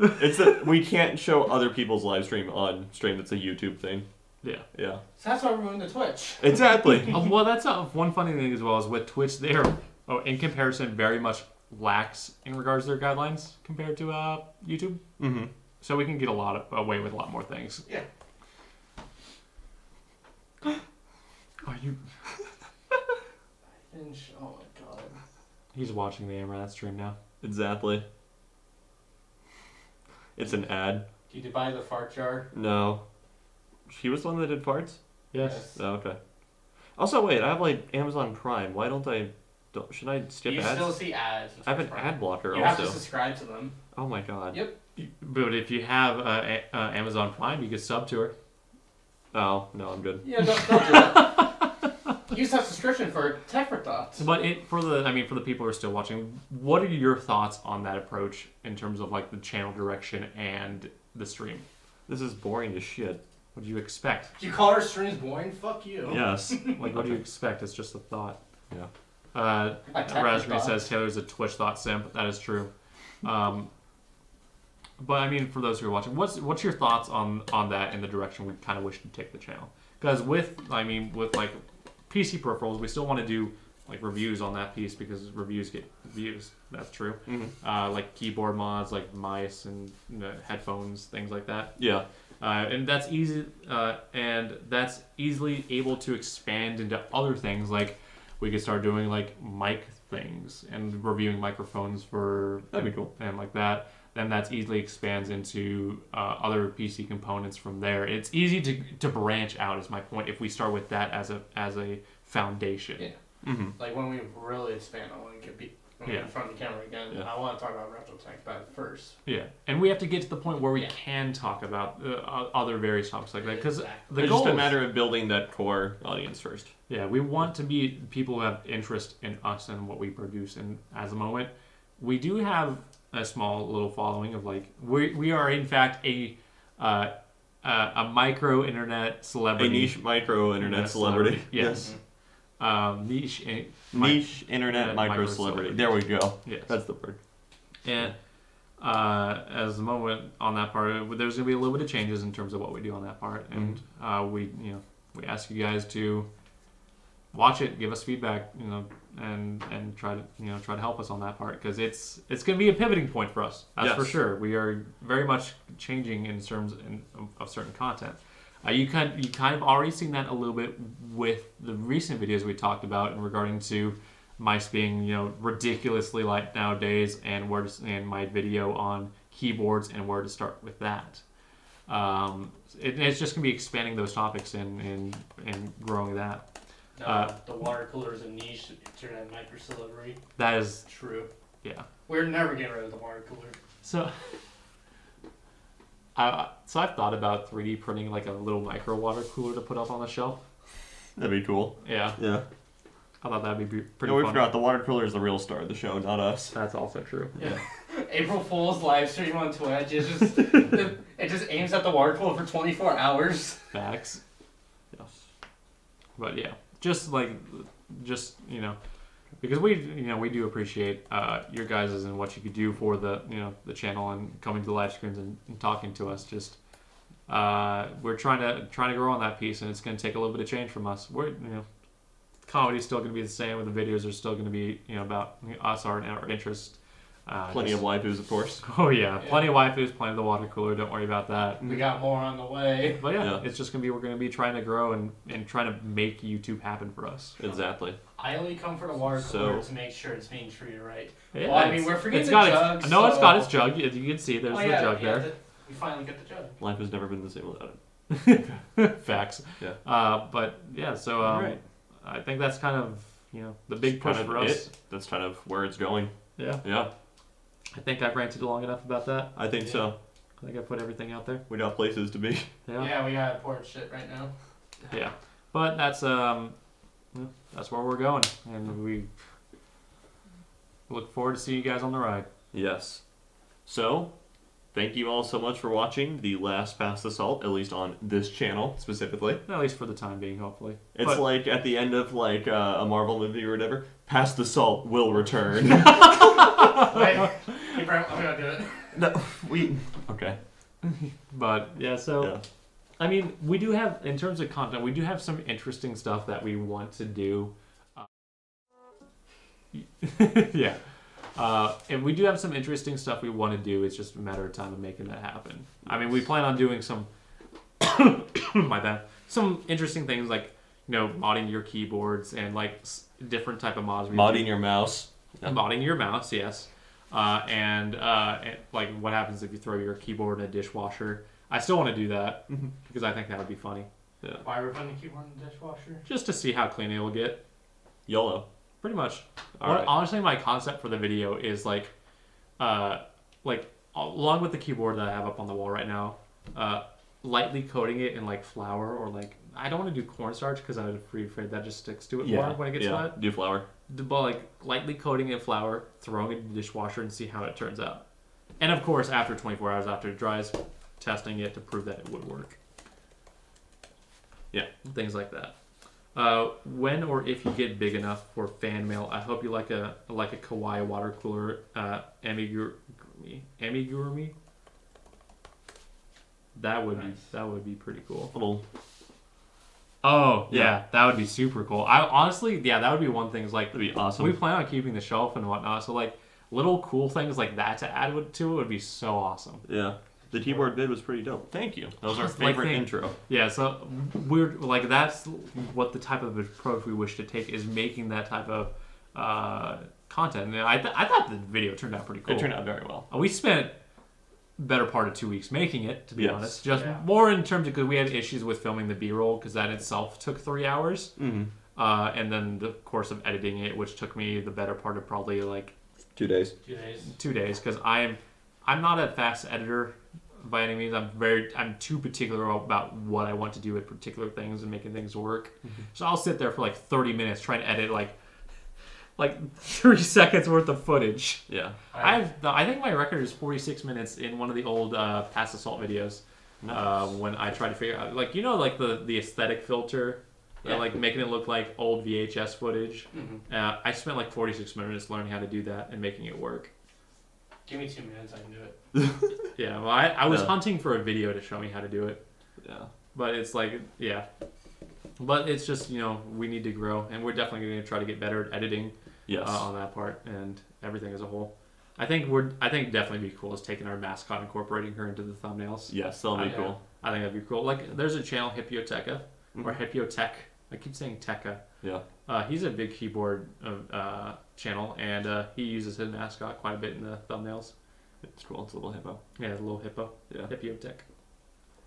It's that we can't show other people's live stream on stream. It's a YouTube thing. Yeah. Yeah. So that's why we're moving to Twitch. Exactly. Well, that's one funny thing as well is with Twitch, they're in comparison very much lax in regards to their guidelines compared to YouTube. Mm-hmm. So we can get away with a lot more things. Yeah. Are you? Oh my god. He's watching the Amaranth stream now. Exactly. It's an ad. Did you buy the fart jar? No. He was the one that did farts? Yes. Oh, okay. Also, wait, I have Amazon Prime. Why don't I... should I skip You ads? still see ads. I have an ad blocker You also. have to subscribe to them. Oh my god. Yep. But if you have Amazon Prime, you could sub to her. Oh no, I'm good. Yeah, don't do that. Use that subscription for Tech for Thoughts. But for the people who are still watching, what are your thoughts on that approach in terms of like the channel direction and the stream? This is boring as shit. What do you expect? You call our streams boring? Fuck you. Yes. Like, what do you expect? It's just a thought. Yeah. Raspberry says Taylor's a Twitch thought simp. That is true. But I mean, for those who are watching, what's your thoughts on that in the direction we kind of wish to take the channel? Because with like PC peripherals, we still want to do like reviews on that piece because reviews get views. That's true. Mm-hmm. Like keyboard mods, like mice and headphones, things like that. Yeah. And that's easy, and that's easily able to expand into other things. Like we could start doing like mic things and reviewing microphones for That'd be cool. and like that. Then that's easily expands into other PC components from there. It's easy to branch out. Is my point. If we start with that as a foundation. Yeah. Mm-hmm. Like when we really expand, I want to get in front of the camera again. Yeah. I want to talk about RetroTech back first. Yeah, and we have to get to the point where we can talk about other various topics like that because the It's goal just a is- matter of building that core audience first. Yeah, we want to be people who have interest in us and what we produce. And as a moment, we do have a small little following of like we are in fact a micro internet celebrity, A niche micro internet celebrity. Yes. Niche Niche internet micro celebrity. There we go. Yes. That's the word. And as the moment on that part, there's going to be a little bit of changes in terms of what we do on that part, and we ask you guys to watch it, give us feedback, and try to help us on that part because it's going to be a pivoting point for us. That's for sure. We are very much changing in terms of certain content. You kind of already seen that a little bit with the recent videos we talked about in regarding to mice being ridiculously light nowadays and my video on keyboards and where to start with that. It's just gonna be expanding those topics and growing that. The water cooler is a niche internet micro celebrity. That is True. Yeah. We're never getting rid of the water cooler. So. So I've thought about 3D printing like a little micro water cooler to put up on the shelf. That'd be cool. Yeah. Yeah. I thought that'd be pretty We fun. forgot the water cooler is the real star of the show, not us. That's also true. Yeah. April Fool's live stream on Twitch. It just aims at the water cooler for 24 hours. Facts. Yes. But yeah, just because we do appreciate your guys' and what you could do for the channel and coming to the live screens and talking to us. Just we're trying to grow on that piece, and it's going to take a little bit of change from us. We're comedy's still going to be the same, and the videos are still going to be about us, our interest. Plenty of waifus, of course. Oh yeah, plenty of waifus, plenty of the water cooler. Don't worry about that. We got more on the way. But yeah, it's just we're gonna be trying to grow and trying to make YouTube happen for us. Exactly. I only come for the water cooler to make sure it's being treated right. Yeah, well, I mean, we're forgetting the jug. It's got its jug. You can see there's the jug there. We finally get the jug. Life has never been the same without it. Facts. Yeah. But yeah, so right. I think that's kind of the big push for us. That's kind of where it's going. Yeah. Yeah. I think I've ranted long enough about that. I think so. I think I put everything out there. We got places to be. Yeah, we got important shit right now. Yeah, but that's where we're going, and we look forward to seeing you guys on the ride. Yes. So, thank you all so much for watching the last Past Assault, at least on this channel specifically. At least for the time being, hopefully. It's like at the end of like a Marvel movie or whatever. Past Assault will return. Wait, I'm gonna do it. No, okay. But yeah, so I mean, we do have, in terms of content, we do have some interesting stuff that we want to do. Yeah. And we do have some interesting stuff we want to do. It's just a matter of time of making that happen. I mean, we plan on doing some, my bad, some interesting things like, modding your keyboards and like different type of mods. Modding your mouse. Modding your mouse, yes. And like what happens if you throw your keyboard in a dishwasher. I still want to do that because I think that would be funny. Yeah. Why are we putting the keyboard in the dishwasher? Just to see how clean it will get. YOLO. Pretty much. All right. Honestly, my concept for the video is like all along with the keyboard that I have up on the wall right now, lightly coating it in like flour or like I don't want to do cornstarch because I'm afraid that just sticks to it more when it gets wet. Do flour. But like lightly coating it in flour, throwing it in the dishwasher and see how it turns out. And of course, after 24 hours after it dries, testing it to prove that it would work. Yeah, things like that. When or if you get big enough for fan mail, I hope you like a kawaii water cooler amigurumi. That would be pretty cool. Little. Oh yeah, that would be super cool. I honestly, that would be one thing. Is like that'd be awesome. We plan on keeping the shelf and whatnot, so like little cool things like that to add to it would be so awesome. Yeah. The keyboard vid was pretty dope. Thank you. That was our favorite intro. Yeah, so we're like that's what the type of approach we wish to take is making that type of content. And I thought the video turned out pretty cool. It turned out very well. We spent better part of 2 weeks making it, to be honest. Just more in terms of because we had issues with filming the B-roll because that itself took 3 hours. Mm-hmm. And then the course of editing it, which took me the better part of probably like 2 days. 2 days because I'm not a fast editor by any means. I'm too particular about what I want to do with particular things and making things work. Mm-hmm. So I'll sit there for like 30 minutes trying to edit like 3 seconds worth of footage. Yeah. I think my record is 46 minutes in one of the old Past Assault videos. Nice. When I tried to figure out like the aesthetic filter. Like making it look like old VHS footage. Mm-hmm. I spent like 46 minutes learning how to do that and making it work. Give me 2 minutes, I can do it. Yeah, well, I was hunting for a video to show me how to do it. Yeah. But it's like, But it's just, we need to grow, and we're definitely going to try to get better at editing on that part and everything as a whole. I think definitely be cool is taking our mascot, incorporating her into the thumbnails. Yes, that'll be cool. I think that'd be cool. Like, there's a channel, Hippioteca, or Hippotech. I keep saying Tekka. Yeah. He's a big keyboard channel, and he uses his mascot quite a bit in the thumbnails. It's cool. It's a little hippo. Yeah, a little hippo. Yeah. Hippotech.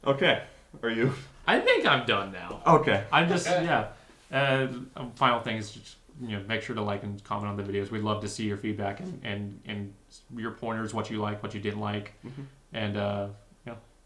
Okay. Are you? I think I'm done now. Okay. I'm just, final thing is just, make sure to like and comment on the videos. We'd love to see your feedback and your pointers, what you like, what you didn't like, and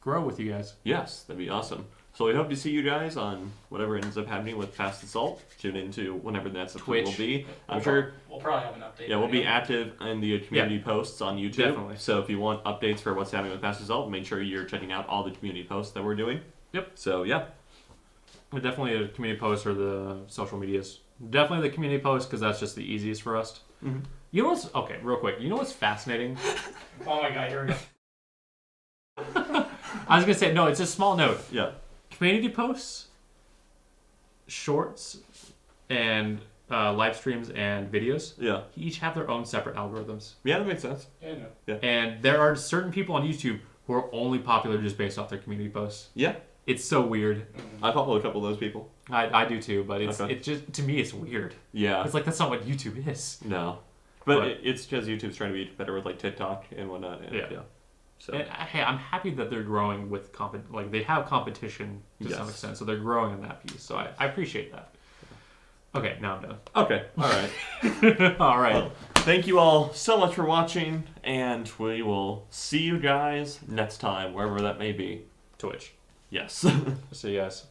grow with you guys. Yes, that'd be awesome. So we hope to see you guys on whatever ends up happening with Past Assault. Tune into whenever that's Twitch will be. I'm sure we'll probably have an update. Yeah, we'll be active in the community posts on YouTube. Definitely. So if you want updates for what's happening with Past Assault, make sure you're checking out all the community posts that we're doing. Yep. So definitely the community posts or the social medias. Definitely the community posts because that's just the easiest for us. Mm-hmm. You know what's real quick? You know what's fascinating? Oh my god, here we go. I was gonna say no. It's a small note. Yeah. Community posts, shorts, and live streams and videos. Yeah. Each have their own separate algorithms. Yeah, that makes sense. Yeah. And there are certain people on YouTube who are only popular just based off their community posts. Yeah. It's so weird. I follow a couple of those people. I do too, but it just to me it's weird. Yeah. It's like that's not what YouTube is. No. But it's because YouTube's trying to be better with like TikTok and whatnot. And, yeah. So. And, hey, I'm happy that they're growing with like they have competition to some extent, so they're growing in that piece. So I appreciate that. Okay, now I'm done. Okay, all right. All right. Well, thank you all so much for watching, and we will see you guys next time, wherever that may be. Twitch. Yes. See you guys.